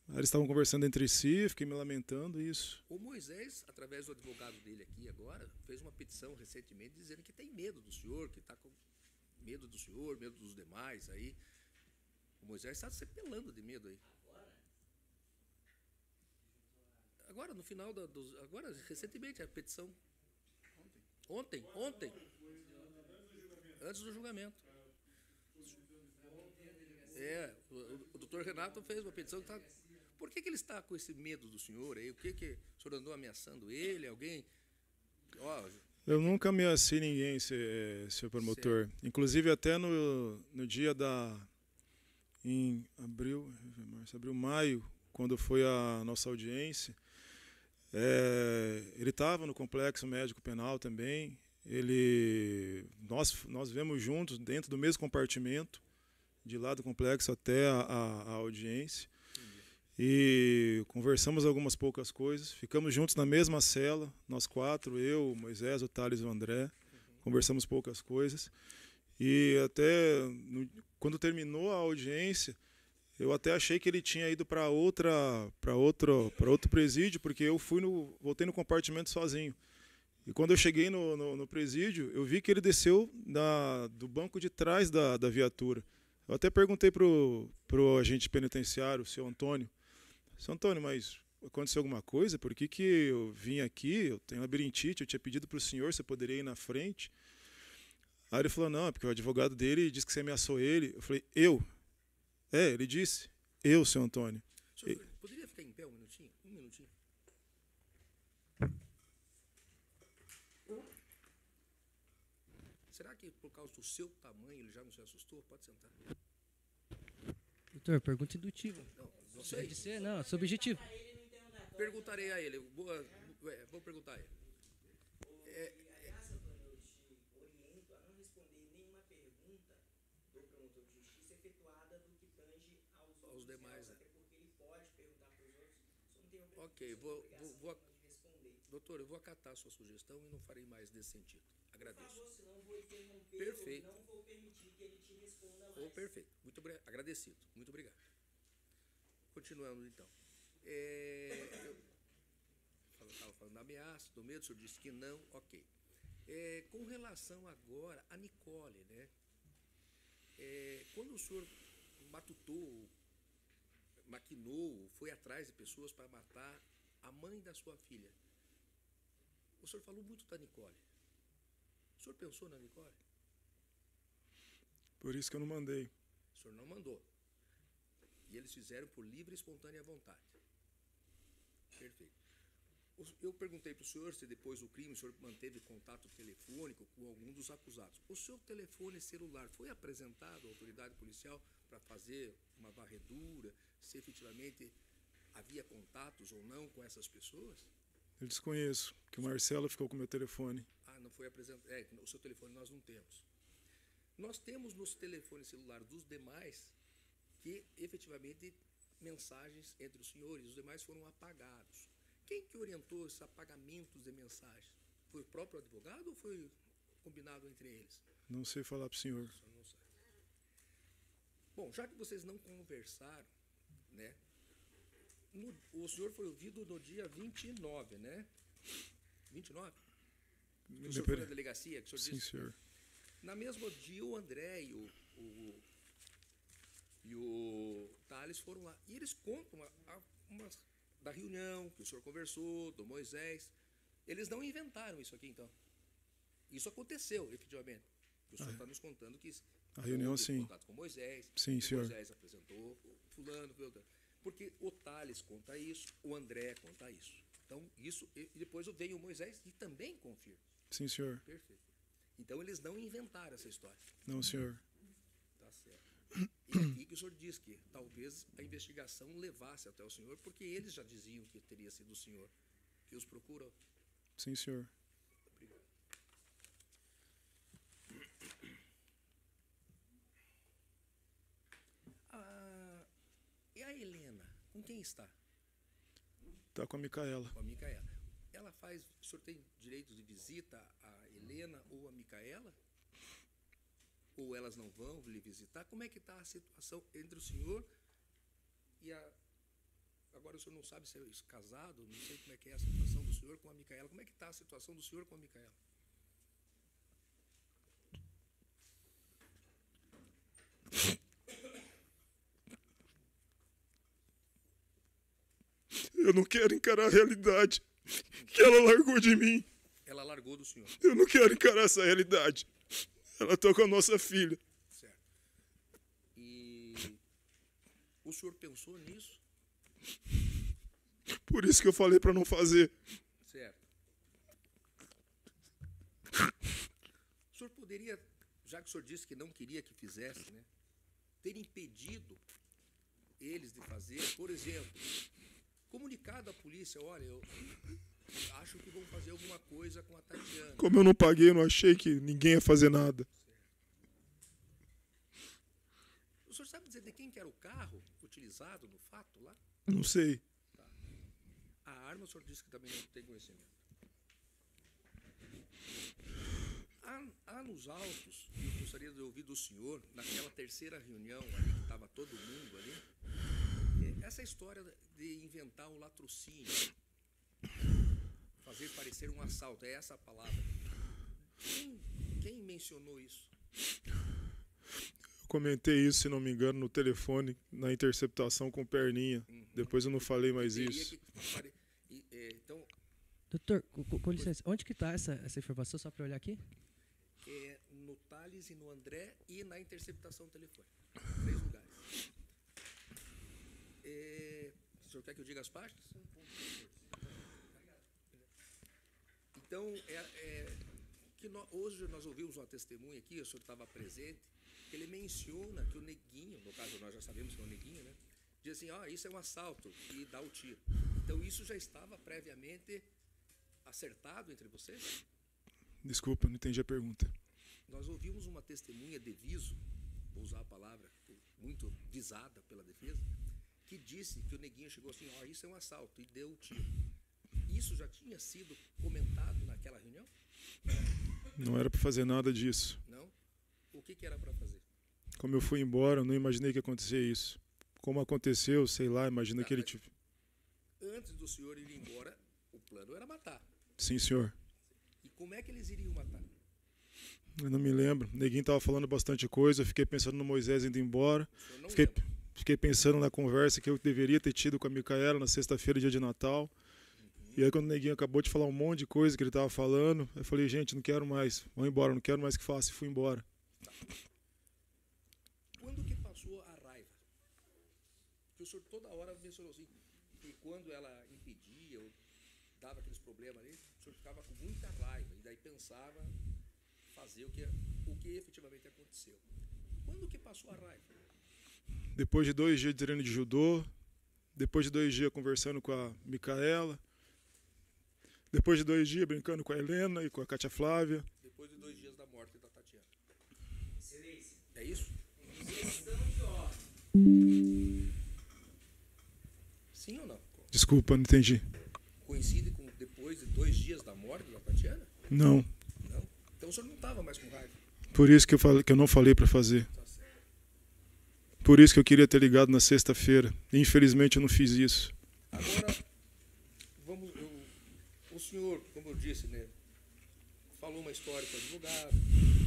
Aí eles estavam conversando entre si, fiquei me lamentando, isso. O Moisés, através do advogado dele aqui agora, fez uma petição recentemente dizendo que tem medo do senhor, que está com medo do senhor, medo dos demais aí. O Moisés está se pelando de medo aí. Agora, no final agora, recentemente, a petição. Ontem. Antes do julgamento. O doutor Renato fez uma petição que está... Por que ele está com esse medo do senhor aí? O que o senhor andou ameaçando ele? Alguém... Eu nunca ameacei ninguém, senhor promotor. Certo. Inclusive até no dia em maio, quando foi a nossa audiência, ele estava no complexo médico penal também. Nós vemos juntos dentro do mesmo compartimento, de lá do complexo até a audiência. E conversamos algumas poucas coisas, ficamos juntos na mesma cela, nós quatro, eu, o Moisés, o Thales e o André, conversamos poucas coisas. E até quando terminou a audiência, eu até achei que ele tinha ido para outro presídio, porque eu voltei no compartimento sozinho. E quando eu cheguei no presídio, eu vi que ele desceu do banco de trás da viatura. Eu até perguntei pro agente penitenciário, o seu Antônio, seu Antônio, mas aconteceu alguma coisa? Por que eu vim aqui? Eu tenho labirintite, eu tinha pedido para o senhor se eu poderia ir na frente. Aí ele falou, não, é porque o advogado dele disse que você ameaçou ele. Eu falei, eu Ele disse, eu, seu Antônio. Senhor, poderia ficar em pé um minutinho? Um minutinho. Será que por causa do seu tamanho ele já não se assustou? Pode sentar. Doutor, pergunta indutiva. Não sei. Pode ser, não, subjetivo. Perguntarei a ele. Vou perguntar a ele. Oriento a não responder nenhuma pergunta do promotor de justiça efetuada do que tange aos demais, até porque ele pode perguntar para os outros, só não tem Ok, obrigação de responder. doutor, eu vou acatar a sua sugestão e não farei mais nesse sentido. Agradeço. Por favor, senão vou interromper, Perfeito. não vou permitir que ele te responda mais. Oh, perfeito. Muito agradecido. Muito obrigado. Continuando, então. Eu estava falando da ameaça, do medo, o senhor disse que não. Ok. Com relação agora a Nicole, né? Quando o senhor matutou, maquinou, foi atrás de pessoas para matar a mãe da sua filha, o senhor falou muito da Nicole. O senhor pensou na Nicole? Por isso que eu não mandei. O senhor não mandou. E eles fizeram por livre e espontânea vontade. Perfeito. Eu perguntei para o senhor se depois do crime o senhor manteve contato telefônico com algum dos acusados. O seu telefone celular foi apresentado à autoridade policial para fazer uma varredura, se efetivamente havia contatos ou não com essas pessoas? Eu desconheço, que o Marcelo ficou com o meu telefone. Não foi apresentado. O seu telefone nós não temos. Nós temos nos telefones celulares dos demais que, efetivamente, mensagens entre os senhores, os demais foram apagados. Quem que orientou esses apagamentos de mensagens? Foi o próprio advogado ou foi combinado entre eles? Não sei falar para o senhor. O senhor não sabe. Bom, já que vocês não conversaram, né? O senhor foi ouvido no dia 29, né? 29? O senhor foi na delegacia, que o senhor Sim, disse? senhor. Na mesma dia, o André e o Thales foram lá. E eles contam da reunião que o senhor conversou, do Moisés. Eles não inventaram isso aqui, então. Isso aconteceu, efetivamente. O senhor está nos contando que a reunião, sim. contato com Moisés. Sim, senhor. Moisés apresentou fulano, porque o Thales conta isso, o André conta isso. Então, isso, e depois veio o Moisés e também confirma. Sim, senhor. Perfeito. Então, eles não inventaram essa história. Não, senhor. Tá certo. E aqui que o senhor diz que talvez a investigação levasse até o senhor, porque eles já diziam que teria sido o senhor que os procurou. Sim, senhor. Obrigado. E a Helena, com quem está? Está com a Micaela. Com a Micaela. Ela faz. O senhor tem direito de visita a Helena ou a Micaela? Ou elas não vão lhe visitar? Como é que está a situação entre o senhor e a. Agora o senhor não sabe se é casado, não sei como é que é a situação do senhor com a Micaela. Como é que está a situação do senhor com a Micaela? Eu não quero encarar a realidade que ela largou de mim. Ela largou do senhor. Eu não quero encarar essa realidade. Ela está com a nossa filha. Certo. E o senhor pensou nisso? Por isso que eu falei para não fazer. Certo. O senhor poderia, já que o senhor disse que não queria que fizesse, né, ter impedido eles de fazer, por exemplo, comunicado à polícia, olha, eu acho que vão fazer alguma coisa com a Tatiana. Como eu não paguei, eu não achei que ninguém ia fazer nada. O senhor sabe dizer de quem que era o carro utilizado no fato lá? Não sei. Tá. A arma o senhor disse que também não tem conhecimento. Há nos autos, eu gostaria de ouvir do senhor, naquela terceira reunião ali, que estava todo mundo ali, essa história de inventar o latrocínio, fazer parecer um assalto, é essa a palavra. Quem mencionou isso? Eu comentei isso, se não me engano, no telefone, na interceptação com Perninha. Depois eu não falei mais isso. Então, doutor, com licença, onde que está essa informação, só para olhar aqui? No Thales e no André e na interceptação telefônica. 3 lugares. O senhor quer que eu diga as páginas? Então, hoje nós ouvimos uma testemunha aqui, o senhor estava presente, que ele menciona que o neguinho, no caso nós já sabemos que é o neguinho, né? Diz assim, isso é um assalto, e dá o tiro. Então isso já estava previamente acertado entre vocês? Desculpa, não entendi a pergunta. Nós ouvimos uma testemunha de viso, vou usar a palavra muito visada pela defesa, que disse que o neguinho chegou assim, isso é um assalto, e deu o tiro. Isso já tinha sido comentado naquela reunião? Não era para fazer nada disso. Não? O que era para fazer? Como eu fui embora, eu não imaginei que ia acontecer isso. Como aconteceu, sei lá, imagina que ele... Antes do senhor ir embora, o plano era matar. Sim, senhor. E como é que eles iriam matar? Eu não me lembro. O neguinho estava falando bastante coisa, eu fiquei pensando no Moisés indo embora. Fiquei pensando na conversa que eu deveria ter tido com a Micaela na sexta-feira, dia de Natal. E aí quando o neguinho acabou de falar um monte de coisa que ele estava falando, eu falei, gente, não quero mais, vou embora, não quero mais que faça, e fui embora. Tá. Quando que passou a raiva? Porque o senhor toda hora mencionou assim, que quando ela impedia ou dava aqueles problemas ali, o senhor ficava com muita raiva e daí pensava fazer o que efetivamente aconteceu. Quando que passou a raiva? Depois de 2 dias de treino de judô, depois de 2 dias conversando com a Micaela, depois de 2 dias brincando com a Helena e com a Cátia Flávia. Depois de 2 dias da morte da Tatiana. Excelência. É isso? Questão de ordem. Sim ou não? Desculpa, não entendi. Coincide com depois de 2 dias da morte da Tatiana? Não. Não? Então o senhor não estava mais com raiva? Por isso que eu não falei para fazer. Tá certo. Por isso que eu queria ter ligado na sexta-feira. Infelizmente eu não fiz isso. Agora, o senhor, como eu disse, né, falou uma história com o advogado,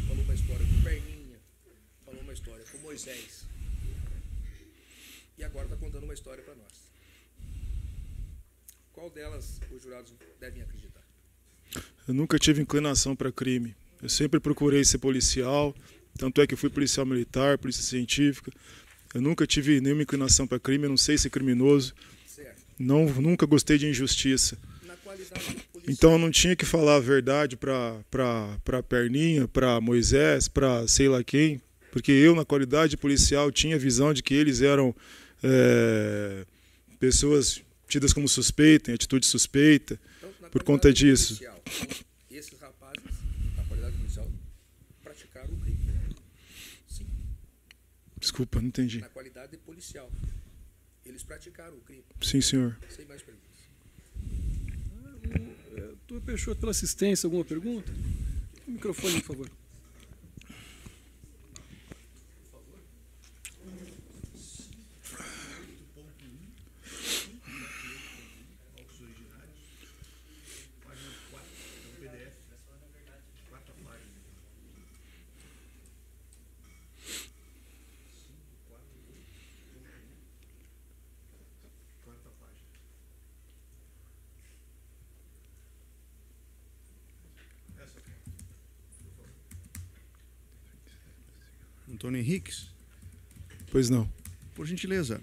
falou uma história com o Perninha, falou uma história com Moisés. E agora está contando uma história para nós. Qual delas os jurados devem acreditar? Eu nunca tive inclinação para crime. Eu sempre procurei ser policial, tanto é que eu fui policial militar, polícia científica. Eu nunca tive nenhuma inclinação para crime, eu não sei ser criminoso. Certo. Nunca gostei de injustiça. Na qualidade de policial. Então eu não tinha que falar a verdade para Perninha, para Moisés, para sei lá quem, porque eu, na qualidade de policial, tinha a visão de que eles eram pessoas tidas como suspeita, em atitude suspeita, Então, por conta disso. Policial, esses rapazes, na qualidade policial, praticaram o crime. Sim, Desculpa, não entendi. na qualidade de policial. Eles praticaram o crime. Sim, senhor. Sem mais perguntas. Doutor Peixoto, pela assistência, alguma pergunta? O microfone, por favor. Antônio Henriques, Pois não. por gentileza.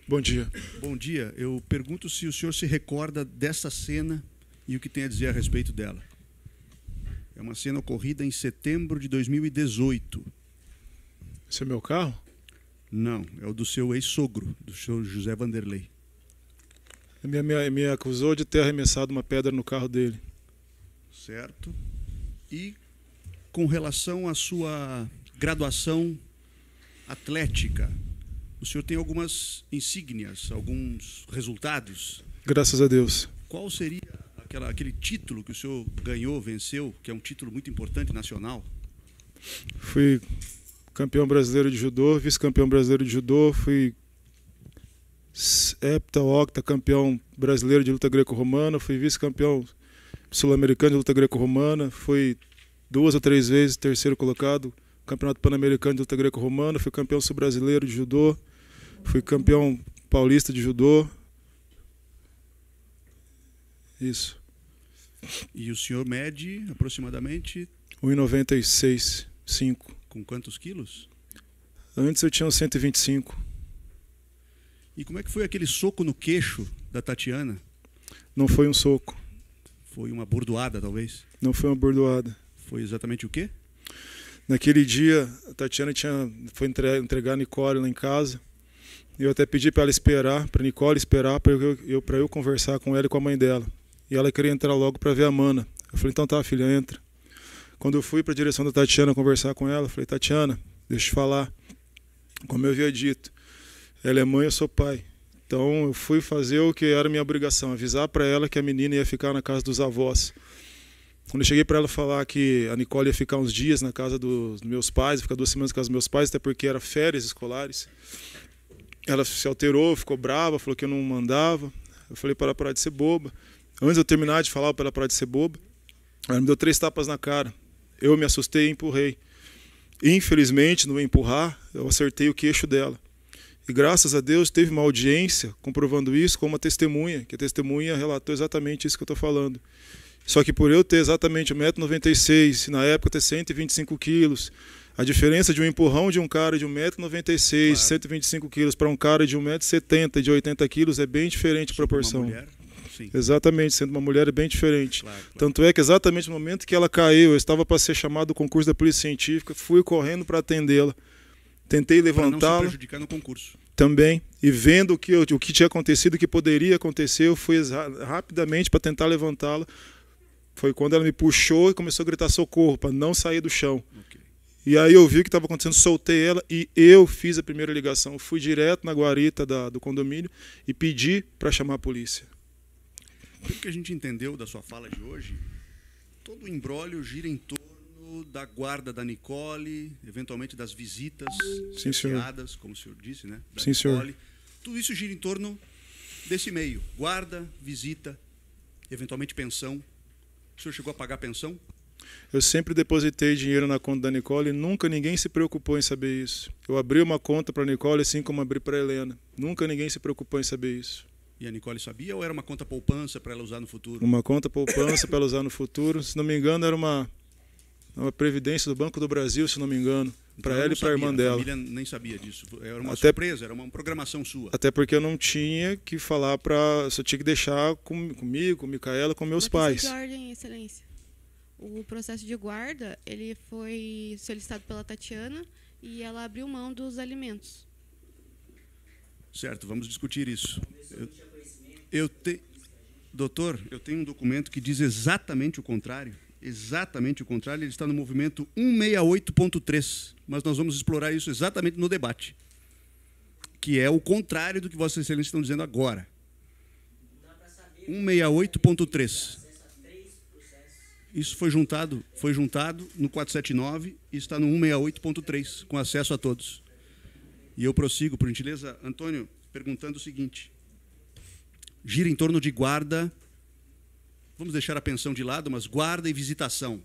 Bom dia. Bom dia. Eu pergunto se o senhor se recorda dessa cena e o que tem a dizer a respeito dela. É uma cena ocorrida em setembro de 2018. Esse é meu carro? Não, é o do seu ex-sogro, do seu José Vanderlei. Me acusou de ter arremessado uma pedra no carro dele. Certo? E com relação à sua graduação atlética, o senhor tem algumas insígnias, alguns resultados. Graças a Deus. Qual seria aquele título que o senhor ganhou, venceu, que é um título muito importante nacional? Fui campeão brasileiro de judô, vice-campeão brasileiro de judô, fui octa campeão brasileiro de luta greco-romana, fui vice-campeão sul-americano de luta greco-romana, fui 2 ou 3 vezes terceiro colocado, campeonato pan-americano de luta greco-romana, fui campeão sul-brasileiro de judô, fui campeão paulista de judô. Isso. E o senhor mede aproximadamente 1,96, 5. com quantos quilos? Antes eu tinha uns 125. E como é que foi aquele soco no queixo da Tatiana? Não foi um soco, Foi uma bordoada, talvez? não foi uma bordoada. Foi exatamente o quê? Naquele dia, a Tatiana foi entregar a Nicole lá em casa. Eu até pedi para ela esperar, para Nicole esperar, para eu conversar com ela e com a mãe dela. E ela queria entrar logo para ver a Mana. Eu falei, então tá, filha, entra. Quando eu fui para a direção da Tatiana conversar com ela, eu falei, Tatiana, deixa eu te falar. Como eu havia dito, ela é mãe, eu sou pai. Então eu fui fazer o que era minha obrigação, avisar para ela que a menina ia ficar na casa dos avós. Quando eu cheguei para ela falar que a Nicole ia ficar uns dias na casa dos meus pais, ficar 2 semanas na casa dos meus pais, até porque era férias escolares, ela se alterou, ficou brava, falou que eu não mandava. Eu falei para ela parar de ser boba. Antes de eu terminar de falar para ela parar de ser boba, ela me deu 3 tapas na cara. Eu me assustei e empurrei. Infelizmente, no empurrar, eu acertei o queixo dela. E graças a Deus teve uma audiência comprovando isso com uma testemunha, que a testemunha relatou exatamente isso que eu estou falando. Só que por eu ter exatamente 1,96 m, e na época ter 125 quilos, a diferença de um empurrão de um cara de 1,96 m, 125 quilos, para um cara de 1,70 m, de 80 quilos, é bem diferente a proporção. Uma mulher, sim. Exatamente, sendo uma mulher é bem diferente. Claro. Tanto é que exatamente no momento que ela caiu, eu estava para ser chamado do concurso da Polícia Científica, fui correndo para atendê-la. Tentei Para não se levantá-la prejudicar no concurso. também, e vendo o que tinha acontecido, o que poderia acontecer, eu fui rapidamente para tentar levantá-la. Foi quando ela me puxou e começou a gritar socorro, para não sair do chão. Okay. E aí eu vi o que estava acontecendo, soltei ela e eu fiz a primeira ligação. Fui direto na guarita do condomínio e pedi para chamar a polícia. Pelo que a gente entendeu da sua fala de hoje, todo o imbróglio gira em torno da guarda da Nicole, eventualmente das visitas Sim, senhor. cerceadas, como o senhor disse, né? Da Sim, senhor. Nicole. Tudo isso gira em torno desse meio. Guarda, visita, eventualmente pensão. O senhor chegou a pagar pensão? Eu sempre depositei dinheiro na conta da Nicole e nunca ninguém se preocupou em saber isso. Eu abri uma conta para a Nicole assim como abri para a Helena. Nunca ninguém se preocupou em saber isso. E a Nicole sabia ou era uma conta poupança para ela usar no futuro? Uma conta poupança para ela usar no futuro. Se não me engano, era uma previdência do Banco do Brasil, se não me engano, para ela e para a irmã dela. A família nem sabia disso. Era uma Até- surpresa, era uma programação sua. Até porque eu não tinha que falar para... Só tinha que deixar comigo, com Micaela, com meus Uma questão pais. de ordem, excelência. O processo de guarda, ele foi solicitado pela Tatiana e ela abriu mão dos Certo, vamos discutir isso. Doutor, eu tenho um documento que diz exatamente o contrário. Exatamente o contrário. Ele está no movimento 168.3. Mas nós vamos explorar isso exatamente no debate. Que é o contrário do que Vossas Excelências estão dizendo agora. 168.3. Isso foi juntado no 479 e está no 168.3, com acesso a todos. E eu prossigo, por gentileza, Antônio, perguntando o seguinte. Gira em torno de guarda, vamos deixar a pensão de lado, mas guarda e visitação.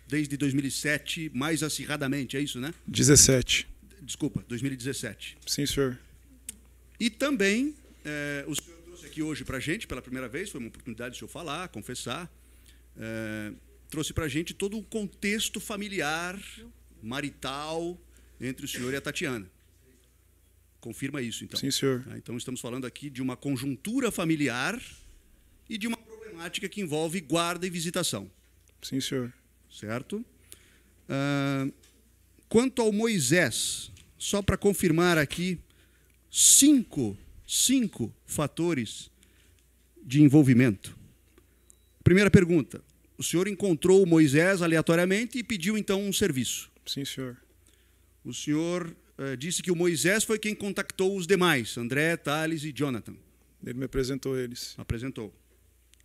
Desde 2007, mais acirradamente, é isso, né? 17. Desculpa, 2017. Sim, senhor. E também, o senhor trouxe aqui hoje para a gente, pela primeira vez, foi uma oportunidade do senhor falar, confessar, trouxe para a gente todo o contexto familiar, marital, entre o senhor e a Tatiana. Confirma isso, então. Sim, senhor. Então, estamos falando aqui de uma conjuntura familiar e de uma problemática que envolve guarda e visitação. Sim, senhor. Certo? Quanto ao Moisés, só para confirmar aqui, cinco fatores de envolvimento. Primeira pergunta. O senhor encontrou o Moisés aleatoriamente e pediu, então, um serviço. Sim, senhor. O senhor disse que o Moisés foi quem contactou os demais, André, Thales e Jonathan. Ele me apresentou eles. Apresentou.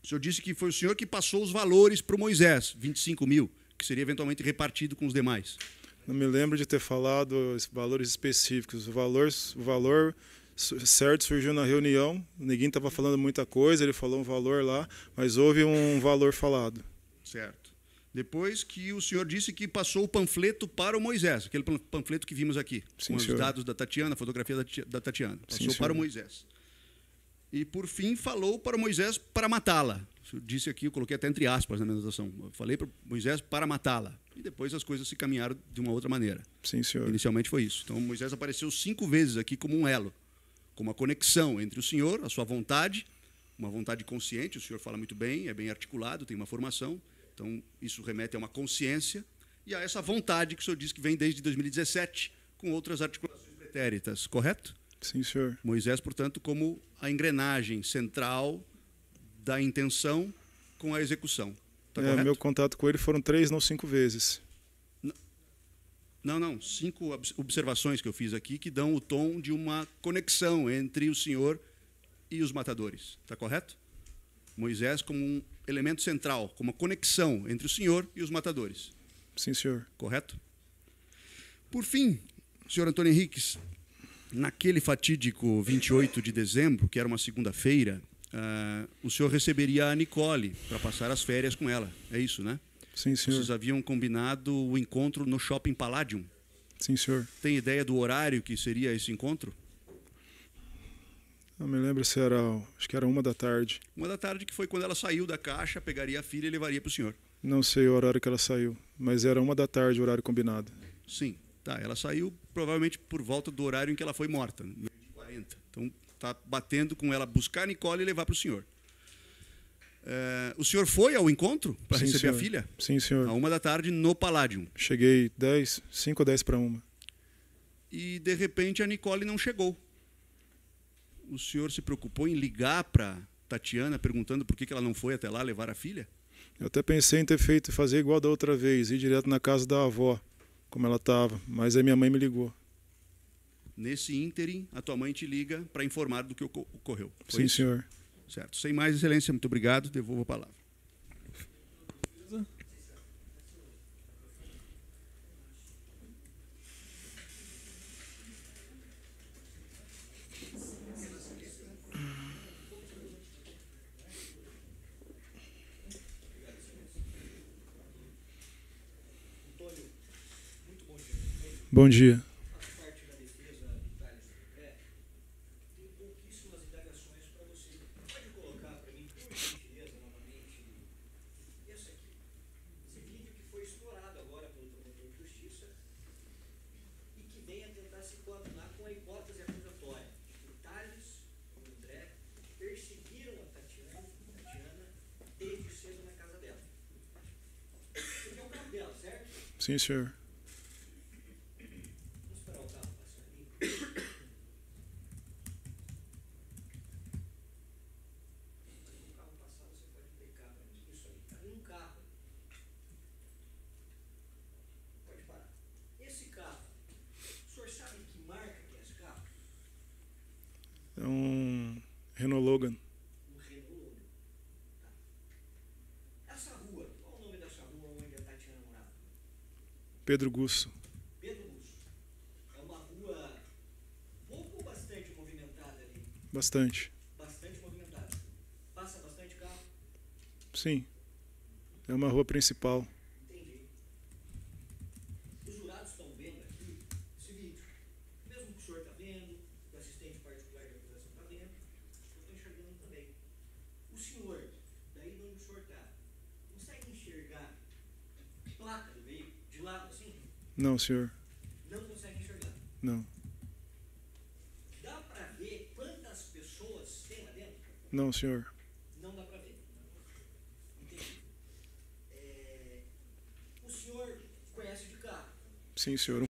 O senhor disse que foi o senhor que passou os valores para o Moisés, 25 mil, que seria eventualmente repartido com os demais. Não me lembro de ter falado os valores específicos. O valor certo surgiu na reunião. Ninguém estava falando muita coisa, ele falou um valor lá, mas houve um valor falado. Certo. Depois que o senhor disse que passou o panfleto para o Moisés, aquele panfleto que vimos aqui, Sim, com os senhor. dados da Tatiana, a fotografia da Tatiana. Passou Sim, para o senhor. Moisés. E, por fim, falou para o Moisés para matá-la. O senhor disse aqui, eu coloquei até entre aspas na minha anotação. Eu falei para o Moisés para matá-la. E depois as coisas se caminharam de uma outra maneira. Sim, senhor. Inicialmente foi isso. Então, Moisés apareceu 5 vezes aqui como um elo, como a conexão entre o senhor, a sua vontade, uma vontade consciente, o senhor fala muito bem, é bem articulado, tem uma formação, então isso remete a uma consciência, e a essa vontade que o senhor diz que vem desde 2017, com outras articulações pretéritas, correto? Sim, senhor. Moisés, portanto, como a engrenagem central da intenção com a execução. Tá correto? Meu contato com ele foram 3, não 5 vezes. Não, 5 observações que eu fiz aqui que dão o tom de uma conexão entre o senhor e os matadores. Está correto? Moisés como um elemento central, como uma conexão entre o senhor e os matadores. Sim, senhor. Correto? Por fim, senhor Antônio Henriques, naquele fatídico 28 de dezembro, que era uma segunda-feira, o senhor receberia a Nicole para passar as férias com ela. É isso, né? Sim, senhor. Vocês haviam combinado o encontro no Shopping Palladium. Sim, senhor. Tem ideia do horário que seria esse encontro? Não me lembro se era, acho que era 1 da tarde. 1 da tarde, que foi quando ela saiu da caixa, pegaria a filha e levaria para o senhor. Não sei o horário que ela saiu, mas era 1 da tarde o horário combinado. Sim, tá. Ela saiu provavelmente por volta do horário em que ela foi morta, 40. Então está batendo com ela buscar a Nicole e levar para o senhor. O senhor foi ao encontro para receber senhor. a filha? Sim, senhor. À 1 da tarde no Palladium. Cheguei 5 ou 10 para 1. E de repente a Nicole não chegou. O senhor se preocupou em ligar para Tatiana perguntando por que ela não foi até lá levar a filha? Eu até pensei em fazer igual da outra vez, ir direto na casa da avó, como ela estava, mas aí minha mãe me ligou. Nesse ínterim, a tua mãe te liga para informar do que ocorreu. Foi Sim, isso? senhor. Certo. Sem mais, excelência, muito obrigado. Devolvo a palavra. Bom dia. Sim, senhor. Vamos esperar o carro passar ali. Se o carro passar, você pode explicar para mim. Isso aí, está um carro. Pode parar. Esse carro, o senhor sabe que marca que é esse carro? É um Renault Logan. Um Renault Logan. Tá. Essa rua, qual o nome dessa rua onde a Tatiana morava? Pedro Gusso. Pedro Lúcio. É uma rua pouco ou bastante movimentada ali? Bastante. Bastante movimentada. Passa bastante carro? Sim. É uma rua principal. Entendi. Os jurados estão vendo aqui esse vídeo. Mesmo que o senhor está vendo, o assistente particular de acusação está vendo, o senhor está enxergando também. O senhor, daí de onde o senhor está, consegue enxergar placa do veículo de lado assim? Não, senhor. Não consegue enxergar. Não. Dá para ver quantas pessoas tem lá dentro? Não, senhor. Não dá para ver. Entendi. O senhor conhece de carro? Sim, senhor.